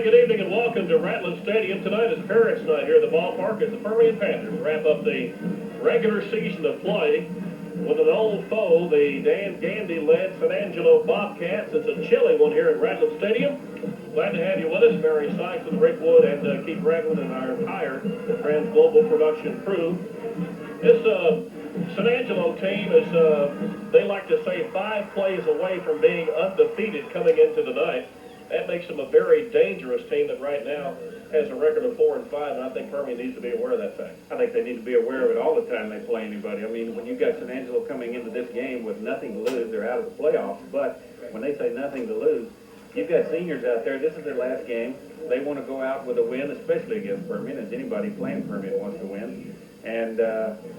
Hey, good evening and welcome to Rattler Stadium. Tonight is Parents' Night here at the ballpark as the Permian Panthers wrap up the regular season of play with an old foe, the Dan Gandy-led San Angelo Bobcats. It's a chilly one here at Rattler Stadium. Glad to have you with us, Mary Sykes with Rick Wood and Keith Ragland and our entire Trans Global production crew. This San Angelo team is, they like to say, 5 plays away from being undefeated coming into tonight. That makes them a very dangerous team that right now has a record of 4-5, and I think Permian needs to be aware of that fact. I think they need to be aware of it all the time they play anybody. I mean, when you've got San Angelo coming into this game with nothing to lose, they're out of the playoffs. But when they say nothing to lose, you've got seniors out there. This is their last game. They want to go out with a win, especially against Permian, as anybody playing Permian wants to win. And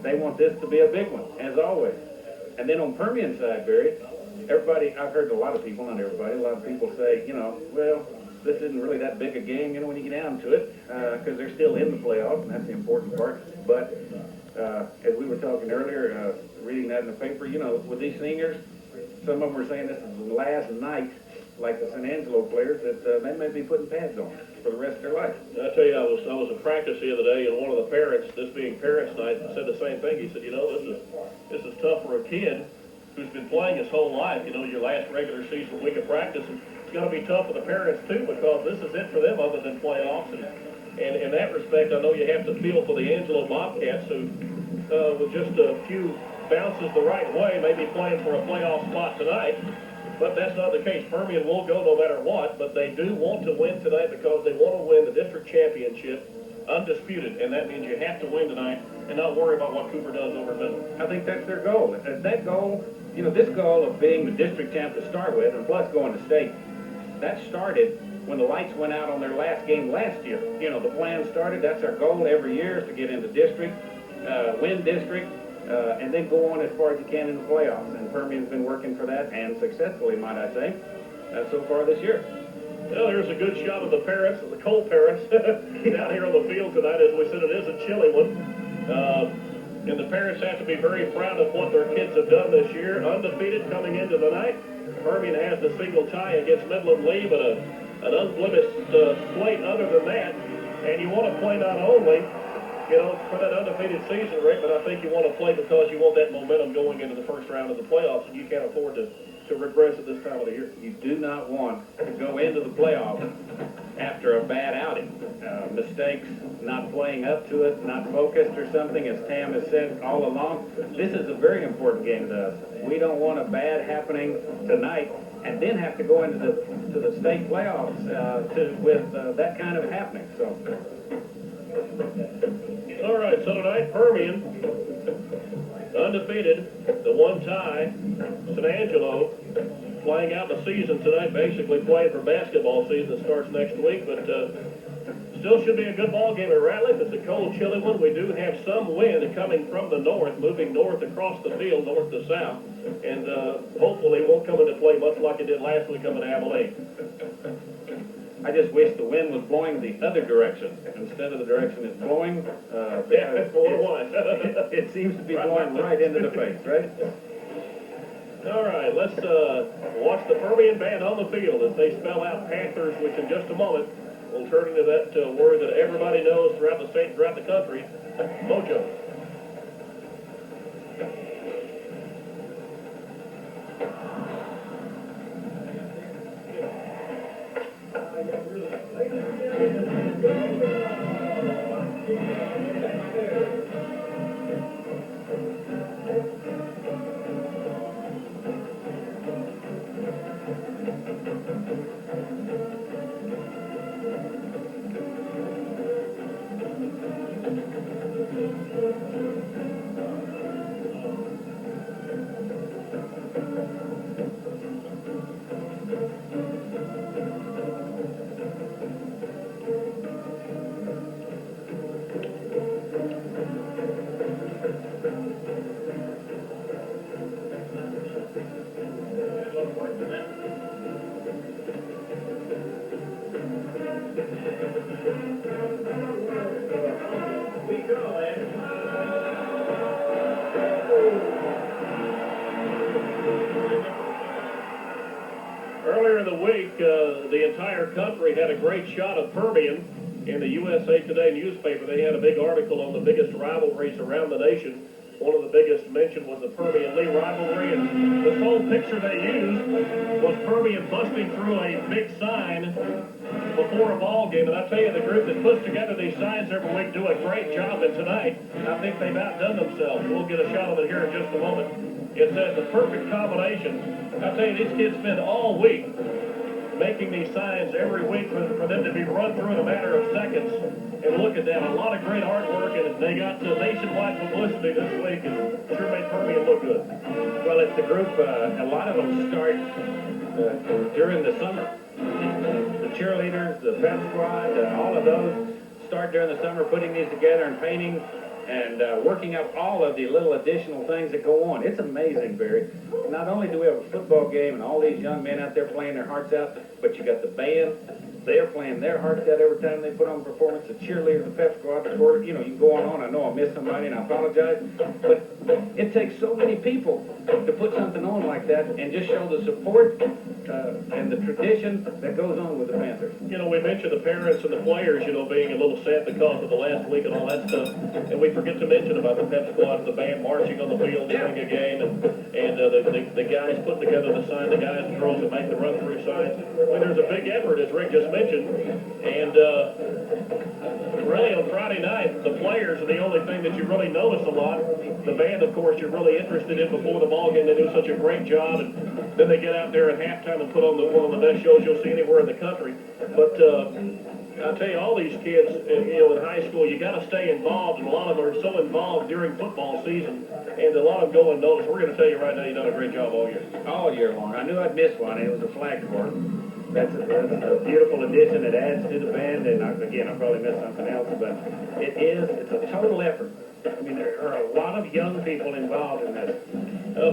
they want this to be a big one, as always. And then on Permian side, Barry, everybody, I've heard a lot of people, not everybody, a lot of people say, you know, well, this isn't really that big a game, you know, when you get down to it, because they're still in the playoffs, and that's the important part. But as we were talking earlier, reading that in the paper, you know, with these seniors, some of them were saying this is the last night, like the San Angelo players, that they may be putting pads on for the rest of their life. I tell you, I was in practice the other day, and one of the parents, this being Parents' Night, said the same thing. He said, you know, this is tough for a kid who's been playing his whole life. You know, your last regular season week of practice, and it's going to be tough for the parents too, because this is it for them other than playoffs. And in that respect, I know you have to feel for the Angelo Bobcats, who with just a few bounces the right way may be playing for a playoff spot tonight. But that's not the case. Permian will go no matter what, but they do want to win tonight because they want to win the district championship undisputed, and that means you have to win tonight and not worry about what Cooper does over middle. I think that's their goal. That goal, you know, this goal of being the district champ to start with, and plus going to state, that started when the lights went out on their last game last year. You know, the plan started, that's our goal every year, is to get into district, win district, and then go on as far as you can in the playoffs. And Permian's been working for that, and successfully, might I say, so far this year. Well, here's a good shot of the parents, the cold parents, down here on the field tonight. As we said, it is a chilly one. And the parents have to be very proud of what their kids have done this year. Undefeated coming into the night. Permian has the single tie against Midland Lee, but an unblemished slate other than that. And you want to play not only, you know, for that undefeated season, Rick, but I think you want to play because you want that momentum going into the first round of the playoffs, and you can't afford to regress at this time of the year. You do not want to go into the playoffs after a bad outing. Mistakes, not playing up to it, not focused or something, as Tam has said all along. This is a very important game to us. We don't want a bad happening tonight and then have to go into the state playoffs with that kind of happening. So. All right, so tonight, Permian, undefeated, the one tie, San Angelo, playing out the season tonight, basically playing for basketball season that starts next week, but still should be a good ball game at Rattler. It's a cold, chilly one. We do have some wind coming from the north, moving north across the field, north to south, and hopefully won't come into play much like it did last week up in Abilene. I just wish the wind was blowing the other direction instead of the direction it's blowing. Yeah, that's the one. It seems to be blowing right into the face, right? All right, let's watch the Permian band on the field as they spell out Panthers, which in just a moment will turn into that word that everybody knows throughout the state and throughout the country, mojo. Earlier in the week, the entire country had a great shot of Permian. In the USA Today newspaper, they had a big article on the biggest rivalries around the nation. One of the biggest mentioned was the Permian-Lee rivalry, and the sole picture they used was Permian busting through a big sign before a ball game. And I tell you, the group that puts together these signs every week do a great job, and tonight, I think they've outdone themselves. We'll get a shot of it here in just a moment. It says the perfect combination. I tell you, these kids spend all week making these signs every week for them to be run through in a matter of seconds. And look at that, a lot of great artwork, and they got nationwide publicity this week, and sure made Permian look good. Well, it's the group, a lot of them start during the summer. The cheerleaders, the pep squad, all of those start during the summer putting these together and painting and working up all of the little additional things that go on. It's amazing, Barry. Not only do we have a football game and all these young men out there playing their hearts out, but you got the band. They're playing their hearts out every time they put on a performance. The cheerleaders, the pep squad, the quarter, you know, you can go on. I know I missed somebody and I apologize. But it takes so many people to put something on like that and just show the support and the tradition that goes on with the Panthers. You know, we mentioned the parents and the players, you know, being a little sad because of the last week and all that stuff. And we forget to mention about the pep squad and the band marching on the field during a game and the guys putting together the sign, the guys and girls that make the run-through signs. I mean, there's a big effort, as Rick just mentioned. And really on Friday night, the players are the only thing that you really notice a lot. The band, of course, you're really interested in before the ball game. They do such a great job. And then they get out there at halftime and put on one of the best shows you'll see anywhere in the country. But I tell you, all these kids, you know, in high school, you got to stay involved, and a lot of them are so involved during football season, and a lot of them go unnoticed. We're going to tell you right now, you've done a great job all year. All year long. I knew I'd miss one, and it was a flag sport. That's a beautiful addition. It adds to the band, and again, I probably missed something else, but it's a total effort. I mean, there are a lot of young people involved in this.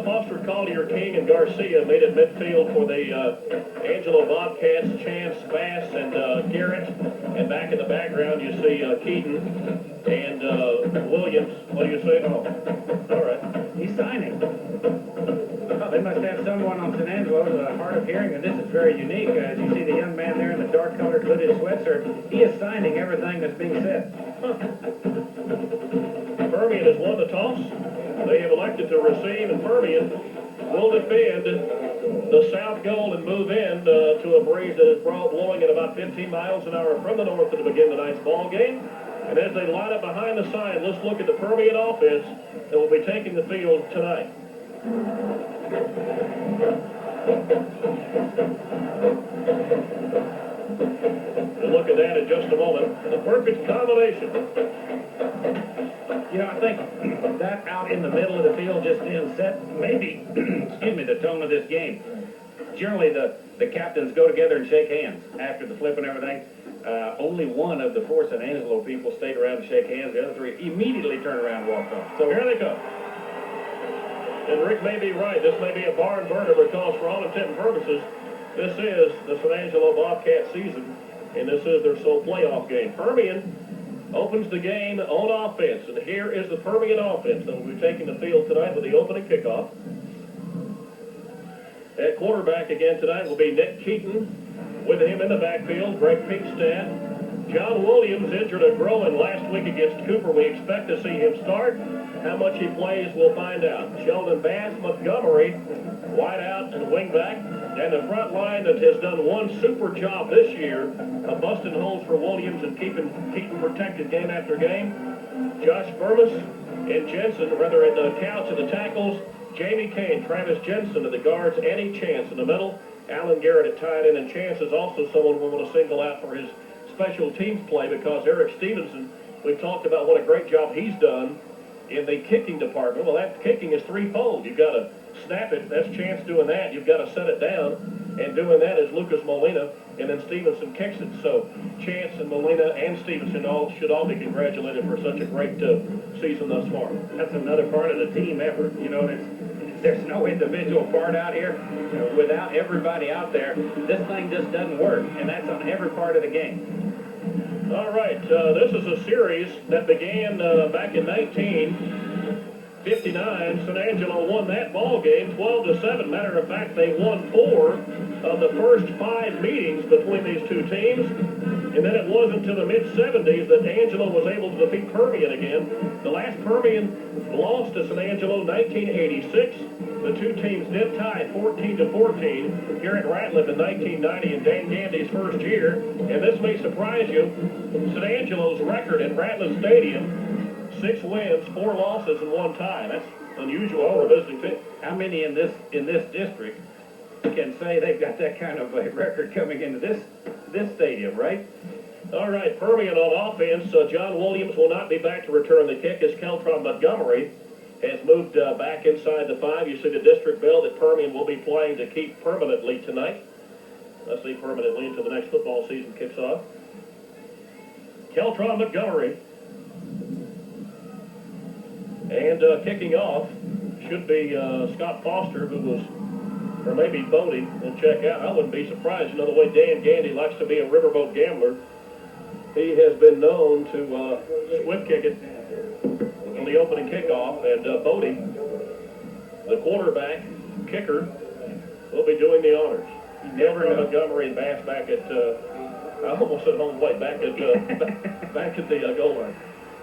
Foster, Collier, King, and Garcia made it midfield for the Angelo Bobcats, Chance, Bass, and Garrett. And back in the background, you see Keaton and Williams. What do you say? Oh, all right. He's signing. Oh, they must have someone on San Angelo's hard of hearing, and this is very unique. As you see the young man there in the dark-colored hooded sweatshirt, he is signing everything that's being said. Permian has won the toss. They have elected to receive, and Permian will defend the south goal and move in to a breeze that is blowing at about 15 miles an hour from the north to begin tonight's ball game. And as they line up behind the sign, let's look at the Permian offense that will be taking the field tonight. We'll look at that in just a moment. The perfect combination. You know, I think that out in the middle of the field just didn't set maybe, excuse me, the tone of this game. Generally, the captains go together and shake hands after the flip and everything. Only one of the four San Angelo people stayed around to shake hands. The other three immediately turned around and walked off. So here they come. And Rick may be right. This may be a barn burner because for all intent and purposes, this is the San Angelo Bobcat season, and this is their sole playoff game. Permian opens the game on offense, and here is the Permian offense that will be taking the field tonight with the opening kickoff. At quarterback again tonight will be Nick Keaton. With him in the backfield, Greg Pinkstad. John Williams injured a groin last week against Cooper. We expect to see him start. How much he plays, we'll find out. Sheldon Bass, Montgomery, wide out and wing back. And the front line that has done one super job this year of busting holes for Williams and keeping Keaton protected game after game. Josh Burmis and Jensen, rather at the couch of the tackles. Jamie Kane, Travis Jensen to the guards, Eddie Chance in the middle. Alan Garrett at tight end, and Chance is also someone we want to single out for his special teams play because Eric Stevenson, we've talked about what a great job he's done in the kicking department. Well, that kicking is threefold. You've got to snap it. That's Chance doing that. You've got to set it down. And doing that is Lucas Molina, and then Stevenson kicks it. So Chance and Molina and Stevenson should all be congratulated for such a great season thus far. That's another part of the team effort. You know, there's no individual part out here. Without everybody out there, this thing just doesn't work, and that's on every part of the game. All right, this is a series that began back in 59, San Angelo won that ball game 12-7. Matter of fact, they won 4 of the first 5 meetings between these two teams. And then it wasn't until the mid-70s that Angelo was able to defeat Permian again. The last Permian lost to San Angelo 1986. The two teams did tie 14-14 here at Ratliff in 1990 in Dan Gandy's first year. And this may surprise you, San Angelo's record at Ratliff Stadium, 6 wins, 4 losses, and 1 tie. That's unusual for a visiting team. How many in this district can say they've got that kind of a record coming into this stadium, right? All right, Permian on offense. John Williams will not be back to return the kick as Keltron Montgomery has moved back inside the 5. You see the district bell that Permian will be playing to keep permanently tonight. Let's see, permanently until the next football season kicks off. Keltron Montgomery. And kicking off should be Scott Foster, who was, or maybe Bodie, and check out. I wouldn't be surprised. You know, the way Dan Gandy likes to be a riverboat gambler, he has been known to swift kick it on the opening kickoff. And Bodie, the quarterback, kicker, will be doing the honors. Never Montgomery and Bass back at, I almost said home plate, back at the goal line.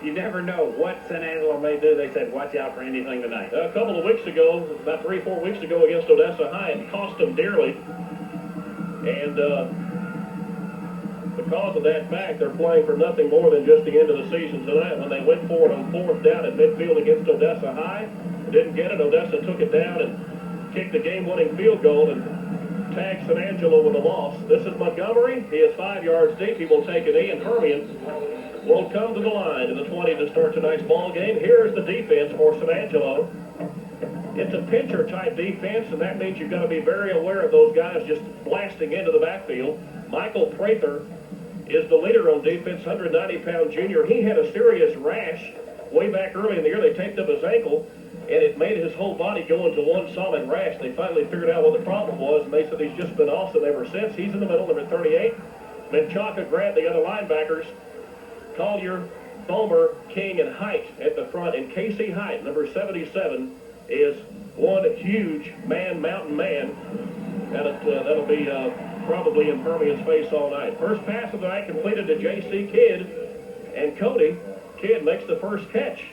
You never know what San Angelo may do. They said, watch out for anything tonight. A couple of weeks ago, about 3-4 weeks ago against Odessa High, it cost them dearly. And because of that fact, they're playing for nothing more than just the end of the season tonight. When they went for it on 4th down at midfield against Odessa High, didn't get it. Odessa took it down and kicked the game-winning field goal and tagged San Angelo with a loss. This is Montgomery. He is 5 yards deep. He will take an E, and Permian will come to the line in the 20 to start tonight's ball game. Here's the defense for San Angelo. It's a pincher-type defense, and that means you've got to be very aware of those guys just blasting into the backfield. Michael Prather is the leader on defense, 190-pound junior. He had a serious rash way back early in the year. They taped up his ankle, and it made his whole body go into one solid rash. They finally figured out what the problem was, and they said he's just been awesome ever since. He's in the middle, number 38. Menchaca, Grant, the other linebackers. Collier, Bomer, King, and Height at the front. And Casey Height, number 77, is one huge mountain man. That'll be probably in Permian's face all night. First pass of the night completed to J.C. Kidd. And Cody Kidd makes the first catch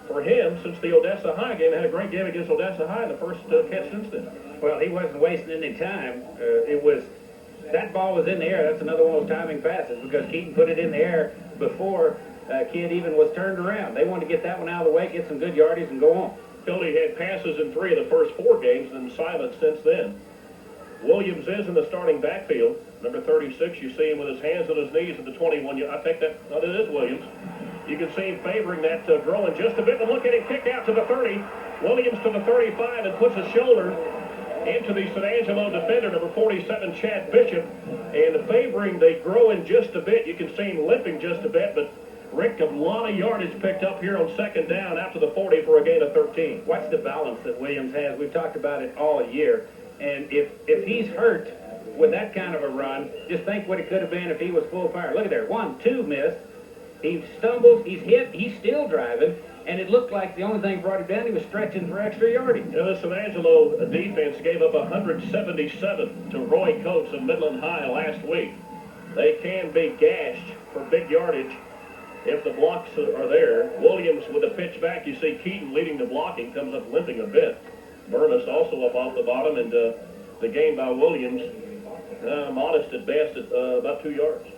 for him since the Odessa High game. Had a great game against Odessa High in the first catch since then. Well, he wasn't wasting any time. That ball was in the air. That's another one of those timing passes because Keaton put it in the air before Kidd even was turned around. They wanted to get that one out of the way, get some good yardage, and go on. Cody had passes in 3 of the first 4 games and silent since then. Williams is in the starting backfield. Number 36, you see him with his hands on his knees at the 21. I think that it is Williams. You can see him favoring that growing just a bit. And look at him kick out to the 30. Williams to the 35 and puts his shoulder into the San Angelo defender, number 47, Chad Bishop, and favoring the growing just a bit. You can see him limping just a bit, but Rick, a lot of yardage picked up here on 2nd down after the 40 for a gain of 13. Watch the balance that Williams has. We've talked about it all year, and if he's hurt with that kind of a run, just think what it could have been if he was full fire. Look at there, 1, 2 missed. He stumbles, he's hit, he's still driving, and it looked like the only thing brought him down, he was stretching for extra yardage. You know, the San Angelo defense gave up 177 to Roy Coates of Midland High last week. They can be gashed for big yardage if the blocks are there. Williams with a pitch back. You see Keaton leading the blocking, comes up limping a bit. Burness also up off the bottom, and the gain by Williams, modest at best at about 2 yards.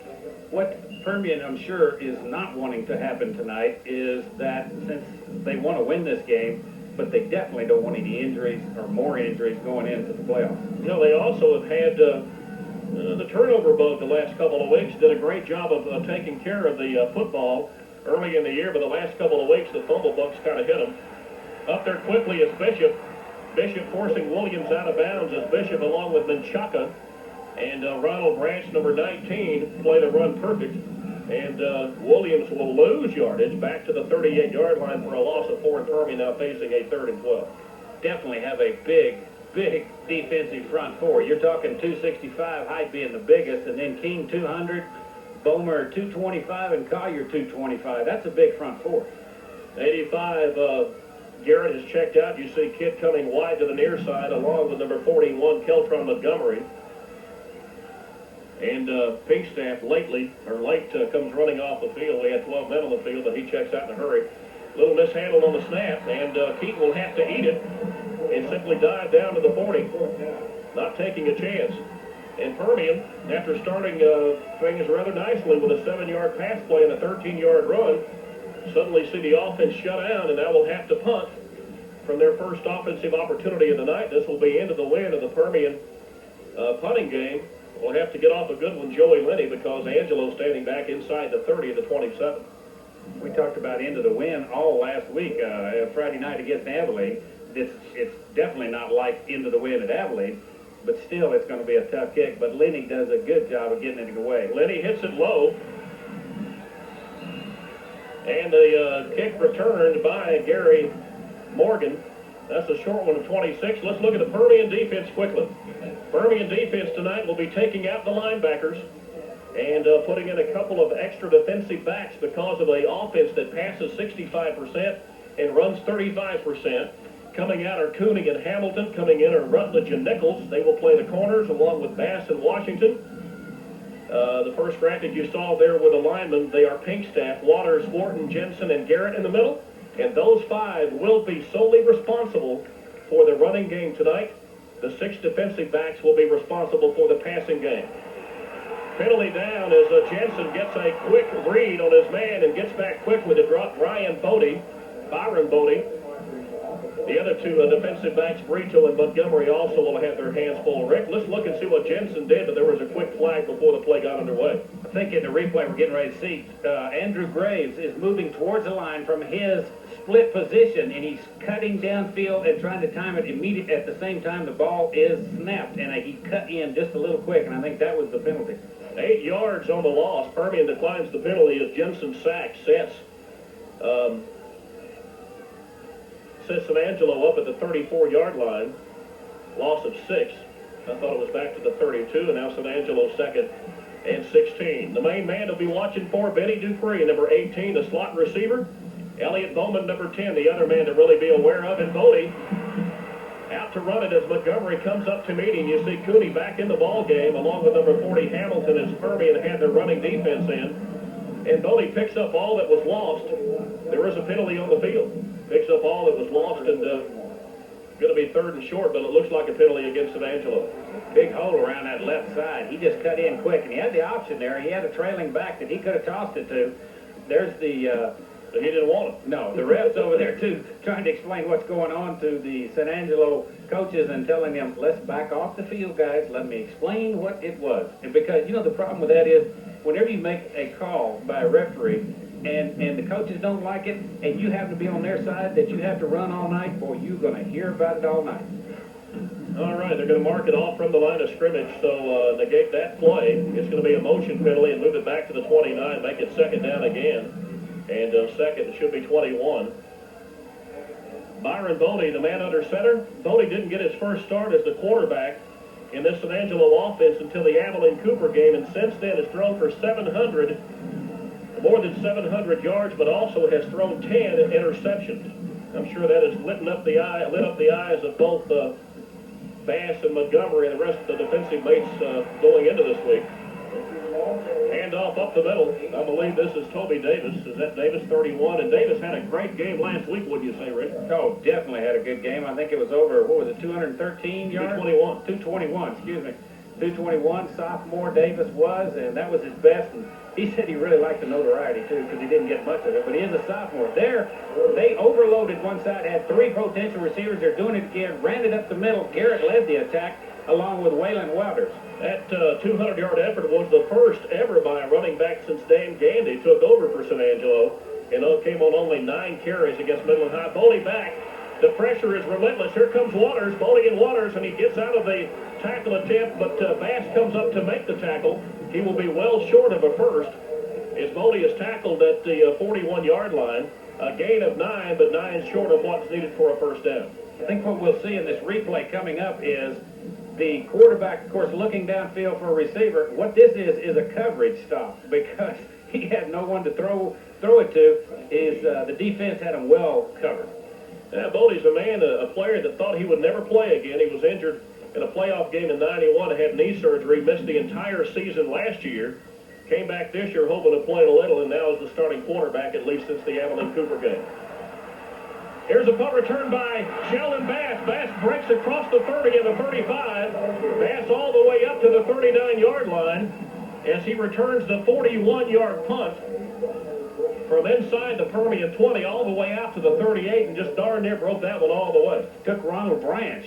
What Permian, I'm sure, is not wanting to happen tonight is that since they want to win this game, but they definitely don't want any injuries or more injuries going into the playoffs. You know, they also have had the turnover bug the last couple of weeks. Did a great job of taking care of the football early in the year, but the last couple of weeks the fumble bugs kind of hit them. Up there quickly is Bishop. Bishop forcing Williams out of bounds as Bishop along with Menchaca. And Ronald Branch, number 19, played a run perfect. And Williams will lose yardage back to the 38-yard line for a loss of 4, and Permian now facing a 3rd and 12. Definitely have a big defensive front 4. You're talking 265, Height being the biggest, and then King 200, Bomer 225, and Collier 225. That's a big front 4. 85, Garrett has checked out. You see Kidd coming wide to the near side along with number 41, Keltron Montgomery. And Pinkstaff late comes running off the field. We had 12 men on the field, but he checks out in a hurry. Little mishandled on the snap, and Keaton will have to eat it and simply dive down to the 40, not taking a chance. And Permian, after starting things rather nicely with a 7-yard pass play and a 13-yard run, suddenly see the offense shut down, and now will have to punt from their first offensive opportunity of the night. This will be into the win of the Permian punting game. We'll have to get off a good one, Joey Lenny, because Angelo standing back inside the 30 of the 27. We talked about into the win all last week, Friday night against Abilene. It's definitely not like into the win at Abilene, but still it's going to be a tough kick. But Lenny does a good job of getting it away. Lenny hits it low. And the kick returned by Gary Morgan. That's a short one of 26. Let's look at the Permian defense quickly. Permian defense tonight will be taking out the linebackers and putting in a couple of extra defensive backs because of the offense that passes 65% and runs 35%. Coming out are Cooney and Hamilton. Coming in are Rutledge and Nichols. They will play the corners along with Bass and Washington. The first graphic you saw there with the linemen, they are Pinkstaff, Waters, Wharton, Jensen, and Garrett in the middle. And those 5 will be solely responsible for the running game tonight. The 6 defensive backs will be responsible for the passing game. Penalty down as Jensen gets a quick read on his man and gets back quickly to drop Byron Bodie. The other 2 defensive backs, Brito and Montgomery, also will have their hands full. Rick, let's look and see what Jensen did, but there was a quick flag before the play got underway. I think in the replay we're getting ready to see, Andrew Graves is moving towards the line from his split position, and he's cutting downfield and trying to time it immediately at the same time the ball is snapped, and he cut in just a little quick, and I think that was the penalty. 8 yards on the loss. Permian declines the penalty as Jensen sack sets San Angelo up at the 34-yard line. Loss of 6. I thought it was back to the 32, and now San Angelo 2nd and 16. The main man to be watching for, Benny Dupree, number 18, the slot receiver. Elliott Bowman, number 10, the other man to really be aware of. And Bodie out to run it as Montgomery comes up to meet him. You see Cooney back in the ball game along with number 40, Hamilton, as Permian had their running defense in. And Bodie picks up all that was lost. There is a penalty on the field. Picks up all that was lost and going to be 3rd and short, but it looks like a penalty against San Angelo. Big hole around that left side. He just cut in quick, and he had the option there. He had a trailing back that he could have tossed it to. There's the... He didn't want it. No, the ref's over there, too, trying to explain what's going on to the San Angelo coaches and telling them, let's back off the field, guys. Let me explain what it was. And because, you know, the problem with that is whenever you make a call by a referee and the coaches don't like it and you happen to be on their side that you have to run all night, boy, you're going to hear about it all night. All right, they're going to mark it off from the line of scrimmage, so negate that play. It's going to be a motion penalty and move it back to the 29, make it 2nd down again. And second, it should be 21. Byron Bodie, the man under center. Bodie didn't get his first start as the quarterback in this San Angelo offense until the Abilene Cooper game, and since then has thrown for more than 700 yards, but also has thrown 10 interceptions. I'm sure that has lit up the eyes of both Bass and Montgomery and the rest of the defensive mates going into this week. Handoff up the middle. I believe this is Toby Davis. Is that Davis, 31? And Davis had a great game last week, wouldn't you say, Rick? Oh, definitely had a good game. I think it was over, 213 yards? 221. 221, excuse me. 221, sophomore Davis was, and that was his best. And he said he really liked the notoriety, too, because he didn't get much of it. But he is a sophomore. They overloaded one side, had 3 potential receivers. They're doing it again, ran it up the middle. Garrett led the attack along with Waylon Wouters. That 200-yard effort was the first ever by a running back since Dan Gandy took over for San Angelo, and came on only 9 carries against Middle and High. Bodie back. The pressure is relentless. Here comes Waters, Bodie and Waters, and he gets out of the tackle attempt, but Bass comes up to make the tackle. He will be well short of a first as Bodie is tackled at the 41-yard line. A gain of 9, but 9 short of what's needed for a first down. I think what we'll see in this replay coming up is the quarterback, of course, looking downfield for a receiver. What this is a coverage stop because he had no one to throw it to. The defense had him well covered. Yeah, Bodie's a man, a player that thought he would never play again. He was injured in a playoff game in '91, had knee surgery, missed the entire season last year. Came back this year hoping to play a little, and now is the starting quarterback, at least since the Abilene Cooper game. Here's a punt return by Sheldon Bass. Bass breaks across the 30 and the 35. Bass all the way up to the 39-yard line as he returns the 41-yard punt from inside the Permian 20 all the way out to the 38 and just darn near broke that one all the way. Took Ronald Branch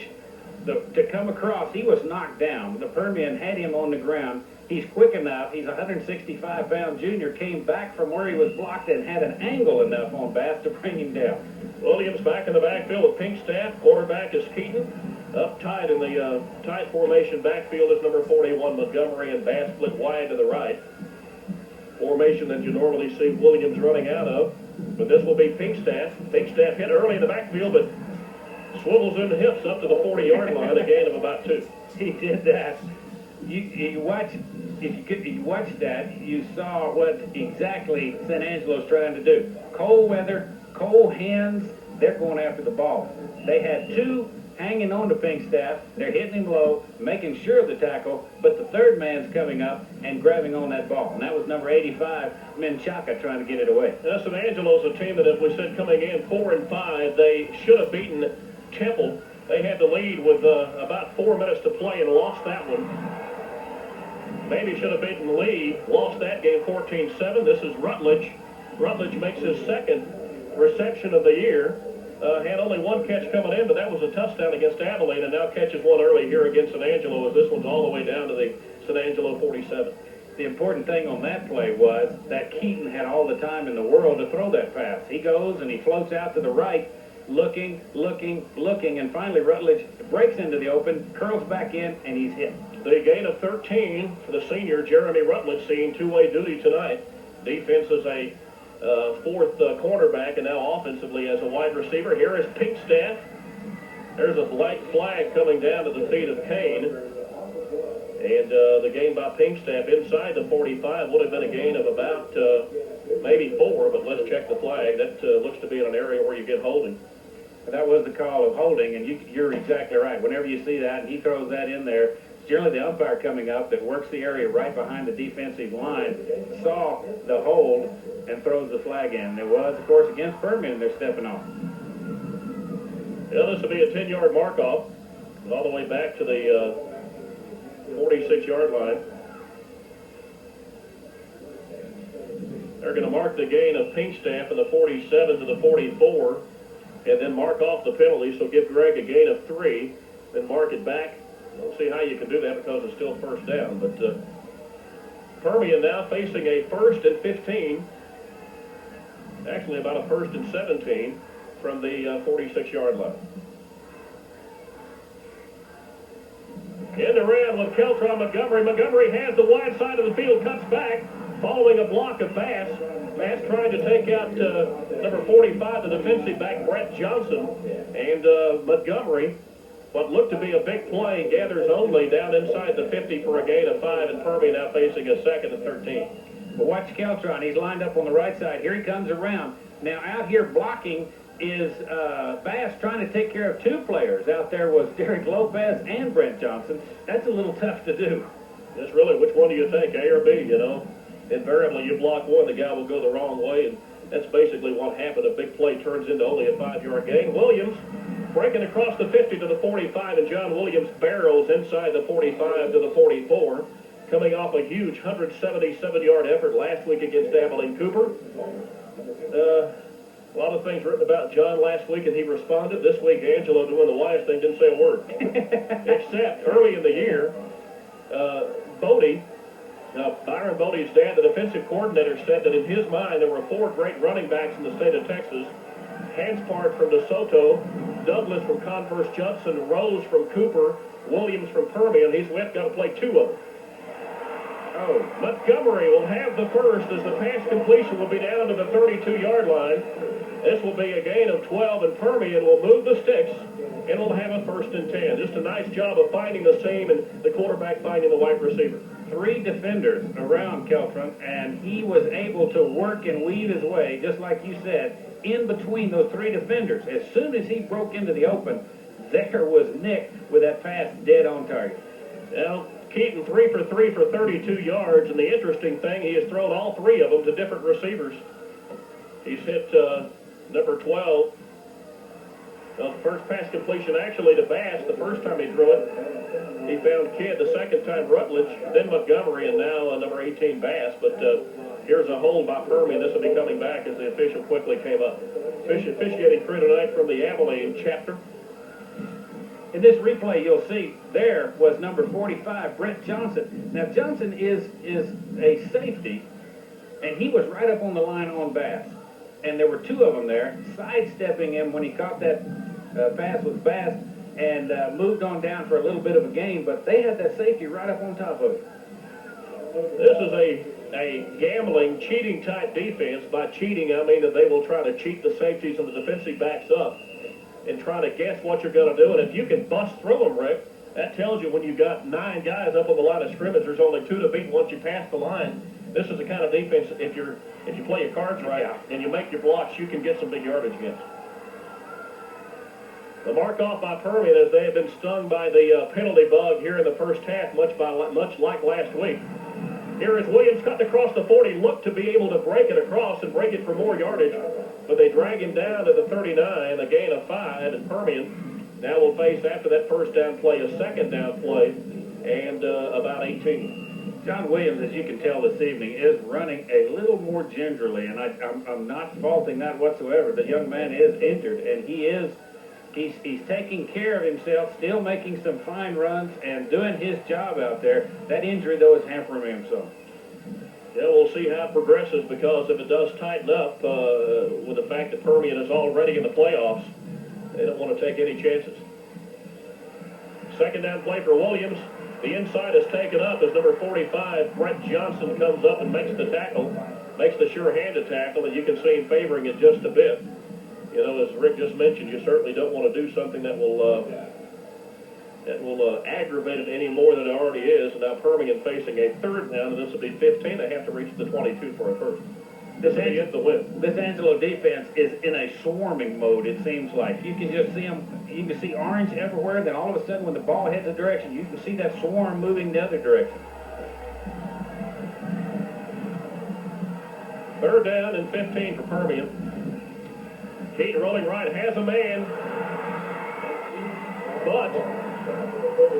to come across. He was knocked down. The Permian had him on the ground. He's quick enough. He's a 165-pound junior, came back from where he was blocked and had an angle enough on Bass to bring him down. Williams back in the backfield with Pinkstaff. Quarterback is Keaton. Up tight in the tight formation backfield is number 41, Montgomery, and Bass split wide to the right. Formation that you normally see Williams running out of. But this will be Pinkstaff. Pinkstaff hit early in the backfield, but swivels in the hips up to the 40-yard line, a gain of about 2. He did that. You watch, if you watched that, you saw what exactly San Angelo's trying to do. Cold weather, cold hands, they're going after the ball. They had 2 hanging on to Pinkstaff. They're hitting him low, making sure of the tackle, but the third man's coming up and grabbing on that ball. And that was number 85, Menchaca, trying to get it away. Now, San Angelo's a team that, as we said, coming in 4-5, they should have beaten Temple. They had the lead with about 4 minutes to play and lost that one. Maybe should have beaten Lee, lost that game 14-7. This is Rutledge. Rutledge makes his second reception of the year. Had only 1 catch coming in, but that was a touchdown against Abilene, and now catches one early here against San Angelo, as this one's all the way down to the San Angelo 47. The important thing on that play was that Keaton had all the time in the world to throw that pass. He goes and he floats out to the right, looking, and finally Rutledge breaks into the open, curls back in, and he's hit. The gain of 13 for the senior, Jeremy Rutledge, seeing two-way duty tonight. Defense is a fourth cornerback, and now offensively as a wide receiver. Here is Pinkstaff. There's a light flag coming down to the feet of Kane. And the gain by Pinkstaff inside the 45 would have been a gain of about maybe 4, but let's check the flag. That looks to be in an area where you get holding. That was the call of holding, and you're exactly right. Whenever you see that and he throws that in there, it's generally the umpire coming up that works the area right behind the defensive line, saw the hold, and throws the flag in. It was, of course, against Permian they're stepping on. Yeah, this will be a 10-yard mark-off, all the way back to the 46-yard line. They're going to mark the gain of Pinkstaff in the 47 to the 44, and then mark off the penalty, so give Greg a gain of 3, then mark it back. I don't see how you can do that because it's still first down, but Permian now facing a 1st and 15, actually about a 1st and 17 from the 46-yard line. In the red with Keltron Montgomery. Montgomery has the wide side of the field, cuts back, following a block of Bass. Bass trying to take out number 45, the defensive back, Brett Johnson. And Montgomery, what looked to be a big play, gathers only down inside the 50 for a gain of 5, and Permian now facing a 2nd and 13. But watch Keltron. He's lined up on the right side. Here he comes around. Now out here blocking is Bass trying to take care of 2 players. Out there was Derek Lopez and Brent Johnson. That's a little tough to do. Just really, which one do you take, A or B, you know? Invariably, you block one, the guy will go the wrong way, and that's basically what happened. A big play turns into only a 5-yard gain. Williams breaking across the 50 to the 45, and John Williams barrels inside the 45 to the 44, coming off a huge 177-yard effort last week against Abilene Cooper. A lot of things written about John last week, and he responded. This week, Angelo, doing the wise thing, didn't say a word. Except early in the year, Bodie, Byron Bodie's dad, the defensive coordinator, said that in his mind there were 4 great running backs in the state of Texas. Hanspart from DeSoto, Douglas from Converse Judson, Rose from Cooper, Williams from Permian. He's got to play 2 of them. Oh, Montgomery will have the first as the pass completion will be down to the 32-yard line. This will be a gain of 12, and Permian will move the sticks, and will have a 1st and 10. Just a nice job of finding the seam and the quarterback finding the wide receiver. three defenders around Keltron, and he was able to work and weave his way, just like you said, in between those three defenders. As soon as he broke into the open, there was Nick with that pass dead on target. Now, Keaton 3 for 3 for 32 yards, and the interesting thing, he has thrown all three of them to different receivers. He's hit number 12. The first pass completion actually to Bass the first time he threw it. He found Kidd the second time Rutledge, then Montgomery, and now number 18 Bass. But here's a hold by Permian. This will be coming back as the official quickly came up. Officiating crew tonight from the Abilene chapter. In this replay, you'll see there was number 45, Brett Johnson. Now, Johnson is a safety, and he was right up on the line on Bass. And there were two of them there, sidestepping him when he caught that pass with Bass and moved on down for a little bit of a gain, but they had that safety right up on top of it. This is a gambling, cheating-type defense. By cheating, I mean that they will try to cheat the safeties and the defensive backs up and try to guess what you're going to do. And if you can bust through them, Rick, that tells you when you've got 9 guys up on the line of scrimmage, there's only 2 to beat once you pass the line. This is the kind of defense, if you play your cards right and you make your blocks, you can get some big yardage against. The mark off by Permian as they have been stung by the penalty bug here in the first half, much like last week. Here is Williams cutting across the 40, looked to be able to break it across and break it for more yardage, but they drag him down to the 39, a gain of 5, and Permian now will face, after that first down play, a second down play, and about 18. John Williams, as you can tell this evening, is running a little more gingerly, and I'm not faulting that whatsoever. The young man is injured, and he's taking care of himself, still making some fine runs and doing his job out there. That injury, though, is hampering him some. Yeah, we'll see how it progresses, because if it does tighten up with the fact that Permian is already in the playoffs, they don't want to take any chances. Second down play for Williams. The inside is taken up as number 45, Brett Johnson, comes up and makes the tackle, makes the sure-handed tackle, and you can see him favoring it just a bit. You know, as Rick just mentioned, you certainly don't want to do something that will aggravate it any more than it already is. And now Permian facing a third down, and this will be 15. They have to reach the 22 for a first. This is the win. This Angelo defense is in a swarming mode, it seems like. You can just see them, you can see orange everywhere, then all of a sudden when the ball heads a direction, you can see that swarm moving the other direction. Third down and 15 for Permian. Keaton rolling right, has a man, but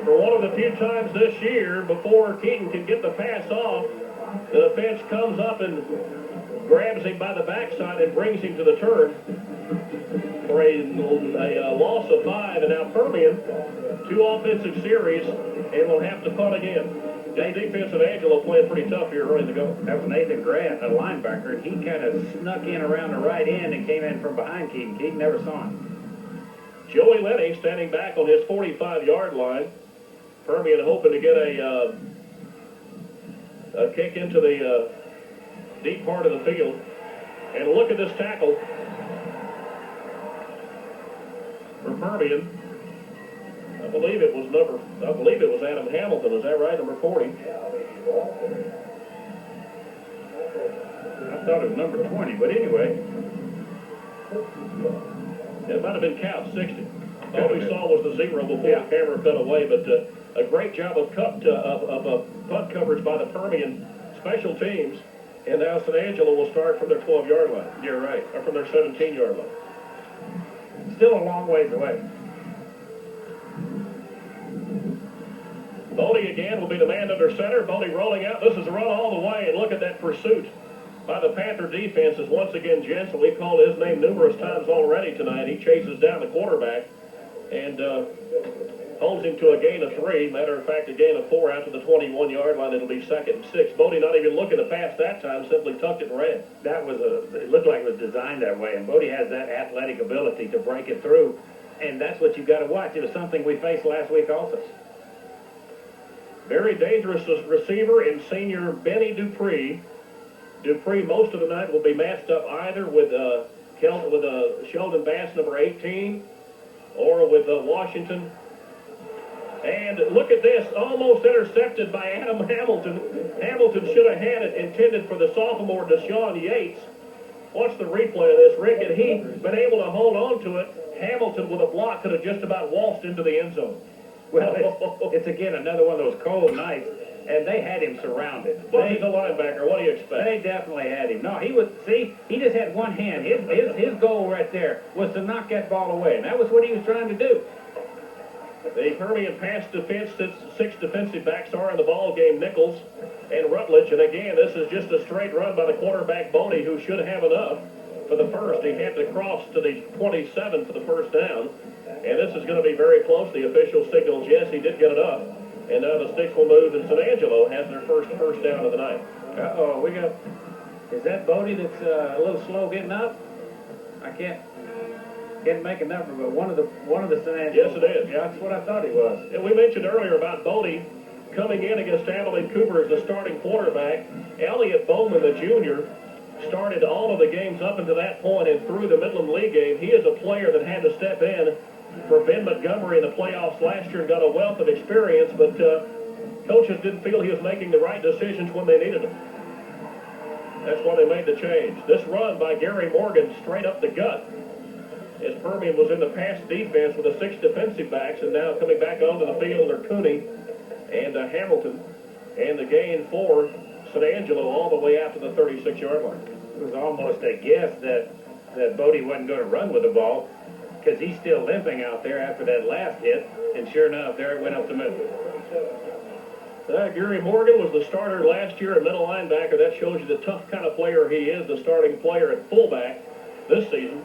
for one of the few times this year before Keaton can get the pass off, the defense comes up and grabs him by the backside and brings him to the turn for a loss of 5. And now Permian, 2 offensive series, and will have to punt again. That defense of Angelo playing pretty tough here early to go. That was Nathan Grant, a linebacker, and he kind of snuck in around the right end and came in from behind Keaton. Keaton never saw him. Joey Lenny standing back on his 45-yard line. Permian hoping to get a kick into the deep part of the field. And look at this tackle for Permian. I believe it was Adam Hamilton. Is that right? Number 40. I thought it was number 20, but anyway. It might have been Couch, 60. All we saw was the 0 before the camera cut away, but a great job of punt coverage by the Permian special teams. And now San Angelo will start from their 12-yard line. You're right. Or from their 17-yard line. Still a long ways away. Bodie again will be the man under center. Bodie rolling out. This is a run all the way, and look at that pursuit by the Panther defense is once again Jensen. We've called his name numerous times already tonight. He chases down the quarterback and holds him to a gain of 3. Matter of fact, a gain of 4 out to the 21-yard line. It'll be 2nd and 6. Bodie not even looking to pass that time, simply tucked it and ran. It looked like it was designed that way, and Bodie has that athletic ability to break it through, and that's what you've got to watch. It was something we faced last week also. Very dangerous receiver in senior Benny Dupree. Dupree most of the night will be matched up either with Sheldon Bass, number 18, or with Washington And look at this, almost intercepted by Adam Hamilton. Hamilton should have had it intended for the sophomore Deshaun Yates. Watch the replay of this, Rick. Had he been able to hold on to it, Hamilton with a block could have just about waltzed into the end zone. Well, it's again another one of those cold nights, and they had him surrounded. Well, he's a linebacker. What do you expect? They definitely had him. No, he just had one hand. His goal right there was to knock that ball away, and that was what he was trying to do. The Permian pass defense, six defensive backs are in the ball game, Nichols and Rutledge. And again, this is just a straight run by the quarterback, Bodie, who should have enough for the first. He had to cross to the 27 for the first down. And this is going to be very close. The official signals, yes, he did get it up. And now the sticks will move, and San Angelo has their first down of the night. Uh-oh, is that Bodie that's a little slow getting up? I can't make a number, but one of the San Angelo. Yes, it is. Yeah, that's what I thought he was. And we mentioned earlier about Bodie coming in against Abilene Cooper as the starting quarterback. Elliott Bowman, the junior, started all of the games up until that point and through the Midland League game. He is a player that had to step in for Ben Montgomery in the playoffs last year and got a wealth of experience, but coaches didn't feel he was making the right decisions when they needed him. That's why they made the change. This run by Gary Morgan straight up the gut, as Permian was in the pass defense with the six defensive backs, and now coming back onto the field are Cooney and Hamilton, and the gain for San Angelo all the way out to the 36-yard line. It was almost a guess that Bodie wasn't going to run with the ball because he's still limping out there after that last hit, and sure enough, there it went up the middle. Gary Morgan was the starter last year at middle linebacker. That shows you the tough kind of player he is, the starting player at fullback this season.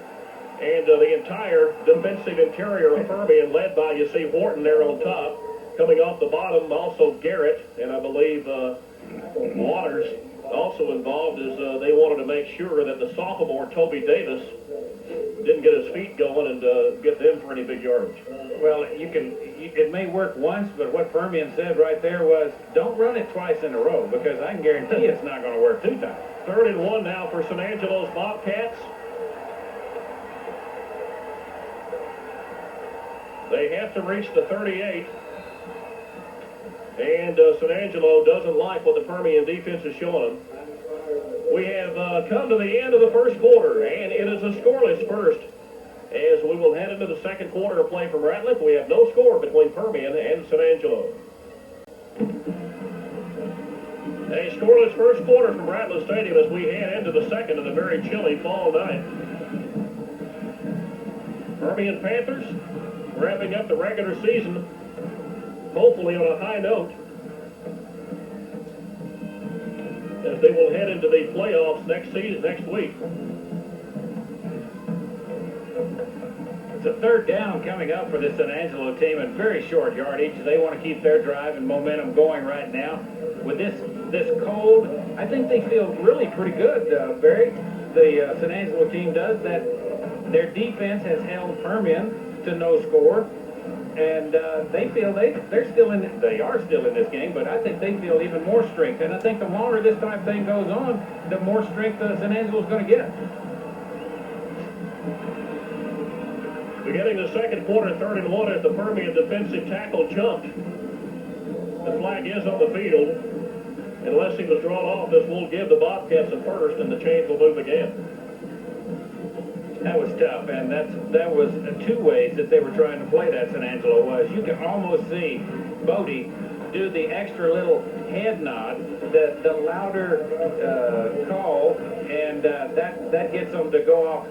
And the entire defensive interior of Permian, led by, you see, Wharton there on top. Coming off the bottom, also Garrett, and I believe Waters also involved, as they wanted to make sure that the sophomore, Toby Davis, didn't get his feet going and get them for any big yardage. Well, it may work once, but what Permian said right there was, don't run it twice in a row, because I can guarantee it's not going to work two times. 3rd and 1 now for San Angelo's Bobcats. They have to reach the 38. And San Angelo doesn't like what the Permian defense is showing them. We have come to the end of the first quarter, and it is a scoreless first. As we will head into the second quarter of play from Ratliff, we have no score between Permian and San Angelo. A scoreless first quarter from Ratliff Stadium as we head into the second of the very chilly fall night. Permian Panthers wrapping up the regular season, hopefully on a high note, as they will head into the playoffs next week. It's a 3rd down coming up for this San Angelo team in very short yardage. They want to keep their drive and momentum going right now. With this cold, I think they feel really pretty good, Barry. The San Angelo team does that. Their defense has held Permian to no score, and they feel they are still in this game, but I think they feel even more strength. And I think the longer this type thing goes on, the more strength San Angelo's going to get. Beginning the second quarter, 3rd and 1 as the Permian defensive tackle jumped. The flag is on the field. Unless he was drawn off, this will give the Bobcats a first, and the chains will move again. That was tough, and that was two ways that they were trying to play that. San Angelo was. You can almost see Bodie do the extra little head nod, the louder call, and that gets them to go off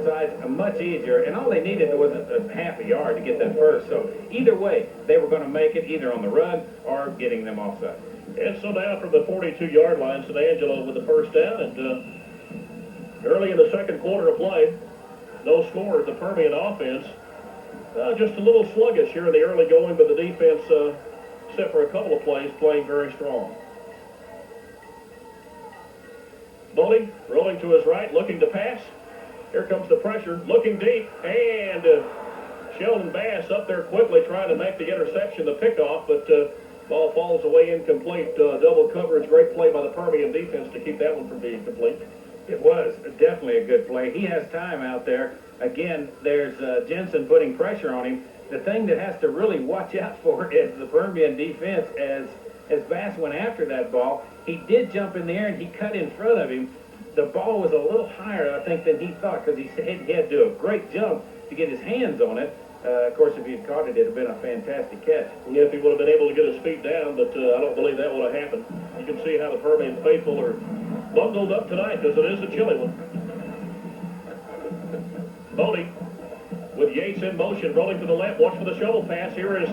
sides much easier. And all they needed was a half a yard to get that first. So either way, they were going to make it either on the run or getting them offside. And so now from the 42-yard line, San Angelo with the first down, and early in the second quarter of play, no score. The Permian offense just a little sluggish here in the early going, but the defense, except for a couple of plays, playing very strong. Bodie rolling to his right, looking to pass. Here comes the pressure, looking deep, and Sheldon Bass up there quickly trying to make the interception, the pickoff, but ball falls away incomplete. Double coverage, great play by the Permian defense to keep that one from being complete. It was definitely a good play. He has time out there. Again, there's Jensen putting pressure on him, The thing that has to really watch out for is the Permian defense. As Bass went after that ball, he did jump in the air and he cut in front of him. The ball was a little higher, I think, than he thought, because he said he had to do a great jump to get his hands on it. Of course, if he had caught it, it'd have been a fantastic catch. Yeah, if he would have been able to get his feet down, but I don't believe that would have happened. You can see how the Permian faithful are bundled up tonight, because it is a chilly one. Bodie with Yates in motion, rolling to the left. Watch for the shovel pass. Here is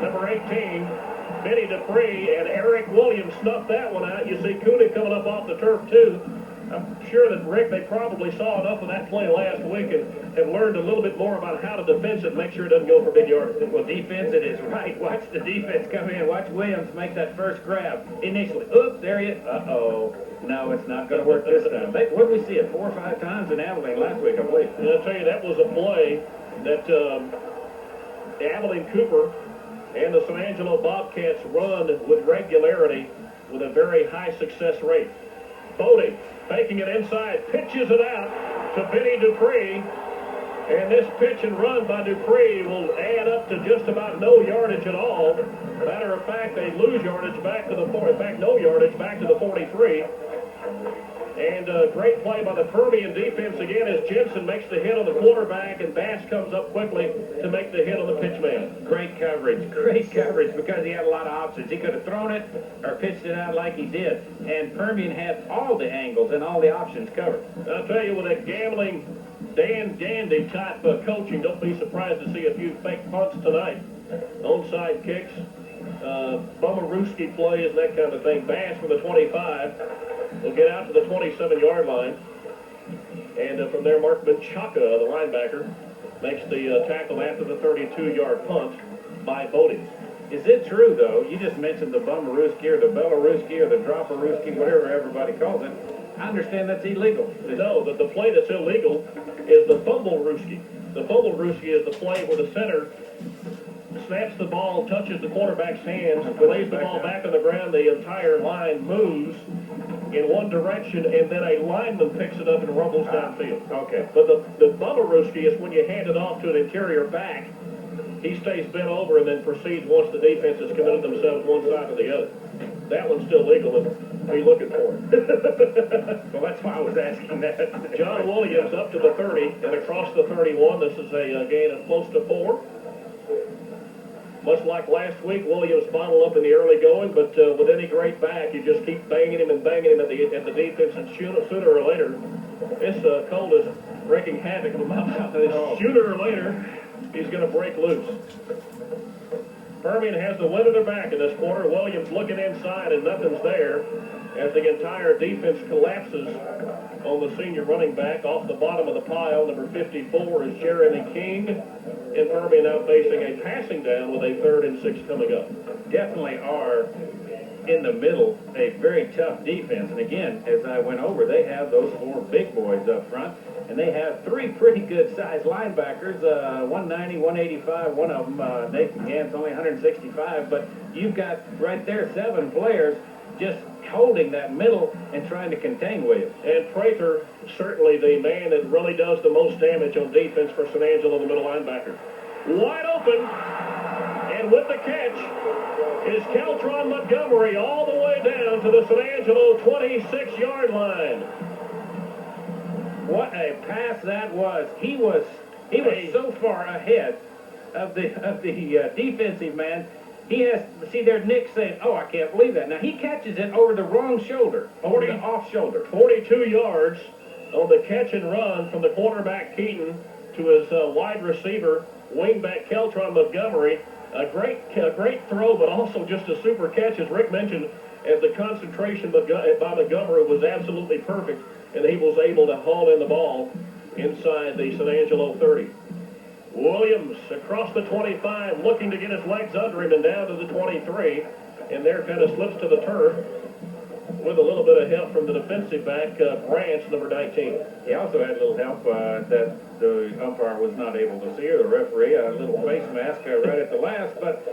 number 18, Benny Dupree, and Eric Williams snuffed that one out. You see Cooney coming up off the turf, too. I'm sure that, Rick, they probably saw enough of that play last week and have learned a little bit more about how to defense it, make sure it doesn't go for big yardage. Well, defense, it is right. Watch the defense come in. Watch Williams make that first grab initially. Oops, there he is. Uh-oh. No, it's not going to work this time. What did we see it 4 or 5 times in Abilene last week, I believe? And I'll tell you, that was a play that Abilene Cooper and the San Angelo Bobcats run with regularity with a very high success rate. Bodie taking it inside, pitches it out to Benny Dupree, and this pitch and run by Dupree will add up to just about no yardage at all. Matter of fact, they lose yardage back to the 40, in fact, no yardage back to the 43. And a great play by the Permian defense again as Jensen makes the hit on the quarterback and Bass comes up quickly to make the hit on the pitch man. Great coverage because he had a lot of options. He could have thrown it or pitched it out like he did. And Permian had all the angles and all the options covered. I'll tell you, with a gambling Dan Gandy type of coaching, don't be surprised to see a few fake punts tonight. Onside kicks, Bummerooski plays, that kind of thing. Bass from the 25 will get out to the 27-yard line. And from there, Mark Menchaca, the linebacker, makes the tackle after the 32-yard punt by Bodie. Is it true, though, you just mentioned the Bummerooski or the Belarooski or the Dropperooski, whatever everybody calls it. I understand that's illegal. No, the play that's illegal is the Fumblerooski. The Fumblerooski is the play where the center snaps the ball, touches the quarterback's hands, lays the ball back on the ground, the entire line moves in one direction, and then a lineman picks it up and rumbles downfield. Okay. But the Bummerooski is when you hand it off to an interior back. He stays bent over and then proceeds once the defense has committed themselves one side or the other. That one's still legal, and be looking for it. Well, that's why I was asking that. John Williams up to the 30 and across the 31. This is a gain of close to 4. Much like last week, Williams bottled up in the early going, but with any great back, you just keep banging him and banging him at the defense, and sooner or later, this cold is wreaking havoc with my mouth. Sooner or later, he's going to break loose. Permian has the wind at their back in this quarter. Williams looking inside, and nothing's there as the entire defense collapses on the senior running back. Off the bottom of the pile, number 54 is Jeremy King, and Permian now facing a passing down with a 3rd and 6 coming up. Definitely are in the middle a very tough defense. And again, as I went over, they have those 4 big boys up front, and they have 3 pretty good-sized linebackers, 190, 185. One of them, Nathan Gant's only 165. But you've got right there 7 players just holding that middle and trying to contain Williams. And Prather, certainly the man that really does the most damage on defense for San Angelo, the middle linebacker. Wide open, and with the catch is Keltron Montgomery all the way down to the San Angelo 26-yard line. What a pass that was. He was so far ahead of the defensive man. He has, see there, Nick saying, oh, I can't believe that. Now, he catches it over the wrong shoulder, over the off shoulder. 42 yards on the catch and run from the quarterback Keaton to his wide receiver, wingback Keltron Montgomery. A great throw, but also just a super catch, as Rick mentioned, as the concentration by Montgomery was absolutely perfect, and he was able to haul in the ball inside the San Angelo 30. Williams across the 25, looking to get his legs under him and down to the 23, and there kind of slips to the turf with a little bit of help from the defensive back, Branch, number 19. He also had a little help that the umpire was not able to see, or the referee, a little face mask right at the last, but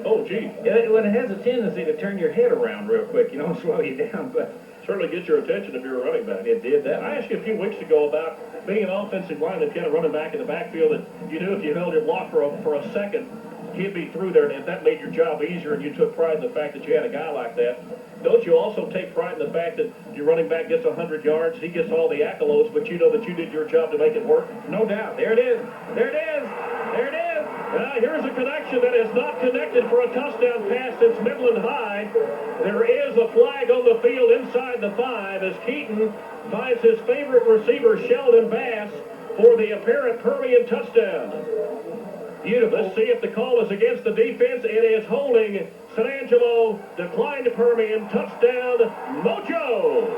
oh, gee. It has a tendency to turn your head around real quick, slow you down, but Certainly gets your attention if you're a running back. It did that. I asked you a few weeks ago about being an offensive lineman, kind of running back in the backfield, that you knew if you held your block for a second, he'd be through there, and if that made your job easier, and you took pride in the fact that you had a guy like that. Don't you also take pride in the fact that your running back gets 100 yards, he gets all the accolades, but you know that you did your job to make it work? No doubt. There it is. There it is. There it is. Here's a connection that is not connected for a touchdown pass. It's Midland High. There is a flag on the field inside the 5 as Keaton finds his favorite receiver, Sheldon Bass, for the apparent Permian touchdown. Beautiful. Let's see if the call is against the defense. It is holding. San Angelo declined to Permian. Touchdown, Mojo.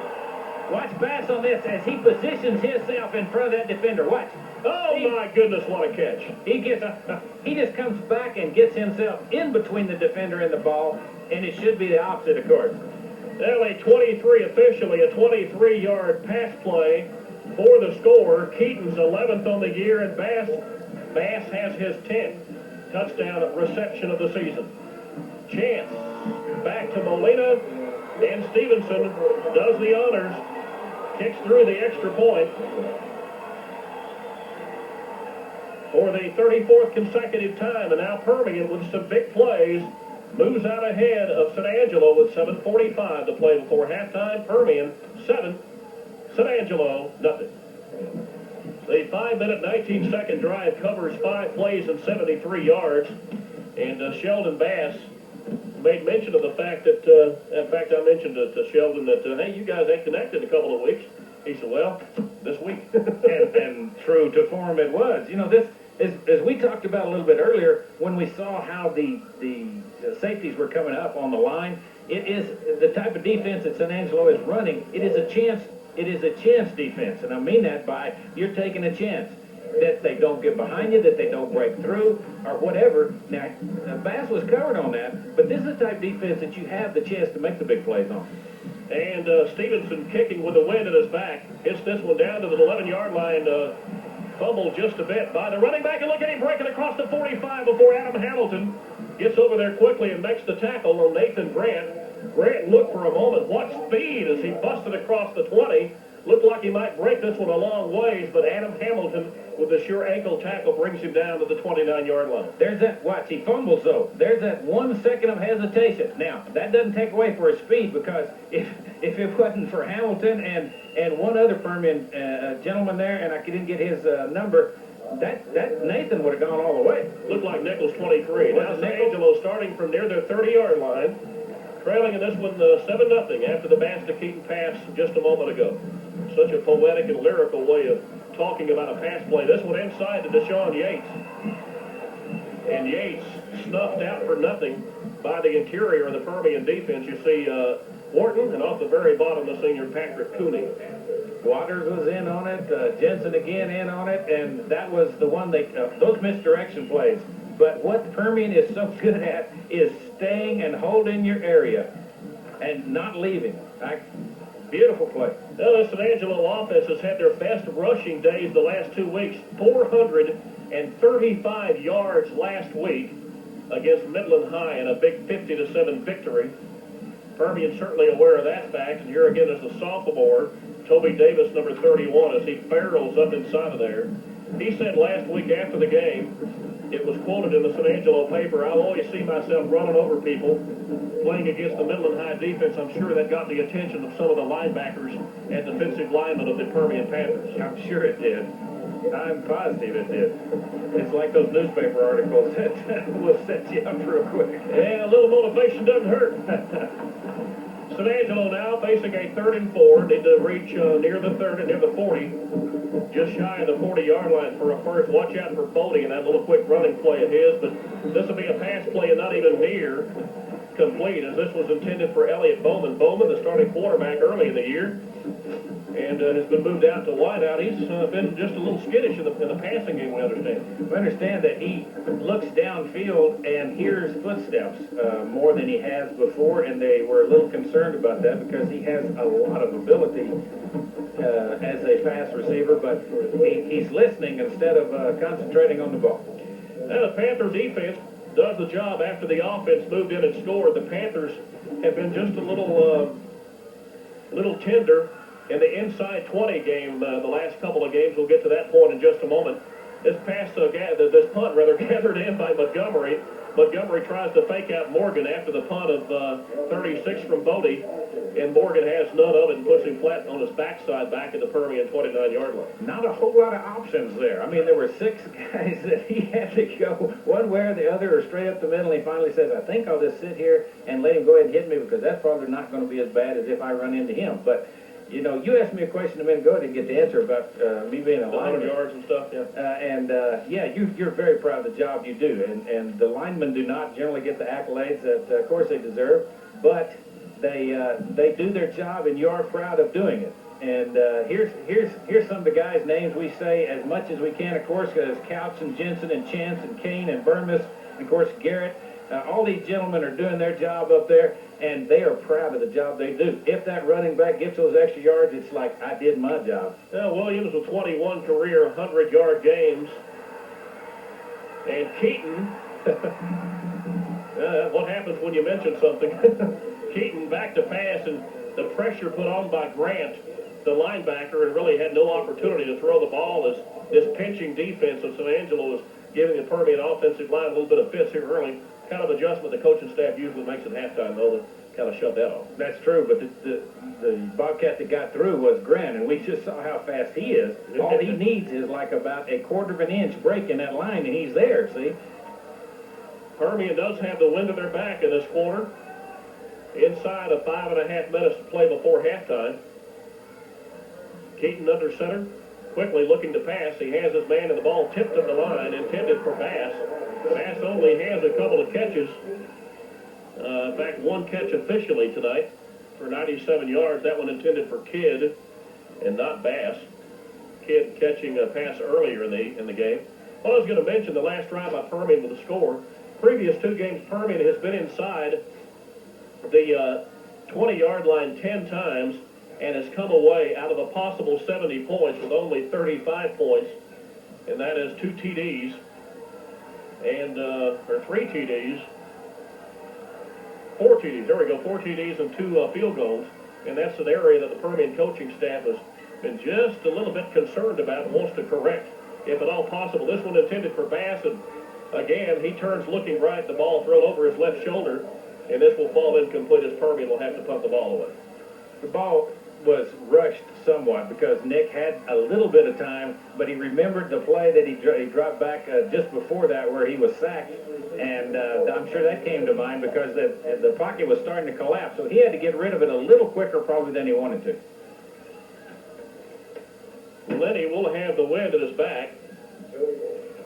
Watch Bass on this as he positions himself in front of that defender. Watch. Oh, my goodness, what a catch. He just comes back and gets himself in between the defender and the ball, and it should be the opposite, of course. Well, a 23, officially a 23-yard pass play for the score. Keaton's 11th on the year, and Bass has his 10th touchdown reception of the season. Chance back to Molina, and Stevenson does the honors, kicks through the extra point for the 34th consecutive time, and now Permian with some big plays moves out ahead of San Angelo with 7:45 to play before halftime. Permian 7, San Angelo nothing. The 5-minute, 19-second drive covers 5 plays and 73 yards. And Sheldon Bass made mention of the fact that, in fact, I mentioned to Sheldon that, hey, you guys ain't connected in a couple of weeks. He said, well, this week. and true to form it was. You know, this, as we talked about a little bit earlier, when we saw how the safeties were coming up on the line, it is the type of defense that San Angelo is running. It is a chance defense, and I mean that by you're taking a chance that they don't get behind you, that they don't break through, or whatever. Now, Bass was covered on that, but this is the type of defense that you have the chance to make the big plays on. And Stevenson kicking with the wind at his back. Hits this one down to the 11-yard line. Fumbled just a bit by the running back, and look at him breaking across the 45 before Adam Hamilton gets over there quickly and makes the tackle on Nathan Grant. Grant looked for a moment. What speed as he busted across the 20. Looked like he might break this one a long ways, but Adam Hamilton with a sure ankle tackle brings him down to the 29-yard line. There's that, watch, he fumbles though. There's that 1 second of hesitation. Now, that doesn't take away for his speed, because if it wasn't for Hamilton and one other Permian gentleman there, and I didn't get his number, that Nathan would have gone all the way. Looked like Nichols 23. Now San Angelo starting from near their 30-yard line, trailing in this one 7-0 after the Bass to Keaton pass just a moment ago. Such a poetic and lyrical way of talking about a pass play. This one inside to Deshaun Yates. And Yates snuffed out for nothing by the interior of the Permian defense. You see Wharton, and off the very bottom, the senior Patrick Cooney. Waters was in on it, Jensen again in on it, and that was the one those misdirection plays. But what Permian is so good at is staying and holding your area and not leaving. Beautiful play. Now, the San Angelo offense has had their best rushing days the last 2 weeks. 435 yards last week against Midland High in a big 50-7 victory. Permian certainly aware of that fact, and here again is the sophomore, Toby Davis, number 31, as he barrels up inside of there. He said last week after the game, it was quoted in the San Angelo paper, I'll always see myself running over people playing against the Midland High defense. I'm sure that got the attention of some of the linebackers and defensive linemen of the Permian Panthers. I'm sure it did. I'm positive it did. It's like those newspaper articles that will set you up real quick. Yeah, a little motivation doesn't hurt. San Angelo now facing a 3rd and 4. Need to reach near the 40. Just shy of the 40-yard line for a first. Watch out for Bodie and that little quick running play of his, but this will be a pass play and not even near complete, as this was intended for Elliott Bowman. Bowman, the starting quarterback early in the year, and has been moved out to wideout. He's been just a little skittish in the passing game, we understand. We understand that he looks downfield and hears footsteps more than he has before, and they were a little concerned about that because he has a lot of ability as a pass receiver, but he's listening instead of concentrating on the ball. Now the Panther defense does the job after the offense moved in and scored. The Panthers have been just a little little tender in the inside 20 game, the last couple of games. We'll get to that point in just a moment. This this punt gathered in by Montgomery. Montgomery tries to fake out Morgan after the punt of 36 from Bodie, and Morgan has none of it and puts him flat on his backside back at the Permian 29-yard line. Not a whole lot of options there. I mean, there were 6 guys that he had to go one way or the other or straight up the middle. He finally says, I think I'll just sit here and let him go ahead and hit me because that's probably not going to be as bad as if I run into him. But you know, you asked me a question a minute ago. I didn't get the answer about me being a lineman. 100 yards and stuff, yeah. You're very proud of the job you do. And the linemen do not generally get the accolades that, of course, they deserve. But they do their job, and you are proud of doing it. And here's some of the guys' names we say as much as we can, of course, because Couch and Jensen and Chance and Kane and Burmis, and, of course, Garrett. All these gentlemen are doing their job up there, and they are proud of the job they do. If that running back gets those extra yards, it's like, I did my job. Yeah, Williams with 21 career 100-yard games. And Keaton, what happens when you mention something? Keaton back to pass, and the pressure put on by Grant, the linebacker, and really had no opportunity to throw the ball as this pinching defense of San Angelo is giving the Permian offensive line a little bit of fits here early. Kind of adjustment the coaching staff usually makes at halftime, though, to kind of shut that off. That's true, but the Bobcat that got through was Grant, and we just saw how fast he is. All he needs is like about a quarter of an inch break in that line, and he's there, see? Permian does have the wind at their back in this quarter. Inside of 5.5 minutes to play before halftime. Keaton under center, quickly looking to pass. He has his man, and the ball tipped at the line, intended for Bass. Bass only has a couple of catches. In fact, one catch officially tonight for 97 yards. That one intended for Kidd and not Bass. Kidd catching a pass earlier in the game. Well, I was going to mention the last drive by Permian with the score. Previous 2 games, Permian has been inside the 20-yard line 10 times and has come away out of a possible 70 points with only 35 points, and that is 2 TDs. Or 3 TDs, 4 TDs, there we go, 4 TDs and 2 field goals, and that's an area that the Permian coaching staff has been just a little bit concerned about and wants to correct, if at all possible. This one intended for Bass, and again, he turns looking right, the ball thrown over his left shoulder, and this will fall incomplete as Permian will have to punt the ball away. The ball was rushed somewhat because Nick had a little bit of time, but he remembered the play that he dropped back just before that where he was sacked, and I'm sure that came to mind because the pocket was starting to collapse, so he had to get rid of it a little quicker probably than he wanted to. Lenny will have the wind at his back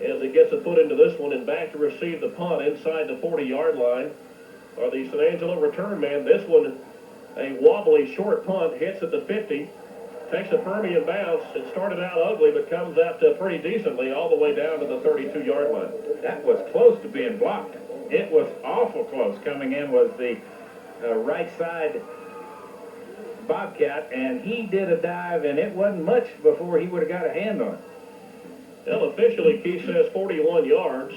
as he gets a foot into this one and back to receive the punt inside the 40-yard line. Are the San Angelo return man. This one, a wobbly short punt, hits at the 50, takes a Permian bounce. It started out ugly, but comes out pretty decently all the way down to the 32-yard line. That was close to being blocked. It was awful close. Coming in was the right side Bobcat, and he did a dive, and it wasn't much before he would have got a hand on it. Well, officially, Keith says 41 yards.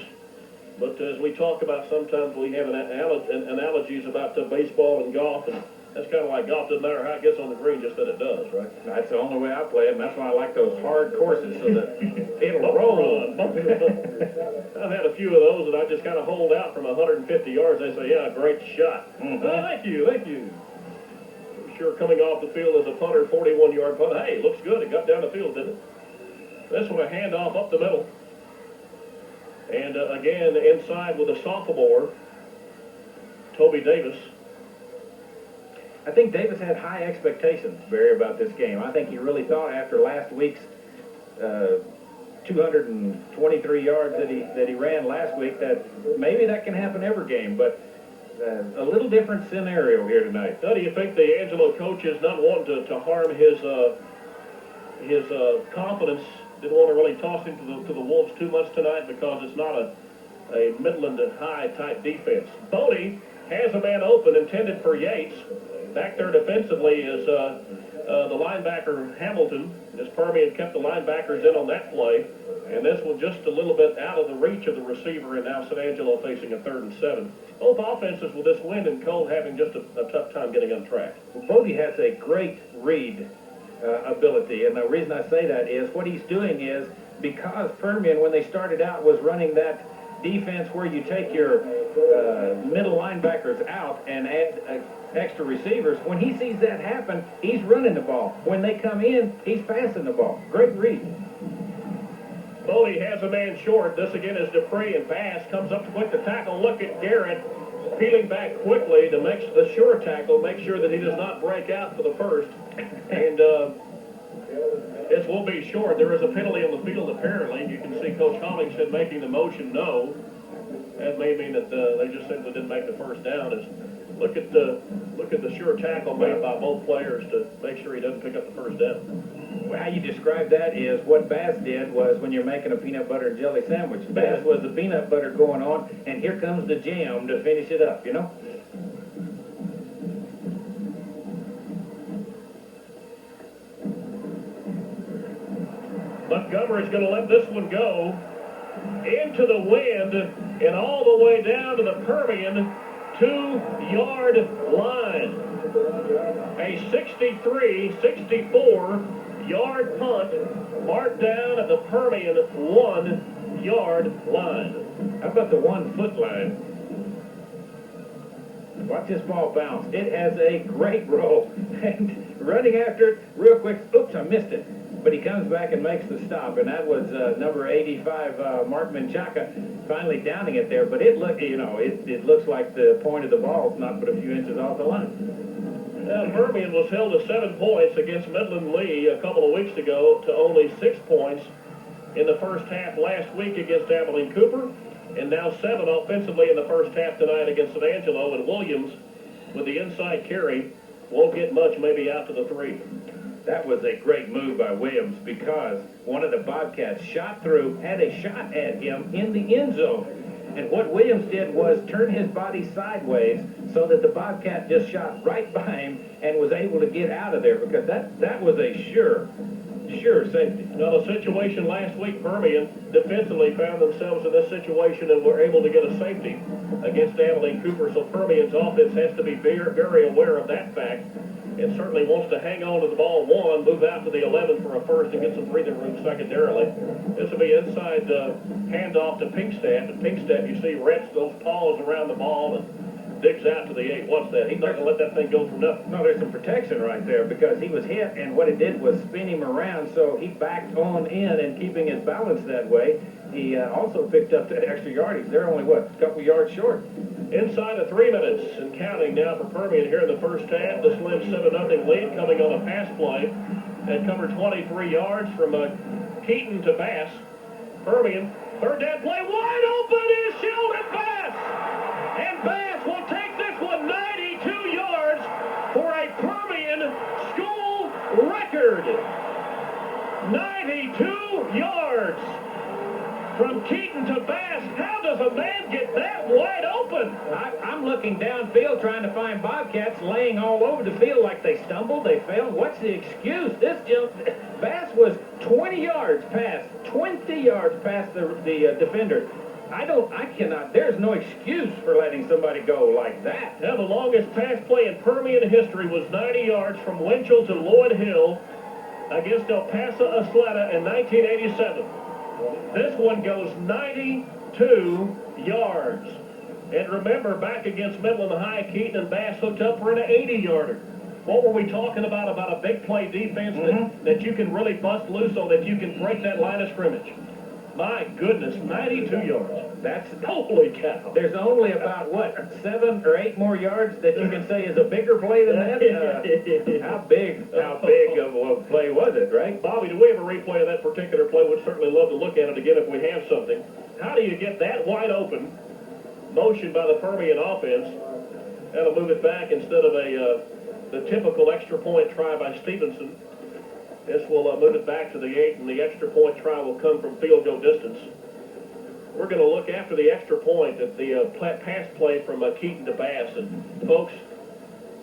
But as we talk about, sometimes we have analogies about baseball and golf, and that's kind of like golf. Doesn't matter how it gets on the green, just that it does, right? That's the only way I play it, and that's why I like those hard courses, so that it'll roll. I've had a few of those, and I just kind of hold out from 150 yards. They say, yeah, great shot. Mm-hmm. Oh, thank you. Sure, coming off the field as a punter, 41-yard punt. Hey, looks good. It got down the field, didn't it? This one, a handoff up the middle. And again, inside with a sophomore, Toby Davis. I think Davis had high expectations, Barry, about this game. I think he really thought after last week's 223 yards that he ran last week that maybe that can happen every game, but a little different scenario here tonight. Now, do you think the Angelo coach is not wanting to harm his confidence? Didn't want to really toss him to the Wolves too much tonight because it's not a Midland and high type defense. Bodie has a man open intended for Yates. Back there defensively is the linebacker Hamilton, as Permian kept the linebackers in on that play. And this one just a little bit out of the reach of the receiver, and now San Angelo facing a 3rd and 7. Both offenses with this wind and cold having just a tough time getting on track. Well, Bodie has a great read ability, and the reason I say that is what he's doing is because Permian, when they started out, was running that defense where you take your middle linebackers out and add extra receivers. When he sees that happen, he's running the ball. When they come in, he's passing the ball. Great read. Bodie has a man short. This again is Dupree, and Bass comes up to put the tackle. Look at Garrett peeling back quickly to make the sure tackle, make sure that he does not break out for the first. And this will be short. There is a penalty on the field apparently. You can see Coach Hollingshead making the motion no. That may mean that they just simply didn't make the first down. Look at the sure tackle made by both players to make sure he doesn't pick up the first down. Well, how you describe that is what Bass did was when you're making a peanut butter and jelly sandwich. Bass was the peanut butter going on, and here comes the jam to finish it up, you know? Montgomery's going to let this one go into the wind and all the way down to the Permian 2-yard line. A 63-64-yard punt marked down at the Permian 1-yard line. How about the 1-foot line? Watch this ball bounce. It has a great roll. And running after it real quick. Oops, I missed it. But he comes back and makes the stop, and that was number 85, Mark Menchaca, finally downing it there. But it looks like the point of the ball is not but a few inches off the line. Permian was held to 7 points against Midland Lee a couple of weeks ago to only 6 points in the first half last week against Abilene Cooper, and now 7 offensively in the first half tonight against San Angelo. And Williams, with the inside carry, won't get much, maybe out to the 3. That was a great move by Williams because one of the Bobcats shot through, had a shot at him in the end zone. And what Williams did was turn his body sideways so that the Bobcat just shot right by him and was able to get out of there because that was a sure safety. Now, the situation last week, Permian defensively found themselves in this situation and were able to get a safety against Abilene Cooper. So Permian's offense has to be very, very aware of that fact. And certainly wants to hang on to the ball move out to the 11 for a first and get some breathing room secondarily. This will be inside handoff to Pinkstaff. And Pinkstaff, you see, wraps those paws around the ball and digs out to the 8. What's that? He's not going to let that thing go for nothing. No, there's some protection right there because he was hit, and what it did was spin him around, so he backed on in and keeping his balance that way. He also picked up that extra yardage. They're only, a couple yards short. Inside of 3 minutes and counting now for Permian here in the first half. The slim 7-0 lead coming on a pass play and covered 23 yards from Keaton to Bass. Permian, third down play, wide open is Sheldon Bass. And Bass will take this one 92 yards for a Permian school record. 92 yards. From Keaton to Bass, how does a man get that wide open? I'm looking downfield trying to find Bobcats laying all over the field like they stumbled, they fell. What's the excuse? Bass was 20 yards past the defender. There's no excuse for letting somebody go like that. Now, the longest pass play in Permian history was 90 yards from Winchell to Lloyd Hill against El Paso Asleta in 1987. This one goes 92 yards. And remember, back against Midland High, Keaton and Bass hooked up for an 80-yarder. What were we talking about a big play defense that you can really bust loose on, that you can break that line of scrimmage? My goodness, 92 yards. That's holy cow. There's only about, 7 or 8 more yards that you can say is a bigger play than that? How big of a play was it, right? Bobby, do we have a replay of that particular play? We'd certainly love to look at it again if we have something. How do you get that wide open motion by the Permian offense? That'll move it back instead of the typical extra point try by Stevenson. This will move it back to the 8, and the extra point try will come from field goal distance. we're going to look after the extra point at the pass play from Keaton to Bass, and folks,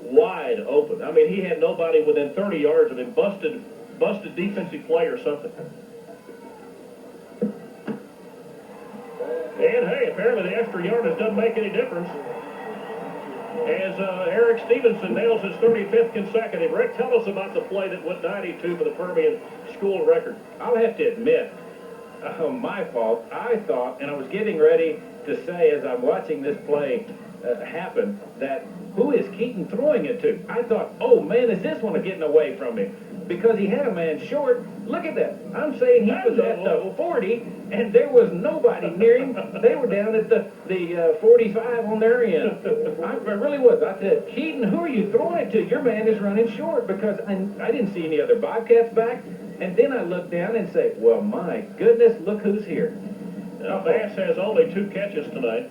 wide open. I mean, he had nobody within 30 yards of him. Busted defensive play or something. And hey, apparently the extra yardage doesn't make any difference, as Eric Stevenson nails his 35th consecutive. Rick, tell us about the play that went 92 for the Permian school record. I'll have to admit, my fault. I thought, and I was getting ready to say as I'm watching this play happen, that who is Keaton throwing it to? I thought, oh man, is this one getting away from him? Because he had a man short. Look at that. I'm saying he was at the 40, and there was nobody near him. They were down at the 45 on their end. I really was. I said, Keaton, who are you throwing it to? Your man is running short, because I didn't see any other Bobcats back. And then I looked down and say, well, my goodness, look who's here. Now, Bass has only 2 catches tonight.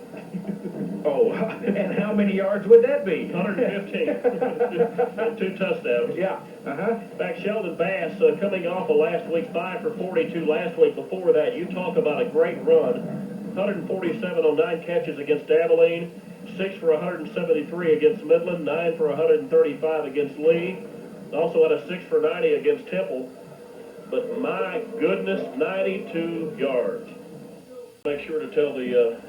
Oh, and how many yards would that be? 115. And 2 touchdowns. Yeah. In fact, Sheldon Bass, coming off of last week's 5 for 42 last week. Before that, you talk about a great run. 147 on 9 catches against Abilene, 6 for 173 against Midland, 9 for 135 against Lee. Also had a 6 for 90 against Temple. But my goodness, 92 yards. Make sure to tell the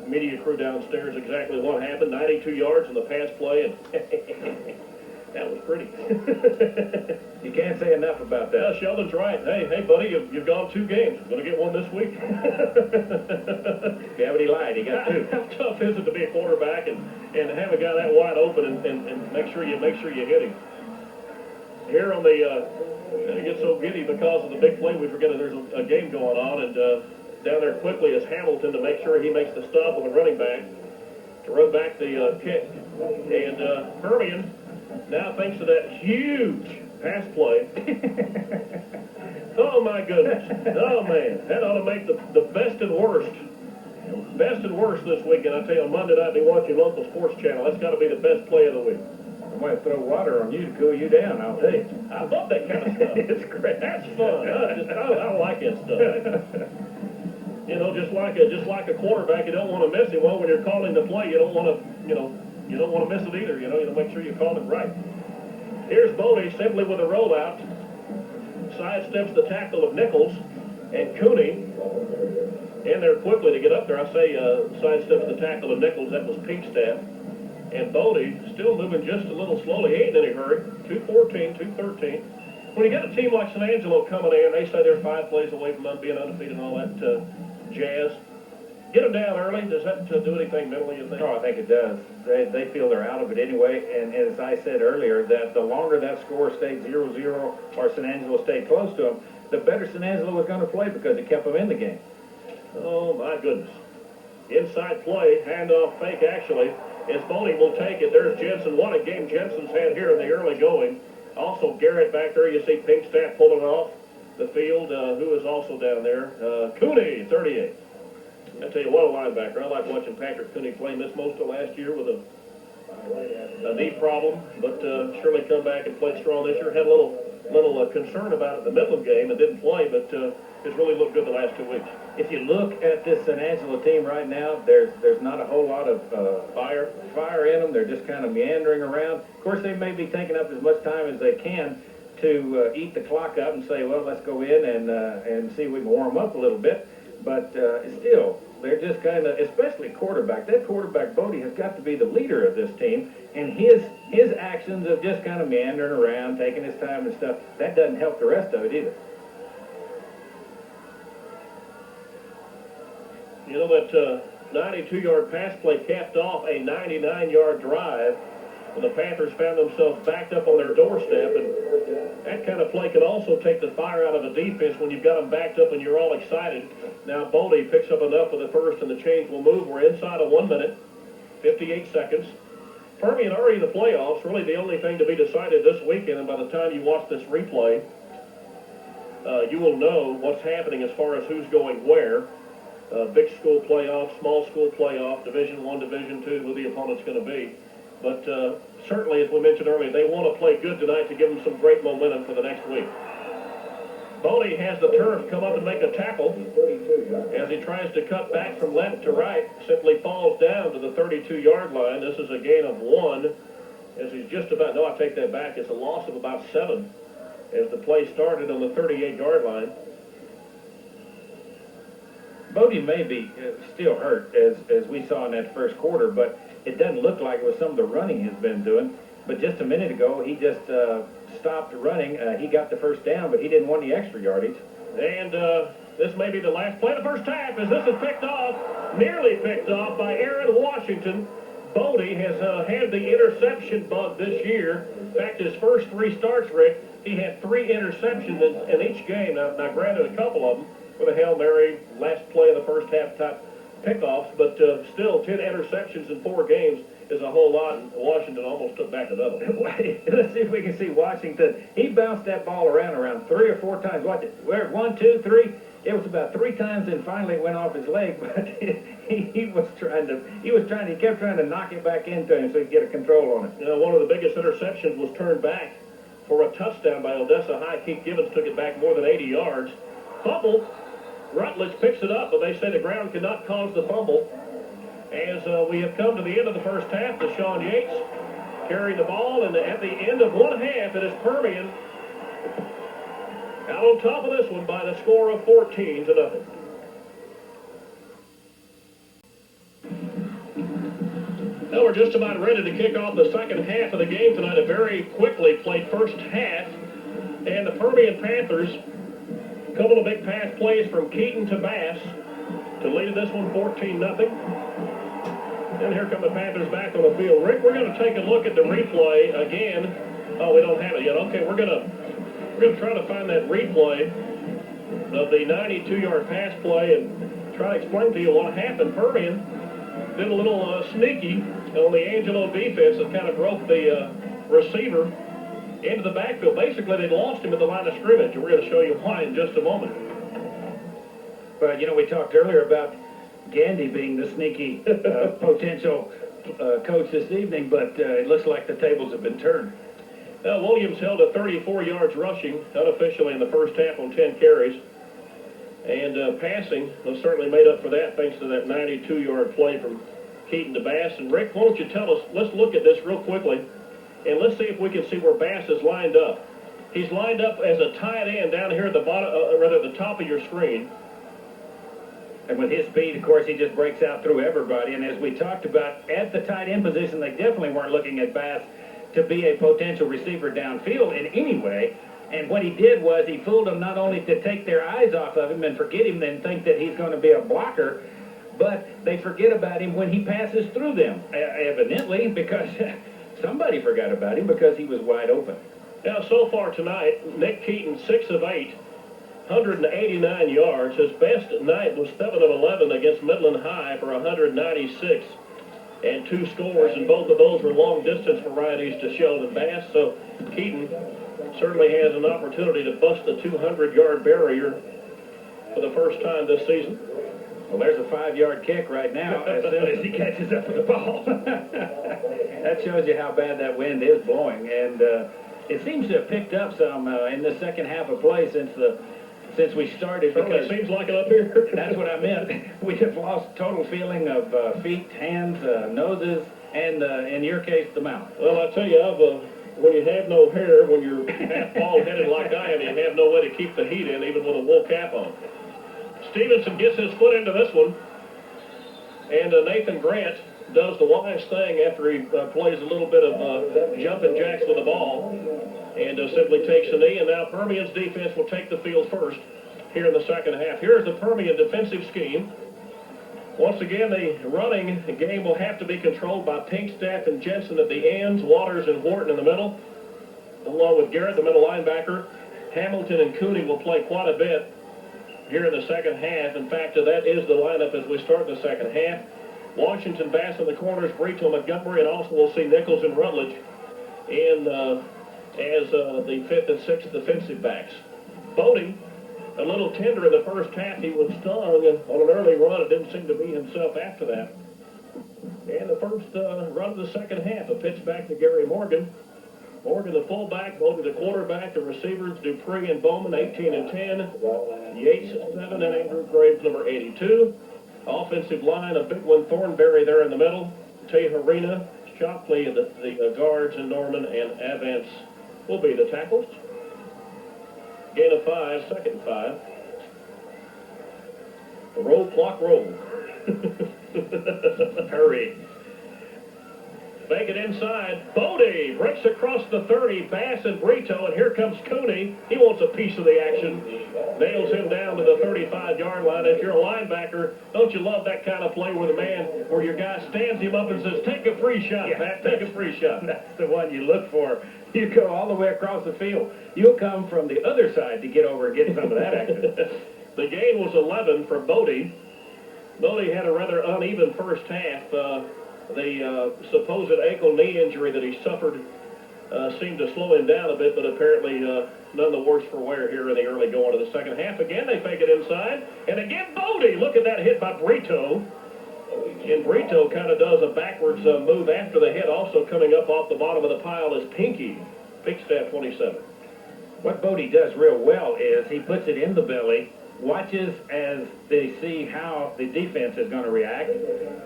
media crew downstairs exactly what happened. 92 yards in the pass play, and that was pretty. You can't say enough about that. Yeah, Sheldon's right. Hey, buddy, you've gone 2 games. Going to get one this week. Yeah, but he lied. He got 2. How tough is it to be a quarterback and have a guy that wide open and make sure you hit him? Here on the, I get so giddy because of the big play, we forget that there's a game going on, and down there quickly is Hamilton to make sure he makes the stop on the running back to run back the kick. And Permian, now thanks to that huge pass play. Oh my goodness. Oh man, that ought to make the best and worst. Best and worst this weekend. I tell you, on Monday night they watch your local sports channel. That's got to be the best play of the week. I might throw water on you to cool you down, I'll tell you. I love that kind of stuff. It's great. That's fun. I like that stuff. You know, just like a quarterback, you don't want to miss him. Well, when you're calling the play, you don't want to, you don't want to miss it either. You make sure you call it right. Here's Bodie simply with a rollout, sidesteps the tackle of Nichols, and Cooney in there quickly to get up there. I say sidesteps the tackle of Nichols. That was Pinkstaff. And Bodie still moving just a little slowly. He ain't in any hurry. 2:14, 2:13. When you get a team like San Angelo coming in, they say they're 5 plays away from being undefeated and all that jazz. Get them down early. Does that do anything mentally, you think? Oh, I think it does. They feel they're out of it anyway. And as I said earlier, that the longer that score stayed 0-0 or San Angelo stayed close to them, the better San Angelo was going to play because it kept them in the game. Oh, my goodness. Inside play, handoff fake, actually. As Bodie will take it, there's Jensen. What a game Jensen's had here in the early going. Also, Garrett back there. You see Pinkstaff pulling off the field. Who is also down there? Cooney, 38. I tell you what, a linebacker. I like watching Patrick Cooney play. Missed most of last year with a knee problem, but surely come back and played strong this year. Had a little concern about it in the Midland game and didn't play, but it's really looked good the last 2 weeks. If you look at this San Angelo team right now, there's not a whole lot of fire in them. They're just kind of meandering around. Of course, they may be taking up as much time as they can to eat the clock up and say, well, let's go in and see if we can warm up a little bit. But still, they're just kind of, especially quarterback. That quarterback, Bodie, has got to be the leader of this team. And his actions of just kind of meandering around, taking his time and stuff, that doesn't help the rest of it either. You know, that 92-yard pass play capped off a 99-yard drive, and the Panthers found themselves backed up on their doorstep, and that kind of play can also take the fire out of the defense when you've got them backed up and you're all excited. Now Bodie picks up enough for the first, and the chains will move. We're inside of 1 minute, 58 seconds. Permian already in the playoffs, really the only thing to be decided this weekend, and by the time you watch this replay, you will know what's happening as far as who's going where. Big school playoff, small school playoff, Division I, Division II, who the opponent's going to be. But certainly, as we mentioned earlier, they want to play good tonight to give them some great momentum for the next week. Bodie has the turf come up and make a tackle as he tries to cut back from left to right. Simply falls down to the 32-yard line. This is a gain of 1 as he's just about, no, I take that back. It's a loss of about 7 as the play started on the 38-yard line. Bodie may be still hurt, as we saw in that first quarter, but it doesn't look like it was some of the running he's been doing. But just a minute ago, he just stopped running. He got the first down, but he didn't want any extra yardage. And this may be the last play of the first half as this is picked off, nearly picked off by Aaron Washington. Bodie has had the interception bug this year. In fact, his first 3 starts, Rick, he had 3 interceptions in each game. Now, granted, a couple of them with a Hail Mary, last play of the first half type pickoffs, but still 10 interceptions in 4 games is a whole lot, and Washington almost took back another one. Let's see if we can see Washington. He bounced that ball around 3 or 4 times. Watch it. Where 1, 2, 3. It was about 3 times, and finally it went off his leg. But he kept trying to knock it back into him so he could get a control on it. You know, one of the biggest interceptions was turned back for a touchdown by Odessa High. Keith Gibbons took it back more than 80 yards. Fumble. Rutledge picks it up, but they say the ground cannot cause the fumble. As we have come to the end of the first half, Deshaun Yates carrying the ball, and at the end of one half, it is Permian out on top of this one by the score of 14-0. Now we're just about ready to kick off the second half of the game tonight. A very quickly played first half, and the Permian Panthers, a couple of big pass plays from Keaton to Bass to lead this one 14-0. And here come the Panthers back on the field. Rick, we're going to take a look at the replay again. Oh, we don't have it yet. Okay, we're going to try to find that replay of the 92-yard pass play and try to explain to you what happened. Permian did a little sneaky on the Angelo defense that kind of broke the receiver into the backfield. Basically, they lost him at the line of scrimmage, and we're going to show you why in just a moment. But, you know, we talked earlier about Gandy being the sneaky potential coach this evening, but it looks like the tables have been turned. Williams held at 34 yards rushing, unofficially in the first half on 10 carries. And passing was certainly made up for that thanks to that 92-yard play from Keaton to Bass. And Rick, why don't you tell us, let's look at this real quickly, and let's see if we can see where Bass is lined up. He's lined up as a tight end down here at the bottom, the top of your screen. And with his speed, of course, he just breaks out through everybody. And as we talked about, at the tight end position, they definitely weren't looking at Bass to be a potential receiver downfield in any way. And what he did was he fooled them not only to take their eyes off of him and forget him and think that he's going to be a blocker, but they forget about him when he passes through them, evidently, because somebody forgot about him because he was wide open. Now, so far tonight, Nick Keaton, 6 of 8. 189 yards. His best night was 7 of 11 against Midland High for 196 and 2 scores, and both of those were long distance varieties to Sheldon Bass. So Keaton certainly has an opportunity to bust the 200-yard barrier for the first time this season. Well, there's a 5-yard kick right now as soon as he catches up with the ball. That shows you how bad that wind is blowing, and it seems to have picked up some in the second half of play since we started. Because it seems like it up here. That's what I meant. We have lost total feeling of feet, hands, noses, and in your case, the mouth. Well, I tell you, when you have no hair, when you're half bald-headed like I am, you have no way to keep the heat in, even with a wool cap on. Stevenson gets his foot into this one, and Nathan Grant does the wise thing after he plays a little bit of jumping jacks with the ball and simply takes a knee. And now Permian's defense will take the field first here in the second half. Here's the Permian defensive scheme. Once again, the running game will have to be controlled by Pinkstaff and Jensen at the ends, Waters and Wharton in the middle, along with Garrett, the middle linebacker. Hamilton and Cooney will play quite a bit here in the second half. In fact, that is the lineup as we start the second half. Washington, Bass in the corners, Brito, Montgomery, and also we'll see Nichols and Rutledge in as the 5th and 6th defensive backs. Bodie, a little tender in the first half. He was stung on an early run. It didn't seem to be himself after that. And the first run of the second half, a pitch back to Gary Morgan. Morgan, the fullback, Bodie, the quarterback, the receivers, Dupree and Bowman, 18 and 10. Yates, 7, and Andrew Graves, number 82. Offensive line, a big one, Thornberry there in the middle. Teharina, Shockley, the guards, and Norman and Avance will be the tackles. Gain of 5, second and 5. The roll clock roll. Hurry. Fake it inside. Bodie breaks across the 30. Bass and Brito, and here comes Cooney. He wants a piece of the action. Nails him down to the 35-yard line. If you're a linebacker, don't you love that kind of play where your guy stands him up and says, take a free shot, Pat, take a free shot. That's the one you look for. You go all the way across the field. You'll come from the other side to get over and get some of that action. The gain was 11 for Bodie. Bodie had a rather uneven first half. The supposed ankle knee injury that he suffered seemed to slow him down a bit, but apparently none the worse for wear here in the early going of the second half. Again, they fake it inside, and again, Bodie. Look at that hit by Brito. And Brito kind of does a backwards move after the hit. Also coming up off the bottom of the pile is Pinky, Bigstaff 27. What Bodie does real well is he puts it in the belly, watches as they see how the defense is going to react,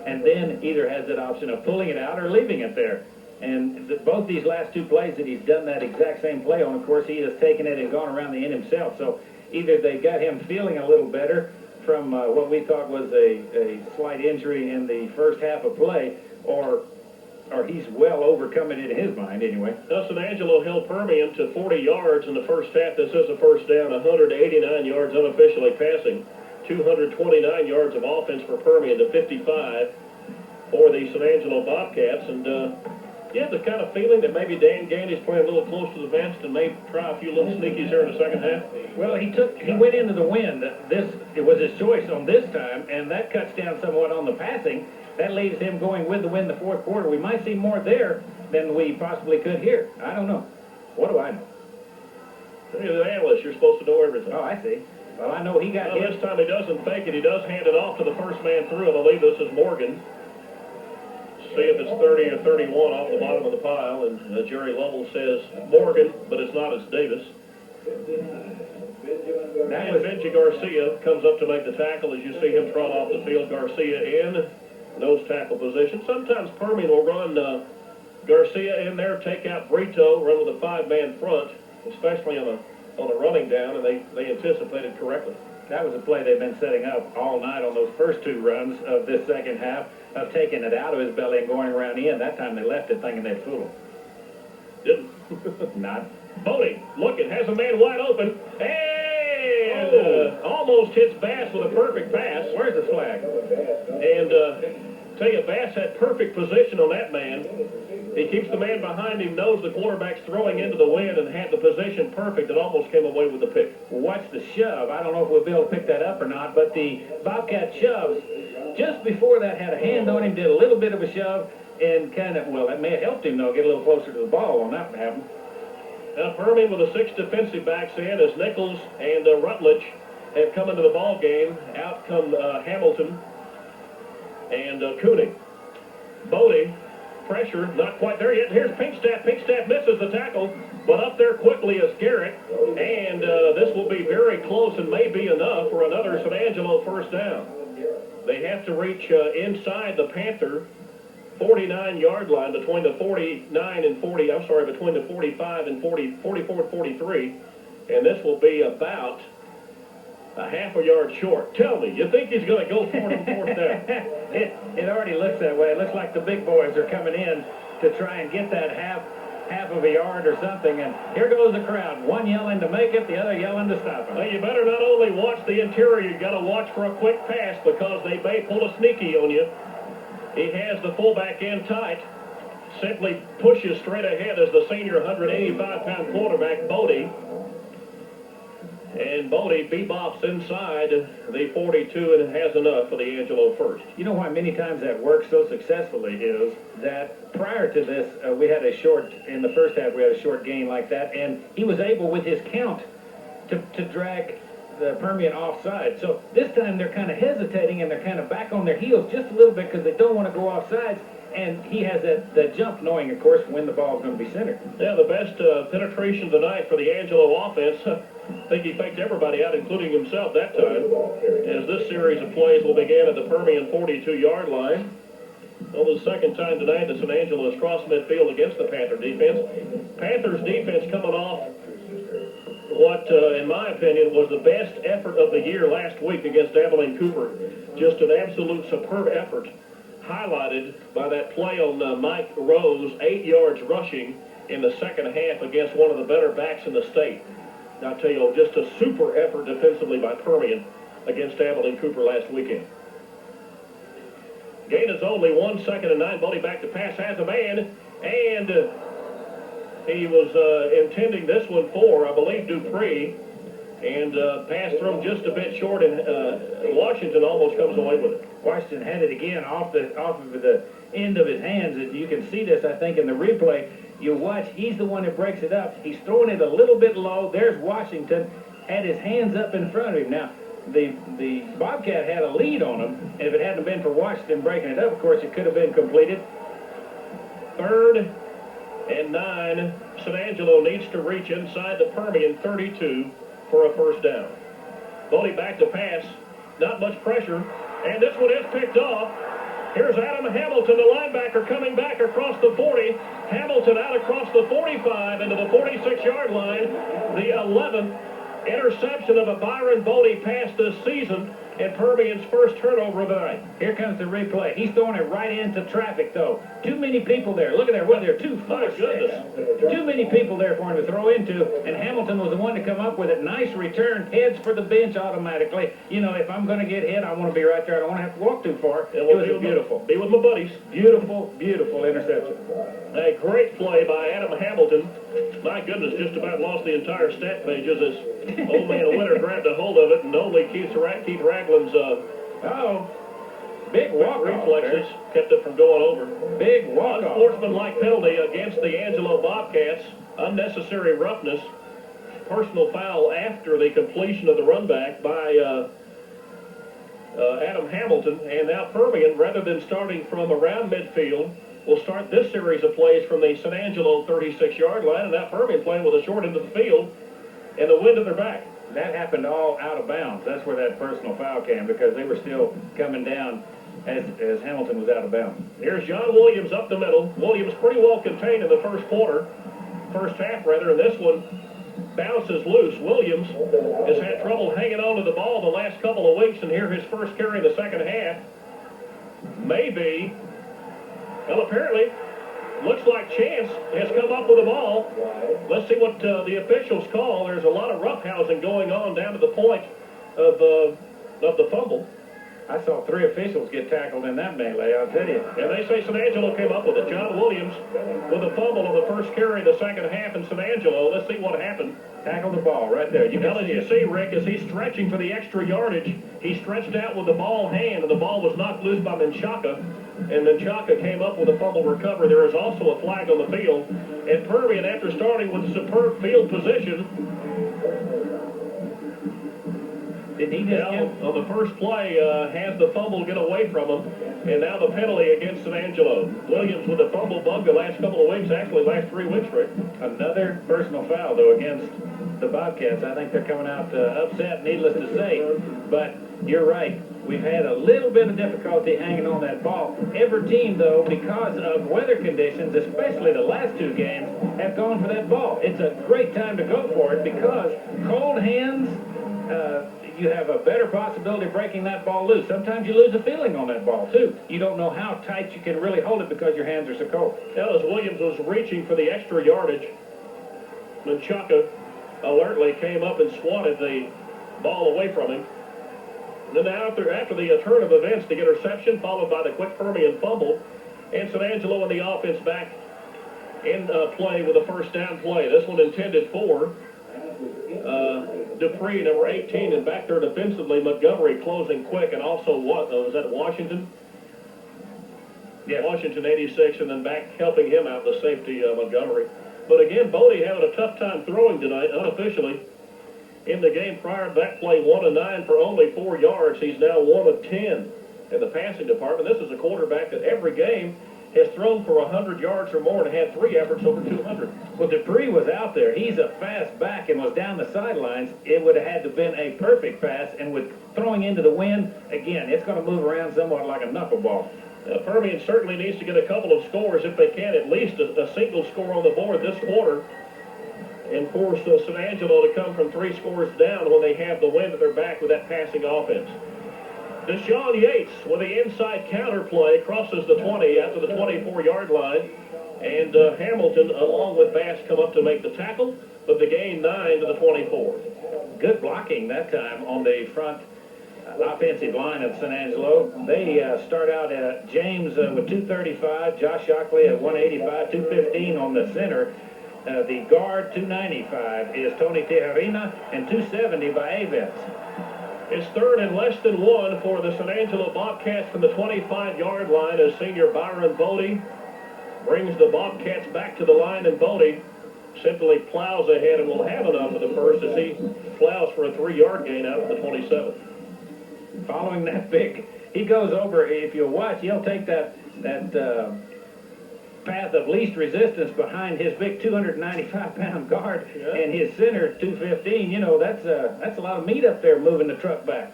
and then either has that option of pulling it out or leaving it there. And both these last two plays that he's done that exact same play on, of course, he has taken it and gone around the end himself. So either they got him feeling a little better from what we thought was a slight injury in the first half of play, or he's well overcoming it in his mind anyway. Thus, Angelo held Permian to 40 yards in the first half. This is a first down, 189 yards unofficially passing, 229 yards of offense for Permian to 55 for the San Angelo Bobcats. And you have the kind of feeling that maybe Dan Gandy's playing a little close to the vest and may try a few little sneakies here in the second half. Well, he went into the wind. It was his choice on this time, and that cuts down somewhat on the passing. That leaves him going with the wind the fourth quarter. We might see more there than we possibly could here. I don't know. What do I know? You're the analyst. You're supposed to know everything. Oh, I see. Well, I know he got hit. This time he doesn't fake it. He does hand it off to the first man through. I believe this is Morgan. See if it's 30 or 31 off the bottom of the pile. And Jerry Lovell says Morgan, but it's not. It's Davis. And Benji Garcia comes up to make the tackle as you see him trot off the field. Garcia in nose tackle position. Sometimes Permian will run Garcia in there, take out Brito, run with a 5-man front, especially on a running down, and they anticipated correctly. That was a play they've been setting up all night on those first two runs of this second half, of taking it out of his belly and going around the end. That time they left it thinking they'd fool him. Didn't. Not. Bodie, look, it has a man wide open. And almost hits Bass with a perfect pass. Where's the flag? And tell you, Bass had perfect position on that man. He keeps the man behind him, knows the quarterback's throwing into the wind, and had the position perfect. It almost came away with the pick. Watch the shove. I don't know if we'll be able to pick that up or not, but the Bobcat shoves, just before that, had a hand on him, did a little bit of a shove, and kind of, well, that may have helped him, though, get a little closer to the ball when that happened. Now Permian with the 6 defensive backs in as Nichols and Rutledge have come into the ball game. Out come Hamilton and Cooney. Bodie, pressure, not quite there yet. Here's Pinkstaff. Pinkstaff misses the tackle, but up there quickly is Garrett. And this will be very close and may be enough for another San Angelo first down. They have to reach inside the Panther 49-yard line between the 49 and 40, I'm sorry, between the 45 and 44 and 43. And this will be about a half a yard short. Tell me, you think he's going to go for it on fourth down? It already looks that way. It looks like the big boys are coming in to try and get that half of a yard or something. And here goes the crowd. One yelling to make it, the other yelling to stop it. Well, you better not only watch the interior, you got to watch for a quick pass because they may pull a sneaky on you. He has the fullback in tight. Simply pushes straight ahead as the senior 185-pound quarterback, Bodie. And Bodie bebops inside the 42 and has enough for the Angelo first. You know why many times that works so successfully is that prior to this, we had in the first half, we had a short gain like that, and he was able with his count to drag the Permian offside. So this time they're kind of hesitating and they're kind of back on their heels just a little bit because they don't want to go offsides. and he has that jump knowing, of course, when the ball's going to be centered. Yeah, the best penetration tonight for the Angelo offense. I think he faked everybody out, including himself that time, as this series of plays will begin at the Permian 42-yard line. Only the second time tonight that San Angelo has crossed midfield against the Panther defense. Panthers defense coming off what, in my opinion, was the best effort of the year last week against Abilene Cooper. Just an absolute superb effort, highlighted by that play on Mike Rose, 8 yards rushing in the second half against one of the better backs in the state. Now, I tell you, just a super effort defensively by Permian against Abilene Cooper last weekend. Gain is only 1 second and 9. Bodie back to pass, has a man, and he was intending this one for, I believe, Dupree, and passed through him just a bit short, and Washington almost comes away with it. Washington had it again off of the end of his hands. And you can see this, I think, in the replay. You watch, he's the one that breaks it up. He's throwing it a little bit low. There's Washington, had his hands up in front of him. Now, the Bobcat had a lead on him, and if it hadn't been for Washington breaking it up, of course, it could have been completed. 3rd and 9. San Angelo needs to reach inside the Permian 32 for a first down. Bodie back to pass. Not much pressure. And this one is picked off. Here's Adam Hamilton, the linebacker, coming back across the 40. Hamilton out across the 45 into the 46-yard line. The 11th interception of a Byron Bodie pass this season, and Permian's first turnover of the night. Here comes the replay. He's throwing it right into traffic, though. Too many people there. Look at there. What, there are 2, 4, 6. Too many people there for him to throw into, and Hamilton was the one to come up with it. Nice return. Heads for the bench automatically. You know, if I'm going to get hit, I want to be right there. I don't want to have to walk too far. It was beautiful. Be with my buddies. Beautiful, beautiful interception. A great play by Adam Hamilton. My goodness, just about lost the entire stat pages as old man Winter grabbed a hold of it, and only Keith Ragland's big walk reflexes kept it from going over. Big walk-off. Unsportsmanlike penalty against the Angelo Bobcats. Unnecessary roughness. Personal foul after the completion of the run back by Adam Hamilton. And now Permian, rather than starting from around midfield, will start this series of plays from the San Angelo 36-yard line. And now Permian playing with a short end of the field and the wind at their back. That happened all out of bounds. That's where that personal foul came, because they were still coming down as Hamilton was out of bounds. Here's John Williams up the middle. Williams pretty well contained in the first half, and this one bounces loose. Williams has had trouble hanging on to the ball the last couple of weeks, and here his first carry in the second half. Apparently, looks like Chance has come up with the ball. Let's see what the officials call. There's a lot of roughhousing going on down to the point of the fumble. I saw 3 officials get tackled in that melee, I'll tell you. And they say San Angelo came up with it. John Williams with a fumble of the first carry in the second half in San Angelo. Let's see what happened. Tackled the ball right there. As you see, Rick, as he's stretching for the extra yardage, he stretched out with the ball hand, and the ball was knocked loose by Menchaca. And Menchaca came up with a fumble recovery. There is also a flag on the field. And Permian, after starting with superb field position, did he just on the first play, has the fumble get away from him. And now the penalty against San Angelo. Williams with a fumble bug the last couple of weeks, actually last 3 weeks, Rick. Another personal foul, though, against the Bobcats. I think they're coming out upset, needless to say. But you're right. We've had a little bit of difficulty hanging on that ball. Every team, though, because of weather conditions, especially the last 2 games, have gone for that ball. It's a great time to go for it because cold hands, you have a better possibility of breaking that ball loose. Sometimes you lose a feeling on that ball, too. You don't know how tight you can really hold it because your hands are so cold. Now, as Williams was reaching for the extra yardage, Menchaca alertly came up and swatted the ball away from him. Then after the turn of events, the interception followed by the quick Permian fumble, and San Angelo and the offense back in play with a first down play. This one intended for Dupree, number 18, and back there defensively, Montgomery closing quick, and also was that Washington? Yes. Washington 86, and then back helping him out, the safety Montgomery. But again, Bodie having a tough time throwing tonight, unofficially. In the game prior to that play, 1 of 9 for only 4 yards. He's now 1 of 10 in the passing department. This is a quarterback that every game has thrown for 100 yards or more and had 3 efforts over 200. Well, Dupree was out there. He's a fast back and was down the sidelines. It would have had to have been a perfect pass, and with throwing into the wind, again, it's going to move around somewhat like a knuckleball. Permian certainly needs to get a couple of scores if they can, at least a single score on the board this quarter, and force San Angelo to come from 3 scores down when they have the wind at their back with that passing offense. Deshaun Yates with the inside counter play crosses the 20 after the 24-yard line, and Hamilton along with Bass come up to make the tackle, but the gain 9 to the 24. Good blocking that time on the front offensive line of San Angelo. They start out at James with 235, Josh Shockley at 185, 215 on the center. The guard 295 is Tony Tejerina, and 270 by Aves. It's 3rd and less than 1 for the San Angelo Bobcats from the 25-yard line as senior Byron Bodie brings the Bobcats back to the line, and Bodie simply plows ahead and will have enough for the first as he plows for a 3-yard gain out of the 27. Following that pick, he goes over, if you'll watch, he'll take that path of least resistance behind his big 295-pound guard and his center 215. You know, that's a lot of meat up there moving the truck back.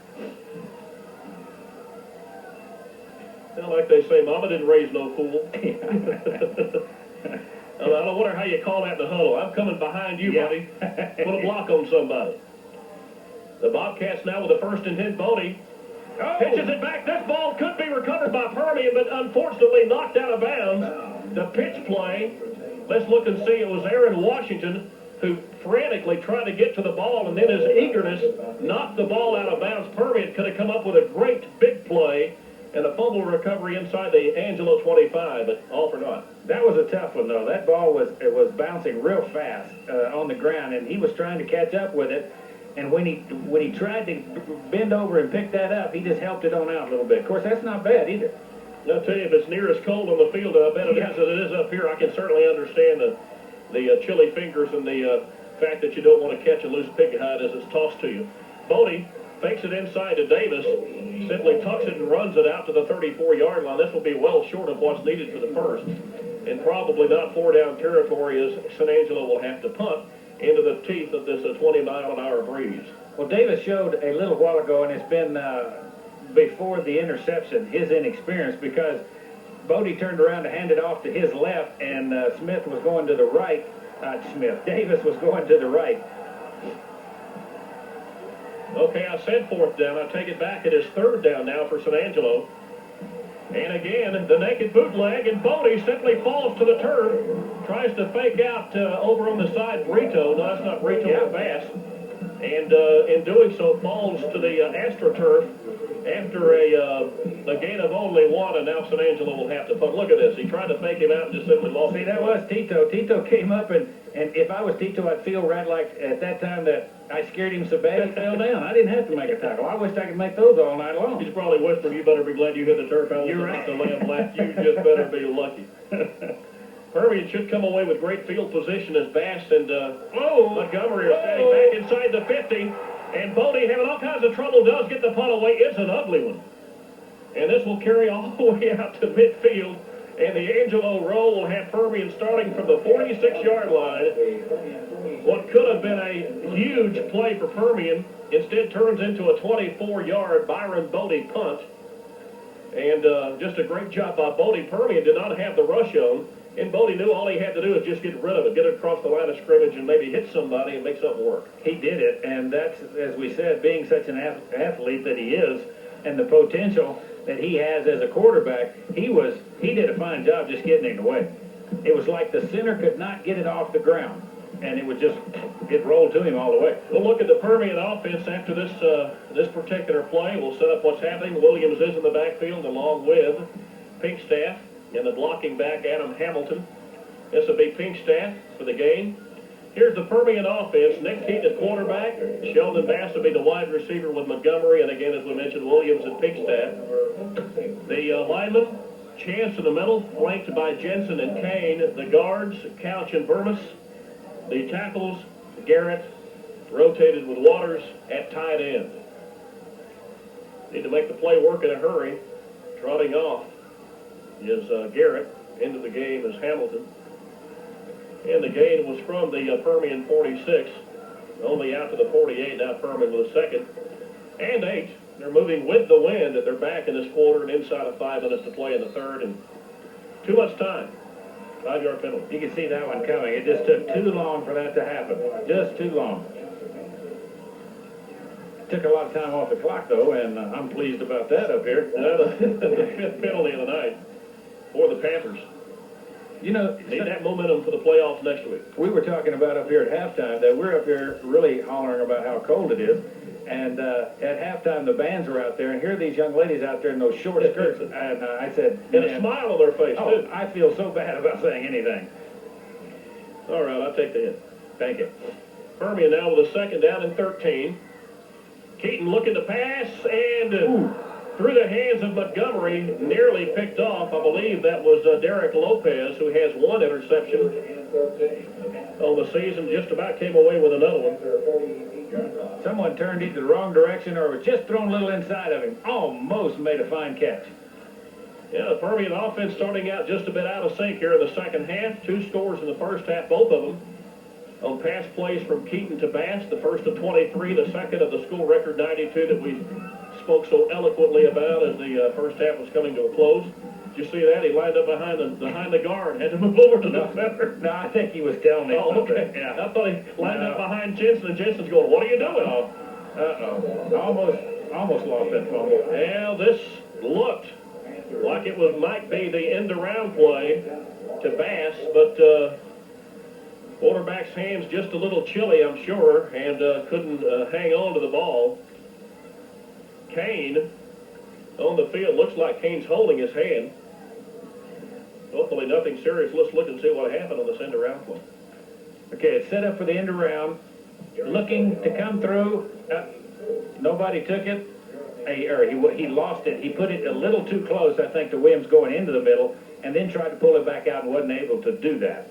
Well, like they say, Mama didn't raise no fool. I don't wonder how you call that in the huddle. I'm coming behind you, buddy. Put a block on somebody. The Bobcats now with the 1st and 10. Bodie pitches it back. This ball could be recovered by Permian, but unfortunately knocked out of bounds. The pitch play, let's look and see. It was Aaron Washington who frantically tried to get to the ball, and then his eagerness knocked the ball out of bounds. Permian could have come up with a great big play and a fumble recovery inside the Angelo 25, but all for naught. That was a tough one, though. That ball was bouncing real fast on the ground, and he was trying to catch up with it. And when he tried to bend over and pick that up, he just helped it on out a little bit. Of course, that's not bad either. I'll tell you, if it's near as cold on the field, I bet it is as it is up here. I can certainly understand the chilly fingers and the fact that you don't want to catch a loose pig hide as it's tossed to you. Bodie fakes it inside to Davis, simply tucks it and runs it out to the 34-yard line. This will be well short of what's needed for the first, and probably not 4-down territory as San Angelo will have to punt into the teeth of this 20-mile-an-hour breeze. Well, Davis showed a little while ago, and it's been before the interception, his inexperience, because Bodie turned around to hand it off to his left, and Smith was going to the right. Davis was going to the right. Okay, I said 4th down. I take it back. It is 3rd down now for San Angelo. And again, the naked bootleg, and Bodie simply falls to the turf, tries to fake out over on the side Brito. No, that's not Brito, it's Bass. And in doing so, falls to the AstroTurf after a gain of only 1, and now San Angelo will have to punt. Look at this. He tried to fake him out and just simply lost. See, that was Tito. Tito came up, and if I was Tito, I'd feel right like at that time that I scared him so bad he fell down. I didn't have to make a tackle. I wished I could make those all night long. He's probably whispering, you better be glad you hit the turf. You're right. The lamb left. You just better be lucky. Permian should come away with great field position as Bass and Montgomery are standing back inside the 50. And Bodie, having all kinds of trouble, does get the punt away. It's an ugly one. And this will carry all the way out to midfield. And the Angelo roll will have Permian starting from the 46-yard line. What could have been a huge play for Permian instead turns into a 24-yard Byron Bodie punt. And just a great job by Bodie. Permian did not have the rush on. And Bodie knew all he had to do is just get rid of it, get it across the line of scrimmage, and maybe hit somebody and make something work. He did it, and that's, as we said, being such an athlete that he is, and the potential that he has as a quarterback, he did a fine job just getting it away. It was like the center could not get it off the ground, and it rolled to him all the way. We'll look at the Permian offense after this particular play. We'll set up what's happening. Williams is in the backfield along with Pinkstaff. And the blocking back, Adam Hamilton. This will be Pinkstaff for the gain. Here's the Permian offense. Nick Keaton at quarterback. Sheldon Bass will be the wide receiver with Montgomery. And again, as we mentioned, Williams and Pinkstaff. The linemen, Chance in the middle, flanked by Jensen and Kane. The guards, Couch and Burmese. The tackles, Garrett, rotated with Waters at tight end. Need to make the play work in a hurry. Trotting off is Garrett, into the game is Hamilton. And the gain was from the Permian 46, only out to the 48, now Permian with a second. And 8. They're moving with the wind, and they're back in this quarter and inside of 5 minutes to play in the third, and too much time. 5-yard penalty. You can see that one coming. It just took too long for that to happen. Just too long. Took a lot of time off the clock, though, and I'm pleased about that up here. The 5th penalty of the night for the Panthers. You know, need that momentum for the playoffs next week. We were talking about up here at halftime that we're up here really hollering about how cold it is. And at halftime, the bands are out there, and here are these young ladies out there in those short skirts. And I said, and a smile on their face, too. I feel so bad about saying anything. All right, I'll take the hit. Thank you. Permian now with a second down and 13. Keaton looking to pass, and through the hands of Montgomery, nearly picked off. I believe that was Derek Lopez, who has 1 interception on the season, just about came away with another one. Someone turned either the wrong direction or was just thrown a little inside of him. Almost made a fine catch. Yeah, the Permian offense starting out just a bit out of sync here in the second half. 2 scores in the first half, both of them on pass plays from Keaton to Bass, the first of 23, the second of the school record 92 that we spoke so eloquently about as the first half was coming to a close. Did you see that? He lined up behind the guard, had to move over to the center. No, I think he was telling me. Oh, okay. Yeah. I thought he lined up behind Jensen, and Jensen's going, "What are you doing?" Almost lost that fumble. Well, this looked like it might be the end-around play to Bass, but quarterback's hands just a little chilly, I'm sure, and couldn't hang on to the ball. Kane on the field. Looks like Kane's holding his hand. Hopefully nothing serious. Let's look and see what happened on this end-around play. Okay, it's set up for the end-around. Looking to come through. Nobody took it. He lost it. He put it a little too close, I think, to Williams going into the middle, and then tried to pull it back out and wasn't able to do that.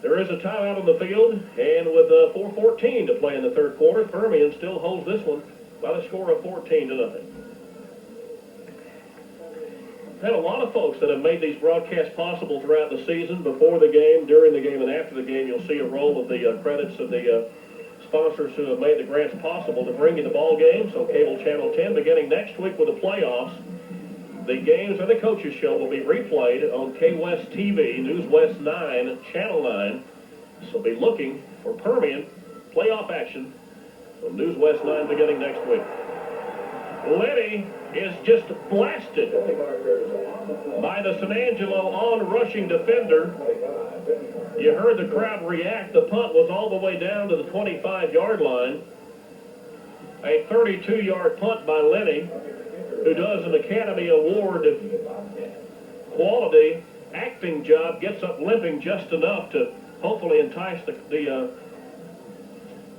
There is a timeout on the field, and with 4:14 to play in the third quarter, Permian still holds this one by the score of 14-0. Had a lot of folks that have made these broadcasts possible throughout the season, before the game, during the game, and after the game. You'll see a roll of the credits of the sponsors who have made the grants possible to bring you the ball games on Cable Channel 10. Beginning next week with the playoffs, the games and the coaches show will be replayed on K-West TV, News West 9, Channel 9. So be looking for Permian playoff action on News West 9 beginning next week. Lenny is just blasted by the San Angelo on-rushing defender. You heard the crowd react. The punt was all the way down to the 25-yard line. A 32-yard punt by Lenny, who does an Academy Award quality acting job, gets up limping just enough to hopefully entice the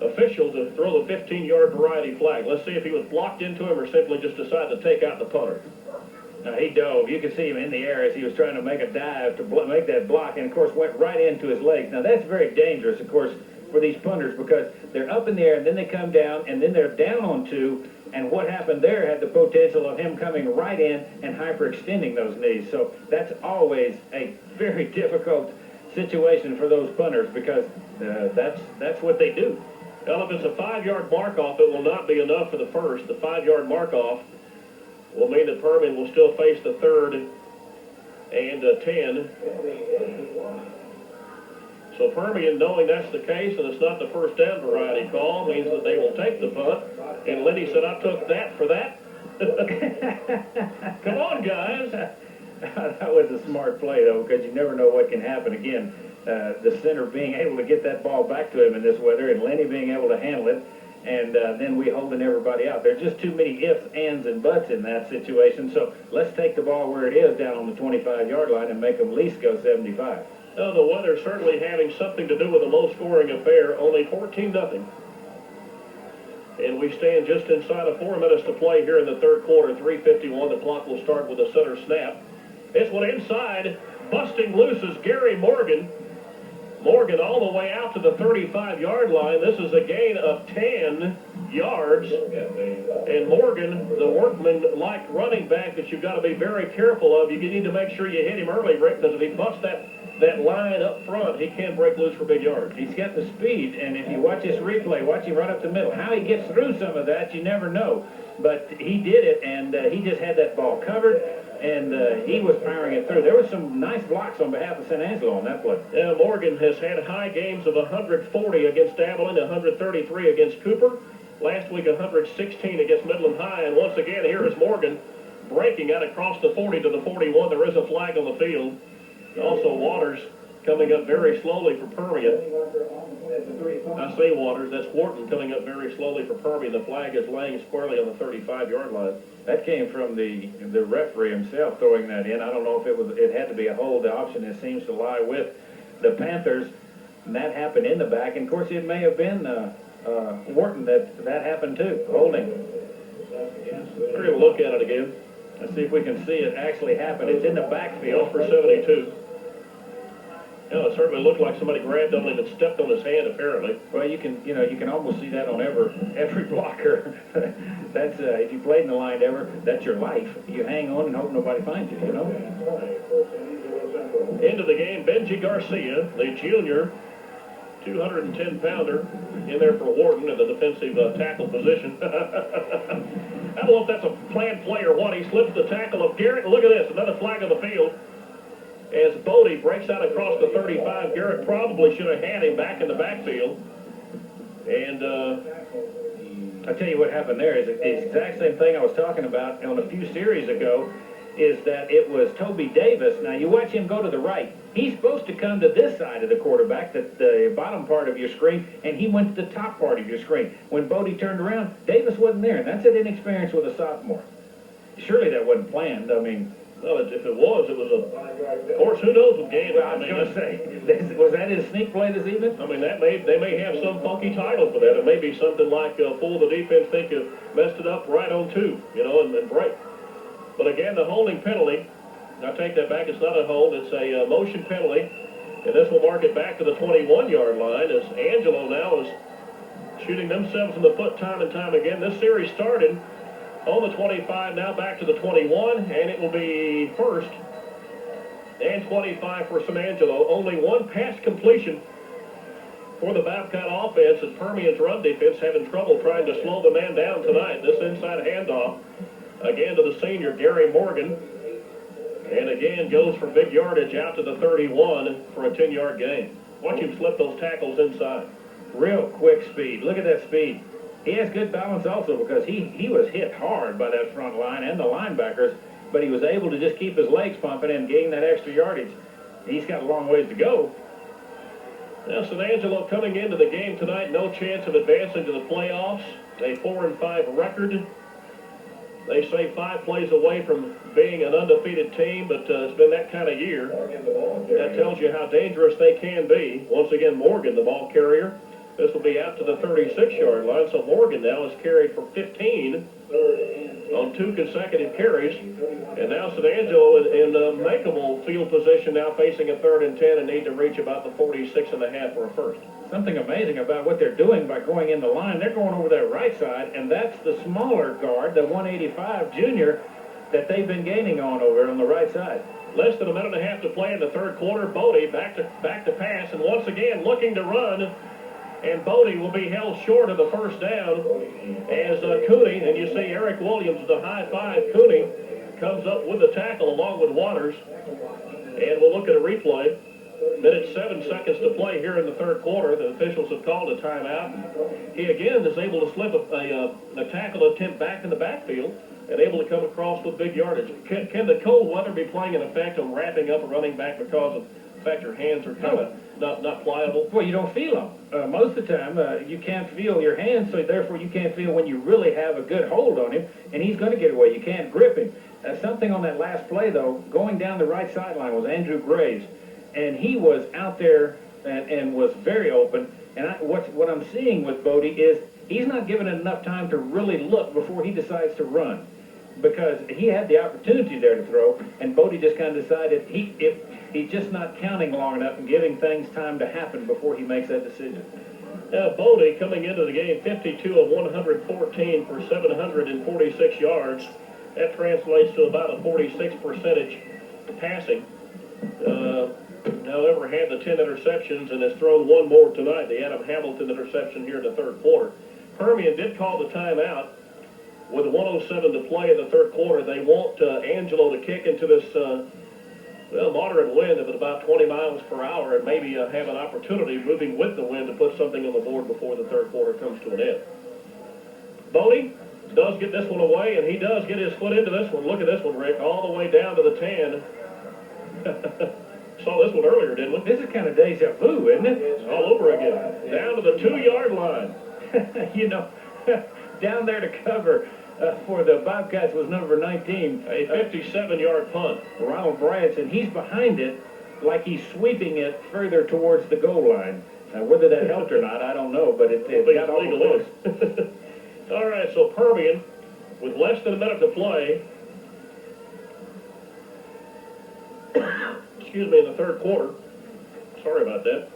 official to throw the 15-yard variety flag. Let's see if he was blocked into him or simply just decided to take out the punter. He dove. You could see him in the air as he was trying to make a dive to make that block, and, of course, went right into his legs. Now, that's very dangerous, of course, for these punters, because they're up in the air, and then they come down, and then they're down on 2, and what happened there had the potential of him coming right in and hyperextending those knees. So that's always a very difficult situation for those punters, because that's what they do. Well, if it's a 5-yard mark-off, it will not be enough for the first. The 5-yard mark-off will mean that Permian will still face the third and 10. So Permian, knowing that's the case and it's not the first down variety call, means that they will take the punt. And Lenny said, "I took that for that." Come on, guys. That was a smart play, though, because you never know what can happen. Again, the center being able to get that ball back to him in this weather, and Lenny being able to handle it, and then we holding everybody out. There's just too many ifs, ands, and buts in that situation. So let's take the ball where it is down on the 25-yard line and make them at least go 75. No, the weather certainly having something to do with a low-scoring affair. Only 14-0. And we stand just inside of 4 minutes to play here in the third quarter. 3:51. The clock will start with a center snap. This one inside. Busting loose is Gary Morgan. Morgan all the way out to the 35-yard line. This is a gain of 10. yards. And Morgan, the workman-like running back that you've got to be very careful of, you need to make sure you hit him early, Rick, because if he busts that line up front, he can break loose for big yards. He's got the speed, and if you watch this replay, watch him run up the middle. How he gets through some of that, you never know. But he did it, and he just had that ball covered, and he was powering it through. There was some nice blocks on behalf of San Angelo on that play. Yeah, Morgan has had high games of 140 against Abilene, 133 against Cooper. Last week, 116 against Midland High. And once again, here is Morgan breaking out across the 40 to the 41. There is a flag on the field. Also, Waters coming up very slowly for Permian. I say Waters, that's Wharton coming up very slowly for Permian. The flag is laying squarely on the 35-yard line. That came from the referee himself throwing that in. I don't know if it had to be a hold. The option it seems to lie with the Panthers. And that happened in the back. And, of course, it may have been Wharton that happened too, holding. We're going to look at it again. Let's see if we can see it actually happen. It's in the backfield for 72. Yeah, it certainly looked like somebody grabbed on him and stepped on his hand, apparently. Well, you can almost see that on every blocker. That's if you played in the line ever, that's your life. You hang on and hope nobody finds you. Into the game, Benji Garcia, the junior, 210-pounder, in there for Wharton in the defensive tackle position. I don't know if that's a planned play or what. He slips the tackle of Garrett. Look at this, another flag on the field. As Bodie breaks out across the 35, Garrett probably should have had him back in the backfield. And I'll tell you what happened there is the exact same thing I was talking about on a few series ago, is that it was Toby Davis. Now, you watch him go to the right. He's supposed to come to this side of the quarterback, the bottom part of your screen, and he went to the top part of your screen. When Bodie turned around, Davis wasn't there, and that's an inexperience with a sophomore. Surely that wasn't planned. I mean, well, if it was of course, who knows what game. Well, I was going to say, was that his sneak play this evening? I mean, they may have some funky title for that. It may be something like fool the defense, think you messed it up right on two, and break. But again, the holding penalty, I take that back, it's not a hold, it's a motion penalty. And this will mark it back to the 21-yard line as Angelo now is shooting themselves in the foot time and time again. This series started on the 25, now back to the 21, and it will be first and 25 for San Angelo. Only one pass completion for the Babcock offense, as Permian's run defense having trouble trying to slow the man down tonight. This inside handoff, again to the senior, Gary Morgan, and again goes for big yardage out to the 31 for a 10-yard gain. Watch him slip those tackles inside. Real quick speed. Look at that speed. He has good balance also because he was hit hard by that front line and the linebackers, but he was able to just keep his legs pumping and gain that extra yardage. He's got a long ways to go. Now, San Angelo coming into the game tonight, no chance of advancing to the playoffs. A 4-5 record. They say 5 plays away from being an undefeated team, but it's been that kind of year. That tells you how dangerous they can be. Once again, Morgan, the ball carrier. This will be out to the 36-yard line, so Morgan now is carried for 15 on 2 consecutive carries. And now San Angelo in makeable field position, now facing a 3rd and 10 and need to reach about the 46.5 for a first. Something amazing about what they're doing by going in the line. They're going over that right side, and that's the smaller guard, the 185 junior, that they've been gaining on over on the right side. Less than a minute and a half to play in the 3rd quarter. Bodie back to pass, and once again looking to run. And Bodie will be held short of the first down as Cooney, and you see Eric Williams, the high five. Cooney comes up with the tackle along with Waters. And we'll look at a replay. Minute 7 seconds to play here in the 3rd quarter. The officials have called a timeout. He again is able to slip a tackle attempt back in the backfield and able to come across with big yardage. Can the cold weather be playing an effect on wrapping up a running back because of the fact your hands are kind of not pliable? Well, you don't feel them. Most of the time, you can't feel your hands, so therefore you can't feel when you really have a good hold on him, and he's going to get away. You can't grip him. Something on that last play, though, going down the right sideline was Andrew Graves, and he was out there and was very open. And what I'm seeing with Bodie is he's not given it enough time to really look before he decides to run, because he had the opportunity there to throw, and Bodie just kind of decided he's just not counting long enough and giving things time to happen before he makes that decision. Bodie coming into the game 52 of 114 for 746 yards. That translates to about a 46% passing. However, had the 10 interceptions and has thrown one more tonight, the Adam Hamilton interception here in the third quarter. Permian did call the timeout with 1:07 to play in the third quarter. They want Angelo to kick into this moderate wind of about 20 miles per hour and maybe have an opportunity moving with the wind to put something on the board before the third quarter comes to an end. Bodie does get this one away, and he does get his foot into this one. Look at this one, Rick, all the way down to the 10. Saw this one earlier, didn't we? This is kind of deja vu, isn't it? It's all over again. Down to the 2-yard line. You know, down there to cover for the Bobcats was number 19. A 57-yard punt. Ronald Bryant, and he's behind it like he's sweeping it further towards the goal line. Whether that helped or not, I don't know, but it got awful close. All right, so Permian, with less than a minute to play, excuse me, in the third quarter. Sorry about that.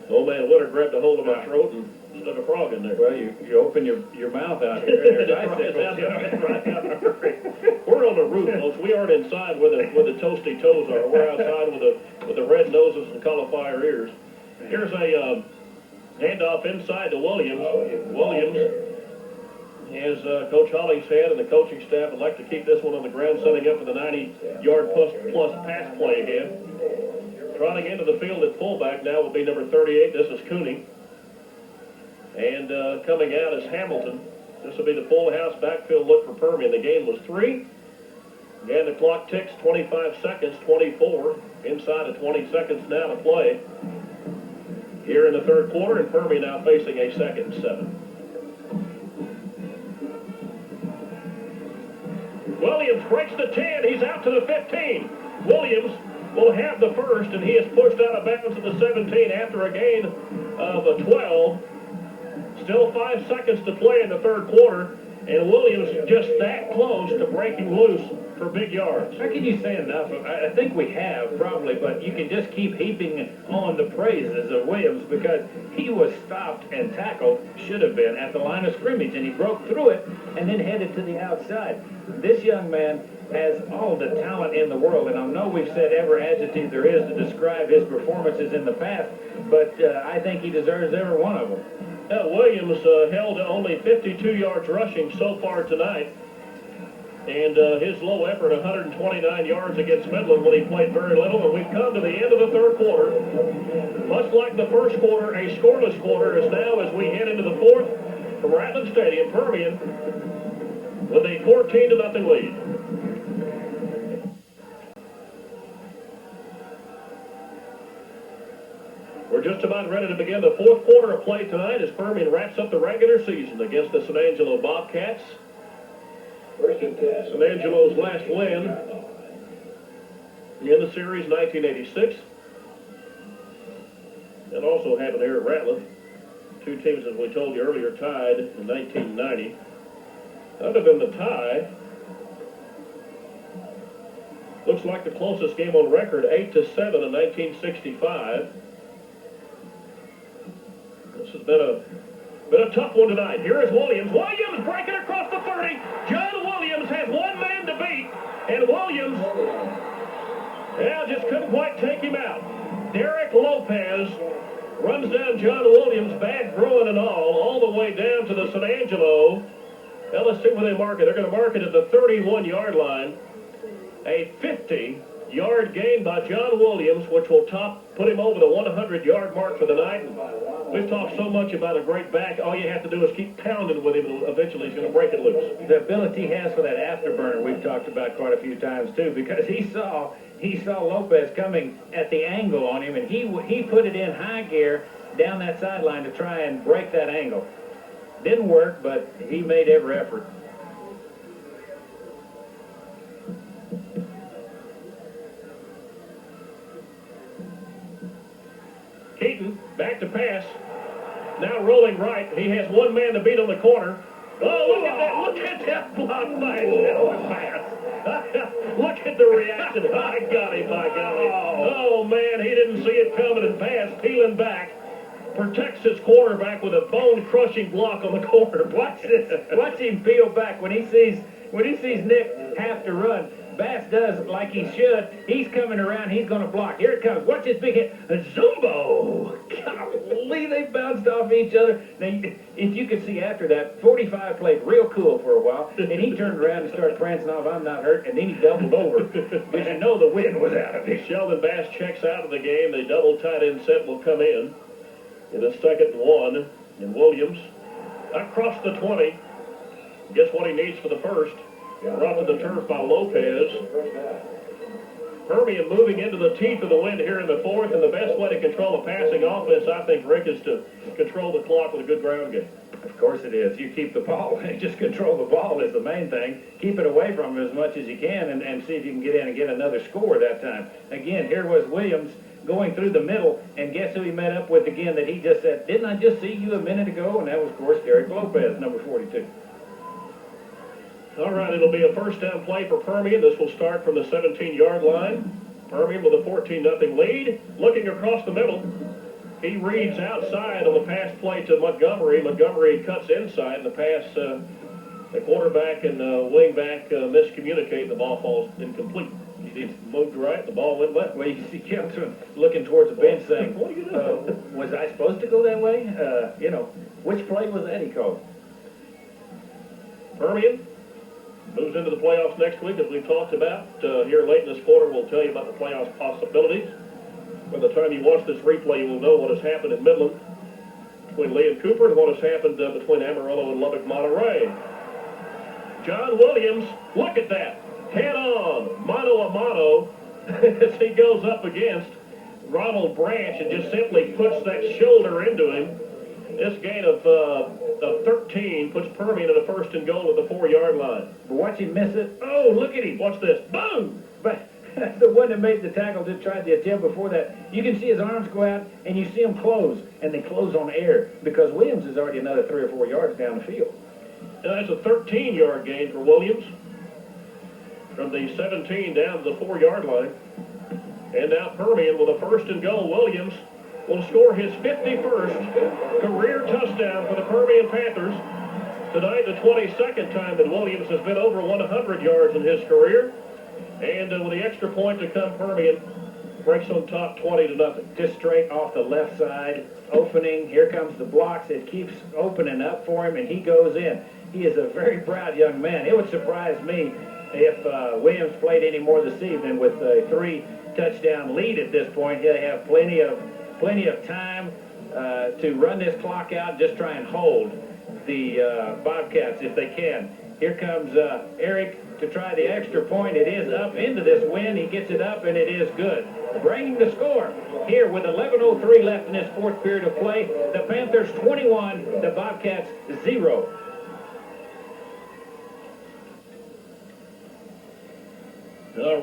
Old man Winter grabbed a hold of my throat and stuck a frog in there. Well, you open your mouth out here. There's icicles. We're on the roof, folks. We aren't inside where the toasty toes are. We're outside with the red noses and cauliflower ears. Here's a handoff inside to Williams. Williams has Coach Holly's hand, and the coaching staff would like to keep this one on the ground, setting up for the 90-yard plus pass play again. Trotting into the field at fullback now will be number 38. This is Cooney. And coming out is Hamilton. This will be the full house backfield look for Permian. The game was 3. Again, the clock ticks, 25 seconds, 24. Inside of 20 seconds now to play. Here in the third quarter, and Permian now facing a 2nd and 7. Williams breaks the 10. He's out to the 15. Williams will have the first, and he is pushed out of bounds to the 17 after a gain of a 12. Still 5 seconds to play in the third quarter, and Williams just that close to breaking loose for big yards. How can you say enough? I think we have, probably, but you can just keep heaping on the praises of Williams because he was stopped and tackled, should have been, at the line of scrimmage, and he broke through it and then headed to the outside. This young man has all the talent in the world, and I know we've said every adjective there is to describe his performances in the past, but I think he deserves every one of them. Williams held only 52 yards rushing so far tonight. And his low effort, 129 yards against Midland when he played very little. And we've come to the end of the third quarter. Much like the first quarter, a scoreless quarter is now as we head into the fourth from Rattler Stadium. Permian with a 14-0 lead. We're just about ready to begin the fourth quarter of play tonight as Permian wraps up the regular season against the San Angelo Bobcats. San Angelo's last win in the series, 1986. And also happened here at Rattler. Two teams, as we told you earlier, tied in 1990. Other than the tie, looks like the closest game on record, 8-7 in 1965. This has been a tough one tonight. Here is Williams. Williams breaking across the 30. John Williams has one man to beat, and Williams, just couldn't quite take him out. Derek Lopez runs down John Williams, bad bruin and all the way down to the San Angelo. Now let's see where they mark it. They're going to mark it at the 31-yard line. A 50-yard gain by John Williams, which will put him over the 100-yard mark for the night. And we've talked so much about a great back. All you have to do is keep pounding with him, and eventually he's going to break it loose. The ability he has for that afterburner we've talked about quite a few times, too, because he saw Lopez coming at the angle on him, and he put it in high gear down that sideline to try and break that angle. Didn't work, but he made every effort. Keaton, back to pass. Now rolling right. He has one man to beat on the corner. Oh, look at that. Look at that block by Angelo pass. Look at the reaction. I got him, by golly. Oh, man, he didn't see it coming and passed, peeling back. protects his quarterback with a bone-crushing block on the corner. Watch this. Watch him peel back when he sees Nick have to run. Bass does like he should. He's coming around. He's going to block. Here it comes. Watch this big hit. A Zumbo. Golly, they bounced off each other. Now, if you could see after that, 45 played real cool for a while, and he turned around and started prancing off, I'm not hurt, and then he doubled over. But you know the wind was out of it. Sheldon Bass checks out of the game. The double tight end set will come in a 2nd and 1. And Williams across the 20. Guess what he needs for the first? Brought to the turf by Lopez. Permian moving into the teeth of the wind here in the 4th, and the best way to control a passing offense, I think, Rick, is to control the clock with a good ground game. Of course it is. You keep the ball. Just control the ball is the main thing. Keep it away from him as much as you can and see if you can get in and get another score that time. Again, here was Williams going through the middle, and guess who he met up with again that he just said, didn't I just see you a minute ago? And that was, of course, Derek Lopez, number 42. All right, it'll be a first down play for Permian. This will start from the 17-yard line. Permian with a 14-0 lead. Looking across the middle, he reads outside on the pass play to Montgomery. Montgomery cuts inside. The pass, the quarterback and wingback miscommunicate. The ball falls incomplete. He moved right. The ball went left. Well, you see Kelton looking towards the bench saying, what are you doing? was I supposed to go that way? Which play was that he called? Permian moves into the playoffs next week, as we talked about. Here late in this quarter, we'll tell you about the playoffs possibilities. By the time you watch this replay, you will know what has happened in Midland between Lee and Cooper and what has happened between Amarillo and Lubbock, Monterey. John Williams, look at that. Head on, mano a mano, as he goes up against Ronald Branch and just simply puts that shoulder into him. This gain of 13 puts Permian at a 1st and goal at the 4-yard line. But watch him miss it. Oh, look at him. Watch this. Boom! But the one that made the tackle just tried the attempt before that. You can see his arms go out, and you see him close, and they close on air because Williams is already another 3 or 4 yards down the field. And that's a 13-yard gain for Williams from the 17 down to the 4-yard line. And now Permian with a 1st and goal. Williams will score his 51st career touchdown for the Permian Panthers. Tonight, the 22nd time that Williams has been over 100 yards in his career. And with the extra point to come, Permian breaks on top 20-0. Just straight off the left side, opening. Here comes the blocks. It keeps opening up for him, and he goes in. He is a very proud young man. It would surprise me if Williams played any more this evening with a 3-touchdown lead at this point. They have plenty of time to run this clock out, just try and hold the Bobcats if they can. Here comes Eric to try the extra point. It is up into this wind. He gets it up, and it is good. Bringing the score here with 11:03 left in this 4th period of play. The Panthers 21, the Bobcats 0.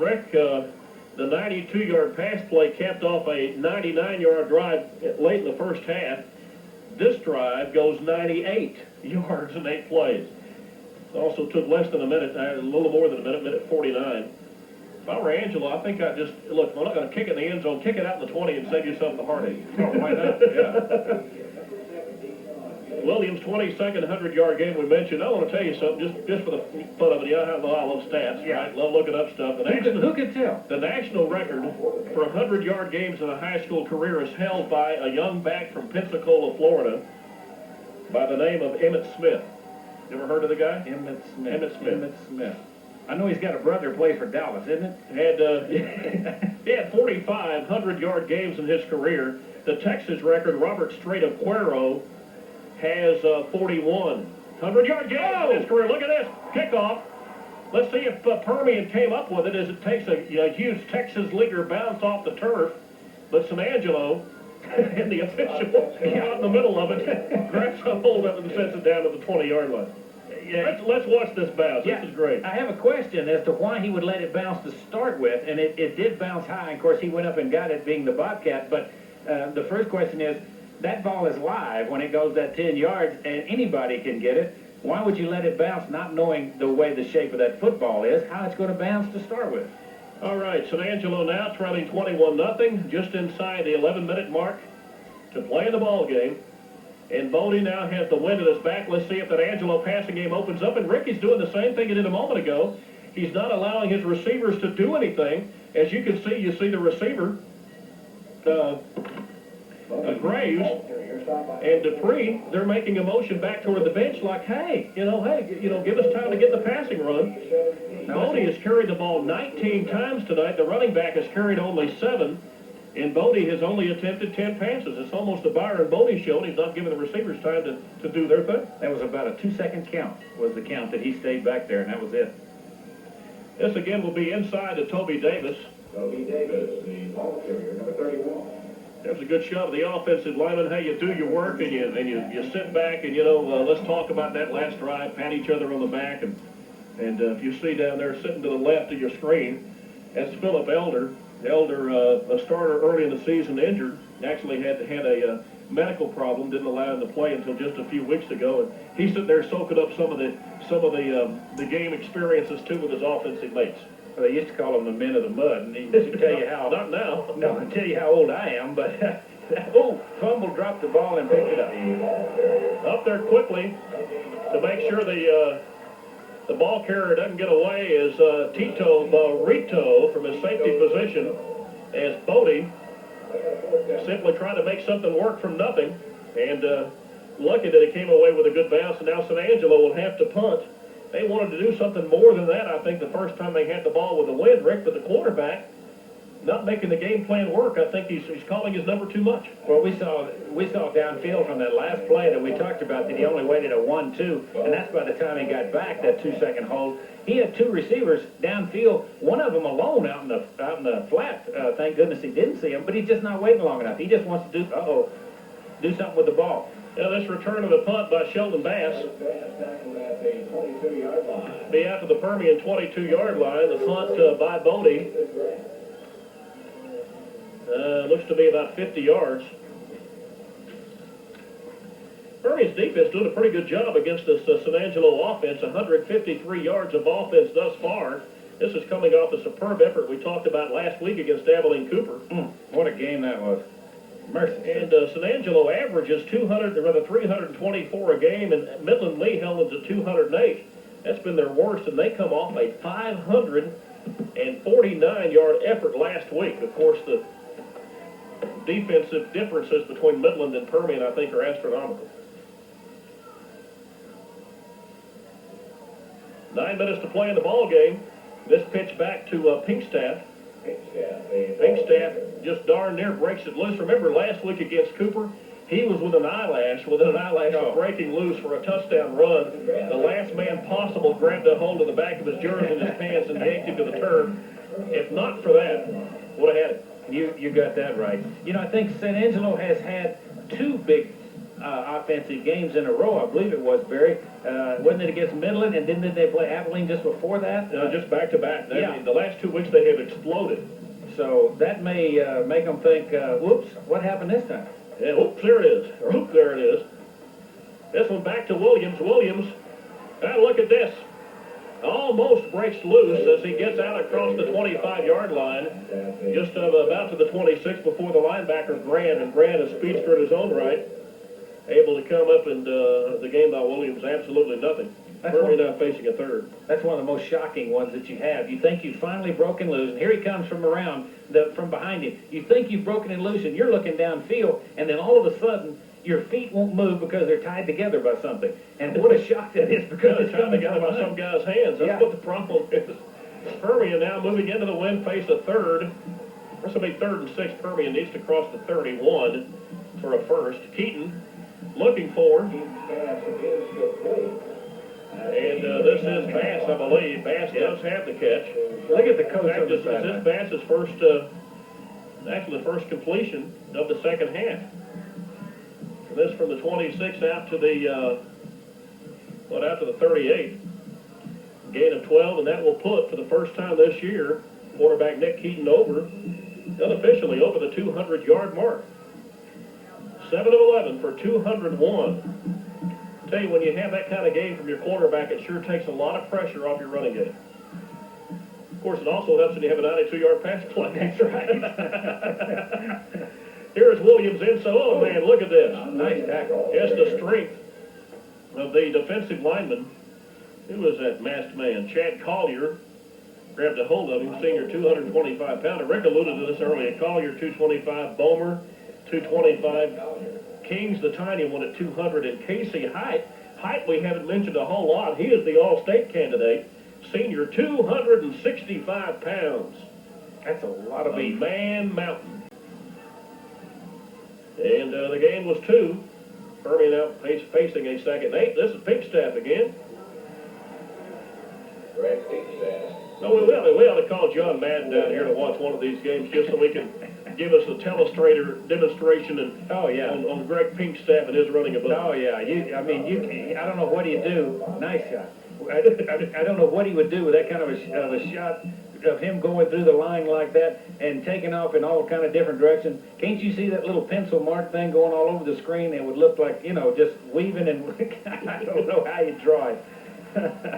Rick, the 92-yard pass play capped off a 99-yard drive late in the first half. This drive goes 98 yards in 8 plays. It also took less than a minute, a little more than a minute 49. If I were Angelo, I think I'd just, look, we're not going to kick it in the end zone, kick it out in the 20 and save yourself the heartache. Oh, why not? Yeah. Williams' 22nd 100-yard game we mentioned. I want to tell you something, just for the fun of it. You know how I love stats, Yeah. right? Love looking up stuff. Who could tell? The national record for 100-yard games in a high school career is held by a young back from Pensacola, Florida, by the name of Emmett Smith. You ever heard of the guy? Emmett Smith. Emmett Smith. I know he's got a brother who plays for Dallas, isn't He had 45 100-yard games in his career. The Texas record, Robert Strait of Cuero, has 41 100-yard games in his career. Look at this. Kickoff. Let's see if Permian came up with it as it takes a huge Texas leaguer bounce off the turf. But some Angelo and the official out in the middle of it grabs a hold of it and sets it down to the 20-yard line. Yeah. Let's watch this bounce. Yeah. This is great. I have a question as to why he would let it bounce to start with, and it did bounce high. Of course, he went up and got it, being the Bobcat, but the first question is, that ball is live when it goes that 10 yards, and anybody can get it. Why would you let it bounce not knowing the way the shape of that football is, how it's going to bounce to start with? All right, San Angelo now trailing 21-0, just inside the 11-minute mark. to play in the ball game. And Bodie now has the wind at his back. Let's see if that Angelo passing game opens up. And Ricky's doing the same thing he did a moment ago. He's not allowing his receivers to do anything. As you can see, you see the receiver, Graves and Dupree, they're making a motion back toward the bench like, hey, give us time to get the passing run. Bodie has carried the ball 19 times tonight. The running back has carried only 7. And Bodie has only attempted 10 passes. It's almost a Byron Bodie show, and he's not giving the receivers time to do their thing. That was about a 2-second count, was the count that he stayed back there, and that was it. This again will be inside to Toby Davis. Toby Davis, the ball carrier, number 31. There's a good shot of the offensive lineman. Hey, you do your work, and you sit back, and, let's talk about that last drive, pat each other on the back. And if you see down there sitting to the left of your screen, that's Philip Elder. A starter early in the season, injured. Actually had a medical problem, didn't allow him to play until just a few weeks ago. And he's sitting there soaking up some of the game experiences too with his offensive mates. Well, they used to call them the men of the mud, and he used to tell you how. Not now. No, I tell you how old I am, but fumble, dropped the ball and picked it up. Up there quickly to make sure the ball carrier doesn't get away is Tito Barrito from his safety position, as Bodie simply trying to make something work from nothing, and lucky that he came away with a good bounce. And now San Angelo will have to punt. They wanted to do something more than that, I think, the first time they had the ball with the wind, Rick, but the quarterback not making the game plan work. I think he's calling his number too much. Well, we saw downfield from that last play that we talked about that he only waited a 1-2, and that's by the time he got back, that 2-second hold. He had 2 receivers downfield, one of them alone out in the flat. Thank goodness he didn't see him, but he's just not waiting long enough. He just wants to do something with the ball. Now this return of the punt by Sheldon Bass. Be out to the Permian 22-yard line. The punt by Bodie. Looks to be about 50 yards. Permian's defense doing a pretty good job against this San Angelo offense. 153 yards of offense thus far. This is coming off a superb effort we talked about last week against Abilene Cooper. What a game that was. Mercy. And San Angelo averages 324 a game, and Midland Lee held them to 208. That's been their worst, and they come off a 549-yard effort last week. Of course, the defensive differences between Midland and Permian, I think, are astronomical. 9 minutes to play in the ball game. This pitch back to Pinkstaff. Pinkstaff just darn near breaks it loose. Remember last week against Cooper, he was within an eyelash of breaking loose for a touchdown run. The last man possible grabbed a hold of the back of his jersey in his pants and yanked him to the turf. If not for that, would have had it. You got that right. I think San Angelo has had 2 big offensive games in a row. I believe it was, Barry. Wasn't it against Midland, and didn't they play Abilene just before that? Just back-to-back. Yeah. The last 2 weeks they have exploded. So that may make them think, whoops, what happened this time? Yeah, oops, there it is. Oop, there it is. This one back to Williams. Williams, look at this. Almost breaks loose as he gets out across the 25-yard line, just about to the 26 before the linebacker, Grant. And Grant, a speedster in his own right, able to come up and the game by Williams, absolutely nothing. Permian now facing a third. That's one of the most shocking ones that you have. You think you've finally broken loose, and here he comes from behind you. You think you've broken it loose, and you're looking downfield, and then all of a sudden, your feet won't move because they're tied together by something. And what a shock that is, because it's tied together by some guy's hands. That's what the problem is. Permian now moving into the wind, face a third. This will be 3rd and 6. Permian needs to cross the 31 for a first. Keaton looking for. And this is Bass, I believe. Bass does have the catch. Look at the coach on the This sideline. is Bass's first, actually the first completion of the second half. And this from the 26 out to the, out to the 38. Gain of 12, and that will put, for the first time this year, quarterback Nick Keaton unofficially over the 200-yard mark. 7 of 11 for 201. Tell you, when you have that kind of game from your quarterback, it sure takes a lot of pressure off your running game. Of course, it also helps when you have a 92-yard pass play. That's right. Here's Williams in, so, oh man, look at this. Nice tackle. Just the strength of the defensive lineman. Who was that masked man? Chad Collier grabbed a hold of him, senior 225-pounder. Rick alluded to this earlier. Collier, 225. Bomer, 225. Kings, the tiny one, at 200. And Casey Height we haven't mentioned a whole lot. He is the All-State candidate. Senior, 265 pounds. That's a lot of beef. Man mountain. And the game was 2. Permian out facing a second 8. This is Pinkstaff again. No, we ought to call John Madden down here to watch one of these games just so we can give us a telestrator demonstration and on Greg Pinkstaff and his running ability. Oh yeah, I don't know what he'd do. Nice shot. I don't know what he would do with that kind of a shot of him going through the line like that and taking off in all kind of different directions. Can't you see that little pencil mark thing going all over the screen? It would look like, just weaving and I don't know how you draw it.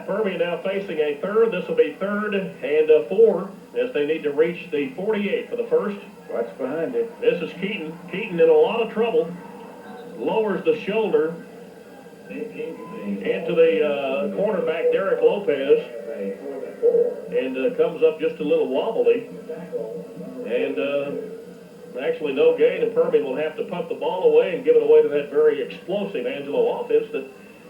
Permian now facing a third. This will be 3rd and 4 as they need to reach the 48 for the first. Watch behind it. This is Keaton. Keaton in a lot of trouble. Lowers the shoulder into the cornerback, Derek Lopez, and comes up just a little wobbly. And actually no gain, and Permian will have to punt the ball away and give it away to that very explosive Angelo offense that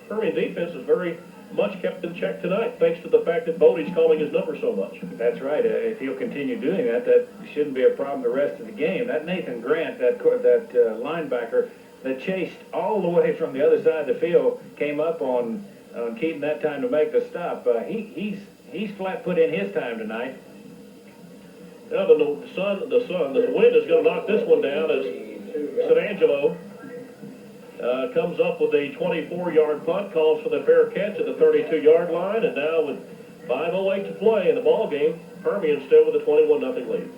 Permian defense is very much kept in check tonight, thanks to the fact that Bodie's calling his number so much. That's right. If he'll continue doing that, that shouldn't be a problem the rest of the game. That Nathan Grant, that linebacker that chased all the way from the other side of the field, came up on Keaton that time to make the stop. He's flat put in his time tonight. Now the wind is going to knock this one down as San Angelo comes up with a 24-yard punt, calls for the fair catch at the 32-yard line, and now with 5:08 to play in the ball game, Permian still with a 21-0 lead.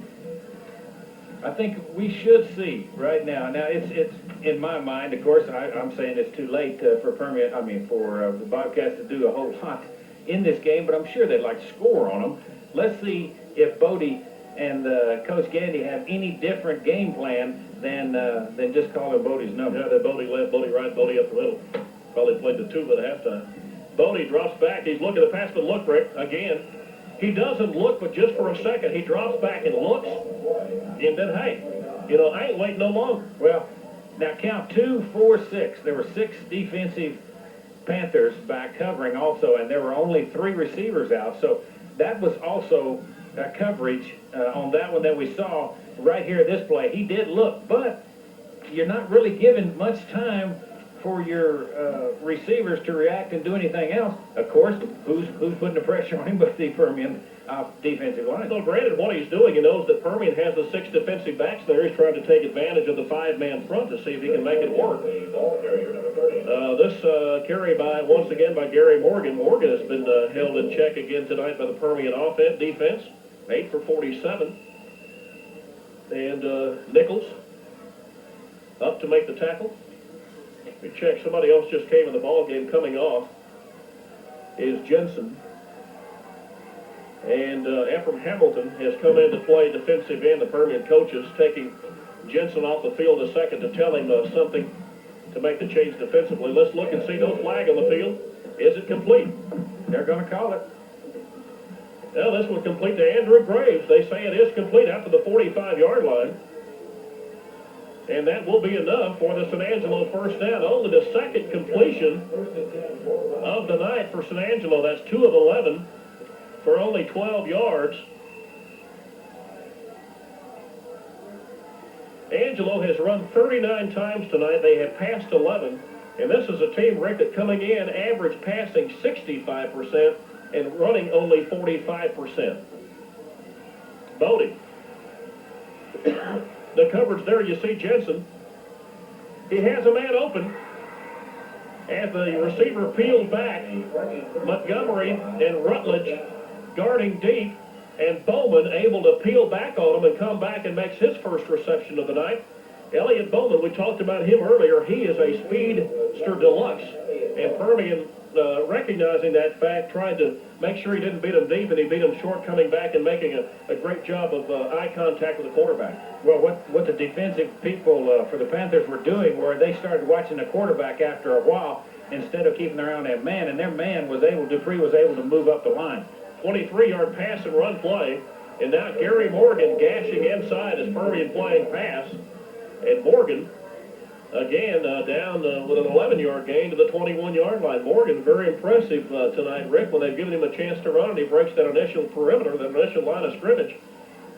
I think we should see right now. Now it's in my mind, of course, I'm saying it's too late for Permian. For the Bobcats to do a whole lot in this game, but I'm sure they'd like to score on them. Let's see if Bodie and Coach Gandy have any different game plan than just calling Bodie's number. Yeah, that Bodie left, Bodie right, Bodie up the middle. Probably played the 2 at halftime. Bodie drops back. He's looking at the pass, but look, Rick, again. He doesn't look, but just for a second, he drops back and looks. And then, hey, I ain't waiting no longer. Well, now count 2, 4, 6. There were 6 defensive Panthers back covering also, and there were only 3 receivers out. So that was also coverage on that one that we saw right here at this play. He did look, but you're not really given much time for your receivers to react and do anything else. Of course, who's putting the pressure on him but the Permian defensive line? So granted, what he's doing, he knows that Permian has the 6 defensive backs there. He's trying to take advantage of the 5-man front to see if he can make it work. This carry once again by Gary Morgan. Morgan has been held in check again tonight by the Permian defense. 8 for 47. And Nichols up to make the tackle. We check. Somebody else just came in the ball game. Coming off is Jensen. And Ephraim Hamilton has come in to play defensive end. The Permian coaches taking Jensen off the field a second to tell him something to make the change defensively. Let's look and see. No flag on the field. Is it complete? They're going to call it. Now this will complete to Andrew Graves. They say it is complete after the 45-yard line. And that will be enough for the San Angelo first down. Only the second completion of the night for San Angelo. That's 2 of 11 for only 12 yards. Angelo has run 39 times tonight. They have passed 11. And this is a team, Rick, that coming in average passing 65% and running only 45%. Bodie. The coverage there, you see Jensen. He has a man open. As the receiver peels back, Montgomery and Rutledge guarding deep, and Bowman able to peel back on him and come back and makes his first reception of the night. Elliott Bowman, we talked about him earlier. He is a speedster deluxe, and Permian recognizing that fact, tried to make sure he didn't beat him deep, and he beat him short coming back and making a great job of eye contact with the quarterback. Well, what the defensive people for the Panthers were doing were they started watching the quarterback after a while instead of keeping their eye on that man, and their man was able, Dupree was able to move up the line. 23-yard pass and run play, and now Gary Morgan gashing inside as Permian playing pass, and Morgan again down with an 11-yard gain to the 21-yard line. Morgan very impressive tonight, Rick, when they've given him a chance to run, and he breaks that initial perimeter, that initial line of scrimmage,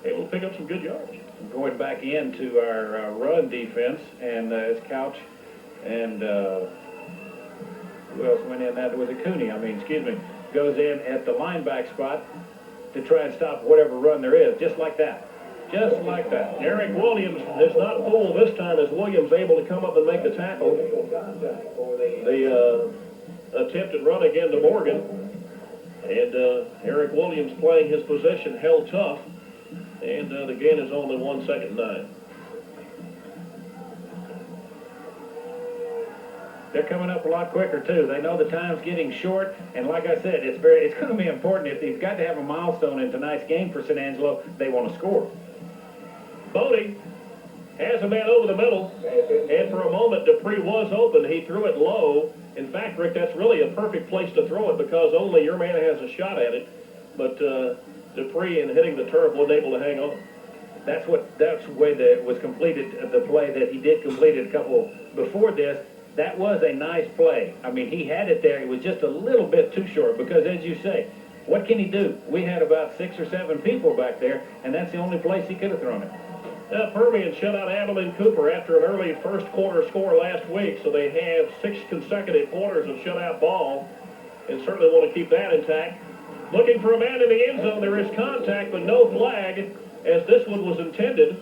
able to pick up some good yards. Going back into our run defense, and it's Couch and who else went in? That was a Cooney, goes in at the linebacker spot to try and stop whatever run there is, just like that. Just like that. Eric Williams is not fooled this time as Williams able to come up and make the tackle. The attempted run again to Morgan. And Eric Williams playing his position, held tough. And the gain is only 1 second 9. They're coming up a lot quicker too. They know the time's getting short, and like I said, it's going to be important. If they've got to have a milestone in tonight's game for San Angelo, they want to score. Bodie has a man over the middle, and for a moment Dupree was open. He threw it low. In fact, Rick, that's really a perfect place to throw it because only your man has a shot at it. But Dupree, in hitting the turf, wasn't able to hang on. That's the way that it was completed. The play that he did complete a couple before this. That was a nice play. He had it there. It was just a little bit too short because, as you say, what can he do? We had about 6 or 7 people back there, and that's the only place he could have thrown it. Permian shut out Abilene Cooper after an early first quarter score last week, so they have 6 consecutive quarters of shutout ball and certainly want to keep that intact. Looking for a man in the end zone. There is contact, but no flag as this one was intended.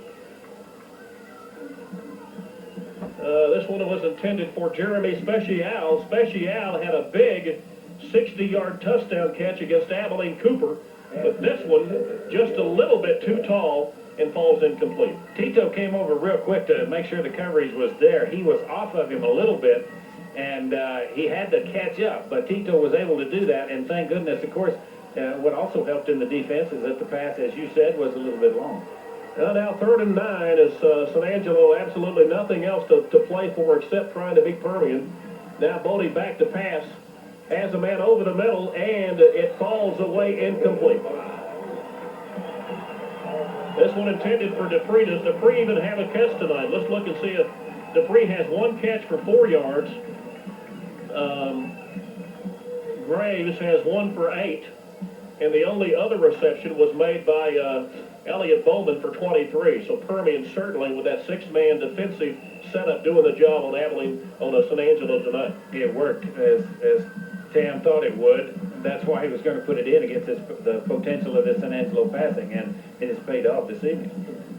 This one was intended for Jeremy Special. Special had a big 60-yard touchdown catch against Abilene Cooper, but this one just a little bit too tall and falls incomplete. Tito came over real quick to make sure the coverage was there. He was off of him a little bit, and he had to catch up, but Tito was able to do that, and thank goodness. Of course, what also helped in the defense is that the pass, as you said, was a little bit long. Now 3rd and 9 is San Angelo, absolutely nothing else to play for except trying to beat Permian. Now Bodie back to pass, has a man over the middle, and it falls away incomplete. This one intended for Dupree. Does Dupree even have a catch tonight? Let's look and see if Dupree has 1 catch for 4 yards. Graves has 1 for 8. And the only other reception was made by Elliott Bowman for 23. So Permian certainly with that 6-man defensive setup doing the job on San Angelo tonight. It worked as Tam thought it would. That's why he was going to put it in against the potential of this San Angelo passing, and it has paid off this evening.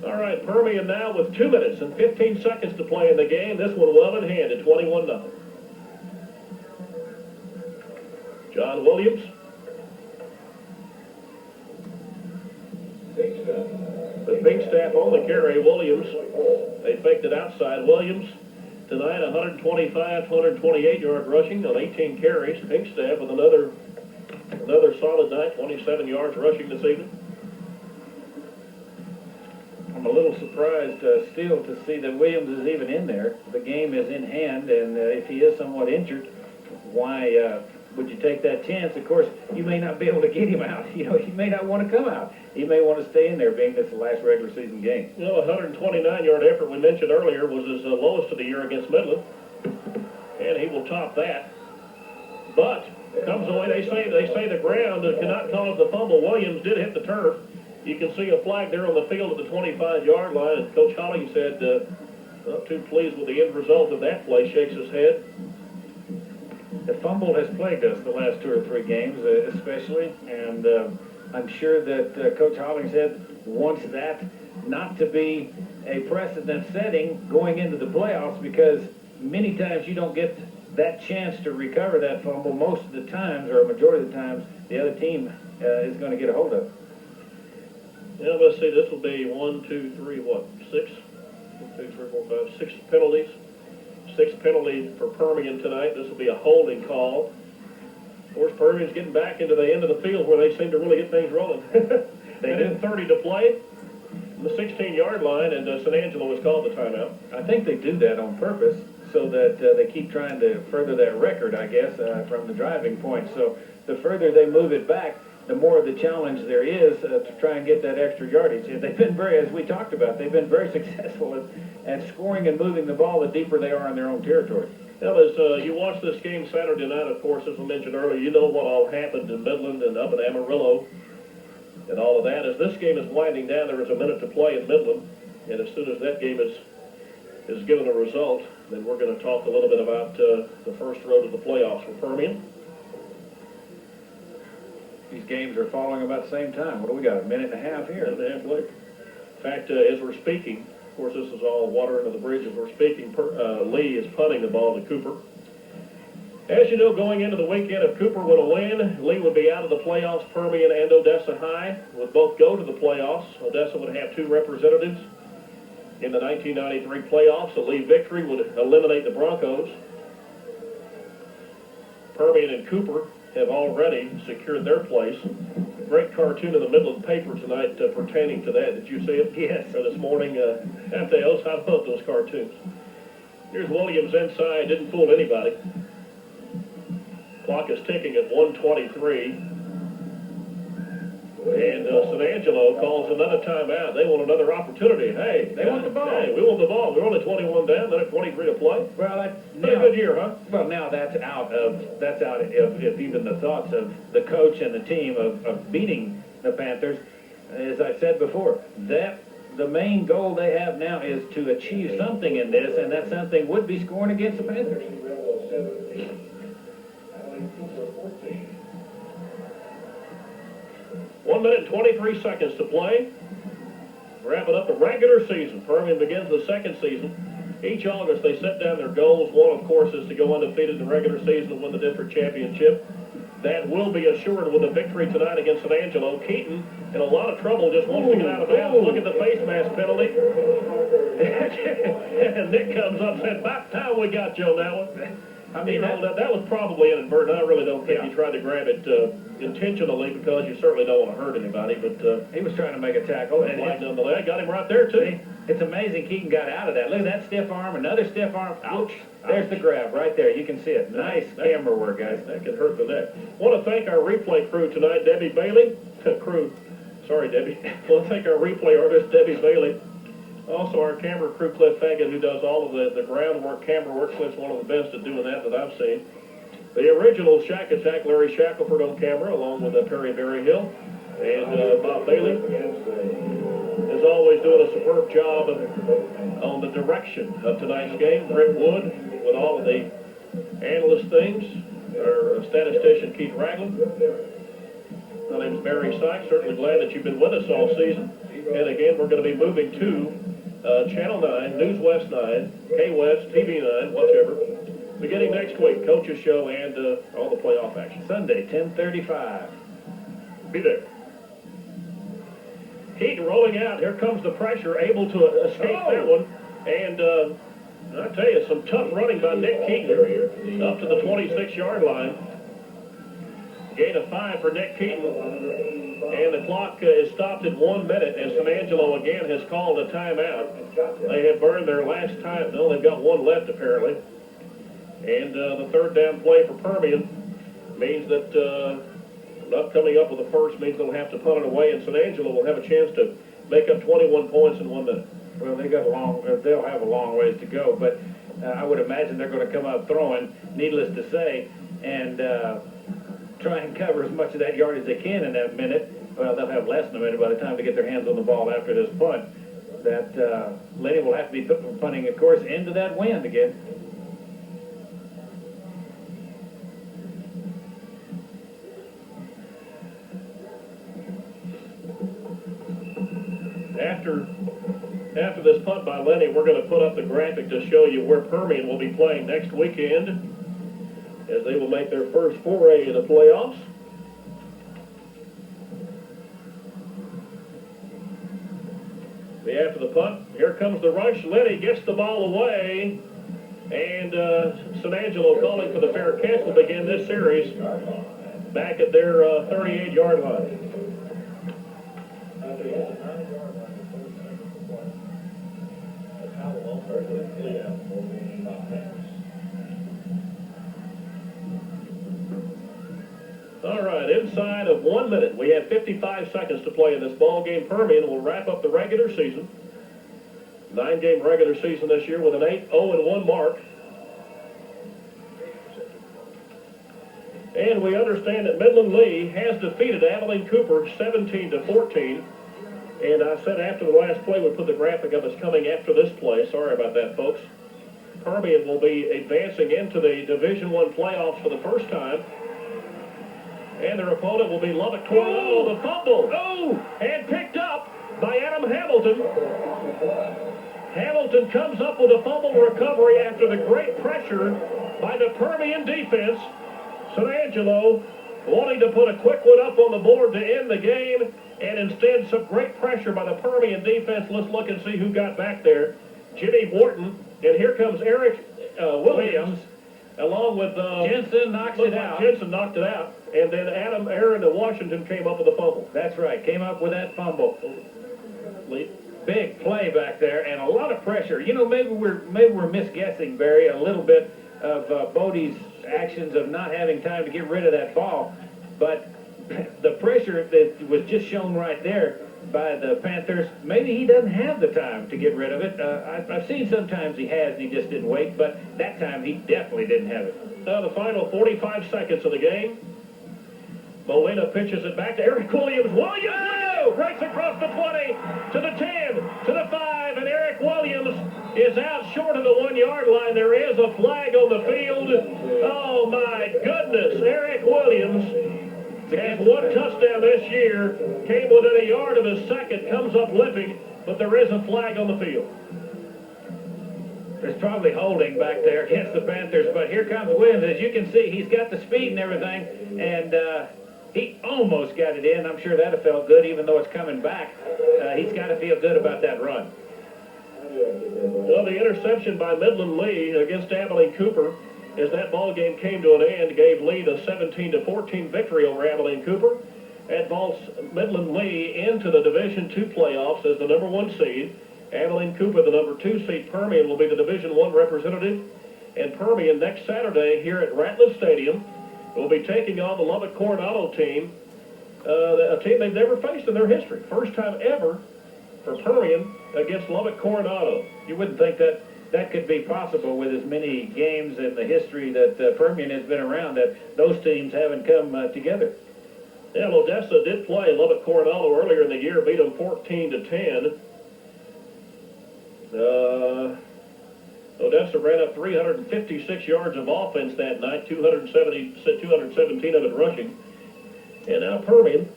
All right, Permian now with 2 minutes and 15 seconds to play in the game. This one well in hand at 21-0. John Williams. The big staff on the carry, Williams. They faked it outside. Williams tonight 125 to 128-yard rushing on 18 carries. Pinkstaff with another solid night, 27 yards rushing this evening. I'm a little surprised still to see that Williams is even in there. The game is in hand, and if he is somewhat injured, why would you take that chance? Of course, you may not be able to get him out. He may not want to come out. He may want to stay in there, being this the last regular season game. A 129-yard effort we mentioned earlier was his lowest of the year against Midland, and he will top that. But comes away. They say the ground cannot cause the fumble. Williams did hit the turf. You can see a flag there on the field at the 25-yard line. And Coach Holling said, not too pleased with the end result of that play. Shakes his head. The fumble has plagued us the last 2 or 3 games, especially, and I'm sure that Coach Hollingshead wants that not to be a precedent setting going into the playoffs, because many times you don't get that chance to recover that fumble. Most of the times, or a majority of the times, the other team is going to get a hold of it. Yeah, let's see, this will be 6 penalties. 6 penalties for Permian tonight. This will be a holding call. course, Permian's getting back into the end of the field where they seem to really get things rolling. They did 30 to play, the 16-yard line, and San Angelo has called the timeout. I think they do that on purpose so that they keep trying to further that record, I guess, from the driving point. So the further they move it back, the more of the challenge there is to try and get that extra yardage. And they've been very, as we talked about, they've been very successful at scoring and moving the ball the deeper they are in their own territory. Now, as you watch this game Saturday night, of course, as I mentioned earlier, you know what all happened in Midland and up in Amarillo and all of that. As this game is winding down, there is a minute to play in Midland, and as soon as that game is given a result, then we're going to talk a little bit about the first road to the playoffs for Permian. These games are falling about the same time. What do we got, a minute and a half here? Minute and a half later. In fact, as we're speaking, of course, this is all water under the bridge. As we're speaking, Lee is punting the ball to Cooper. As you know, going into the weekend, if Cooper would have win, Lee would be out of the playoffs. Permian and Odessa High would both go to the playoffs. Odessa would have 2 representatives in the 1993 playoffs. A Lee victory would eliminate the Broncos. Permian and Cooper have already secured their place. Great cartoon in the Midland paper tonight pertaining to that. Did you see it? Yes. This morning, FAOs, I love those cartoons. Here's Williams inside, didn't fool anybody. Clock is ticking at 1:23. And San Angelo calls another timeout. They want another opportunity. Hey, They want the ball. Hey, we want the ball. We're only 21 down, then at 23 to play. Well, that's Pretty good year, huh? Well, now that's out of even the thoughts of the coach and the team of beating the Panthers. As I said before, that the main goal they have now is to achieve something in this, and that something would be scoring against the Panthers. 1 minute and 23 seconds to play. Wrapping up the regular season. Permian begins the second season. Each August they set down their goals. One, of course, is to go undefeated in the regular season and win the district championship. That will be assured with a victory tonight against San Angelo. Keaton, in a lot of trouble, just wants to get out of bounds. Look at the face mask penalty. And Nick comes up and said, about time we got you on that one. I mean, that was probably inadvertent. I really don't think he tried to grab it intentionally, because you certainly don't want to hurt anybody. But he was trying to make a tackle, and nonetheless, got him right there too. It's amazing Keaton got out of that. Look at that stiff arm, another stiff arm. Ouch! There's the grab right there. You can see it. Nice camera work, guys. That can hurt the neck. Want to thank our replay crew tonight, Debbie Bailey. Sorry, Debbie. Want to thank our replay artist, Debbie Bailey. Also, our camera crew, Cliff Fagan, who does all of the groundwork, camera work. Cliff's one of the best at doing that I've seen. The original Shack Attack, Larry Shackelford on camera, along with Perry Berryhill. And Bob Bailey, as always, doing a superb job on the direction of tonight's game. Rick Wood, with all of the analyst things. Our statistician, Keith Ragland. My name's Barry Sykes. Certainly glad that you've been with us all season. And again, we're going to be moving to Channel 9, News West 9, K-West, TV 9, whichever. Beginning next week, Coach's Show and all the playoff action. Sunday, 10:35. Be there. Keaton rolling out. Here comes the pressure, able to escape that one. And I tell you, some tough running by Nick Keaton up to the 26-yard line. Gain of 5 for Nick Keaton. And the clock is stopped at 1 minute as San Angelo again has called a timeout. They have burned their last time. No, they've got one left apparently. And the third down play for Permian means that not coming up with a first means they'll have to punt it away, and San Angelo will have a chance to make up 21 points in 1 minute. Well, they'll have a long ways to go, but I would imagine they're going to come out throwing, needless to say, and try and cover as much of that yard as they can in that minute. Well, they'll have less than a minute by the time to get their hands on the ball after this punt. That Lenny will have to be punting, of course, into that wind again. After this punt by Lenny, we're going to put up the graphic to show you where Permian will be playing next weekend, as they will make their first foray in the playoffs. After the punt, here comes the rush. Lenny gets the ball away, and San Angelo calling for the fair catch to begin this series. back at their 38-yard line. All right, inside of 1 minute, we have 55 seconds to play in this ball game. Permian will wrap up the regular season. 9-game regular season this year with an 8-0-1 mark. And we understand that Midland Lee has defeated Abilene Cooper 17-14. And I said after the last play, we'd put the graphic up. It's coming after this play. Sorry about that, folks. Permian will be advancing into the Division I playoffs for the first time. And their opponent will be Lubbock Coronado. The fumble. Oh! And picked up by Adam Hamilton. Hamilton comes up with a fumble recovery after the great pressure by the Permian defense. San Angelo wanting to put a quick one up on the board to end the game, and instead some great pressure by the Permian defense. Let's look and see who got back there. Jimmy Wharton, and here comes Eric Williams, along with Jensen knocks it out. Jensen knocked it out, and then Aaron of Washington came up with a fumble. That's right, came up with that fumble. Lee? Big play back there, and a lot of pressure. You know, maybe we're misguessing, Barry, a little bit of Bodie's actions of not having time to get rid of that ball, but the pressure that was just shown right there by the Panthers, maybe he doesn't have the time to get rid of it. I've seen sometimes he has and he just didn't wait, but that time he definitely didn't have it. Now the final 45 seconds of the game. Molina pitches it back to Eric Williams. Williams breaks across the 20 to the 10 to the 5, and Eric Williams is out short of the 1-yard line. There is a flag on the field. Oh my goodness, Eric Williams has one touchdown this year, came within a yard of his second, comes up limping, but there is a flag on the field. There's probably holding back there against the Panthers, but here comes Williams. As you can see, he's got the speed and everything, and he almost got it in. I'm sure that have felt good, even though it's coming back. He's got to feel good about that run. Well, the interception by Midland Lee against Abilene Cooper, as that ball game came to an end, gave Lee the 17-14 victory over Abilene Cooper. That vaults Midland Lee into the Division II playoffs as the number 1 seed. Abilene Cooper, the number 2 seed. Permian will be the Division I representative. And Permian next Saturday here at Ratliff Stadium will be taking on the Lubbock Coronado team, a team they've never faced in their history. First time ever for Permian against Lubbock Coronado. You wouldn't think that could be possible with as many games in the history that Permian has been around, that those teams haven't come together. Yeah, Odessa did play Lubbock Coronado earlier in the year, beat them 14-10. Odessa ran up 356 yards of offense that night, 217 of it rushing. And now Permian,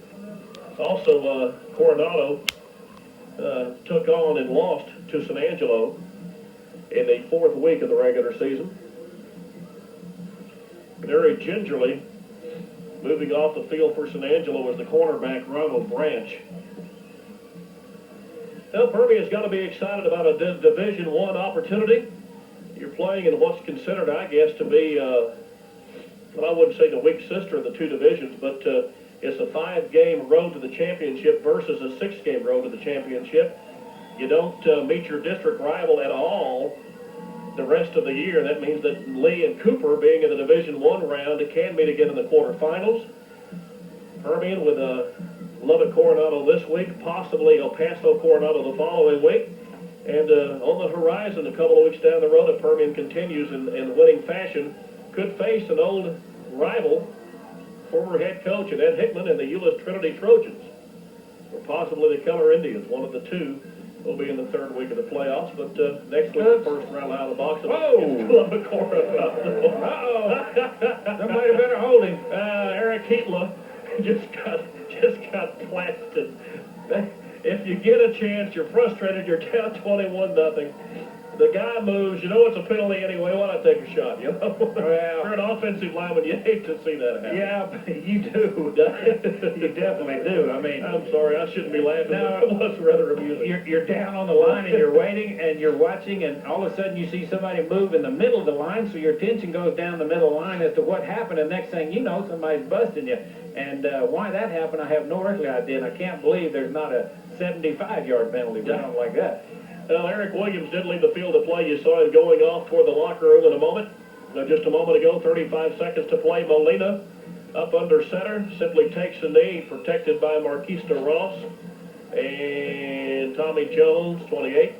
also Coronado, took on and lost to San Angelo in the 4th week of the regular season. Very gingerly moving off the field for San Angelo is the cornerback Ronald Branch. Now Permian's got to be excited about a Division I opportunity. You're playing in what's considered, I guess, to be, well, I wouldn't say the weak sister of the 2 divisions, but it's a 5-game road to the championship versus a 6-game road to the championship. You don't meet your district rival at all the rest of the year. That means that Lee and Cooper, being in the Division I round, can meet again in the quarterfinals. Permian with Lubbock Coronado this week, possibly El Paso Coronado the following week. And on the horizon, a couple of weeks down the road, if Permian continues in winning fashion, could face an old rival, former head coach Ed Hickman and the Euless Trinity Trojans, or possibly the Keller Indians. One of the two will be in the 3rd week of the playoffs, but next week, the first round out of the box, Lubbock Coronado. Uh-oh. Somebody better hold him. Eric Heatla just got blasted. If you get a chance, you're frustrated, you're down 21-0. the guy moves, you know it's a penalty anyway, why not take a shot, you know? Well, You're an offensive lineman, you hate to see that happen. yeah, you do. You definitely do. I mean, I'm sorry, I shouldn't be laughing, No. but it was rather amusing. you're down on the line and you're waiting and you're watching, and all of a sudden you see somebody move in the middle of the line, so your attention goes down the middle line as to what happened, and next thing you know, somebody's busting you. And why that happened, I have no earthly idea, and I can't believe there's not a 75-yard penalty for something like that. Well, Eric Williams did leave the field of play. You saw him going off toward the locker room in a moment. Just a moment ago, 35 seconds to play. Molina up under center, simply takes a knee, protected by Marquista Ross. And Tommy Jones, 28.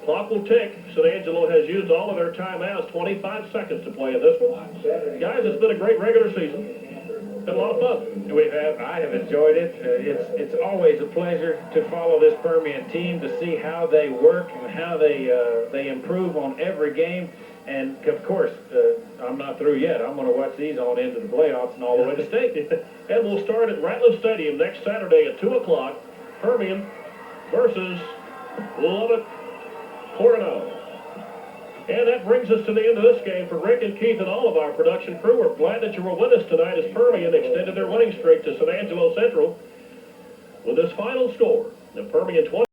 Clock will tick. San Angelo has used all of their timeouts, 25 seconds to play in this one. Guys, it's been a great regular season. Been a lot of fun. I have enjoyed it. It's always a pleasure to follow this Permian team, to see how they work and how they improve on every game. And of course, I'm not through yet. I'm going to watch these on into the playoffs and all the way to state. And we'll start at Ratliff Stadium next Saturday at 2 o'clock. Permian versus Lubbock Coronado. And that brings us to the end of this game. For Rick and Keith and all of our production crew, we're glad that you were with us tonight as Permian extended their winning streak to San Angelo Central with this final score. The Permian 20.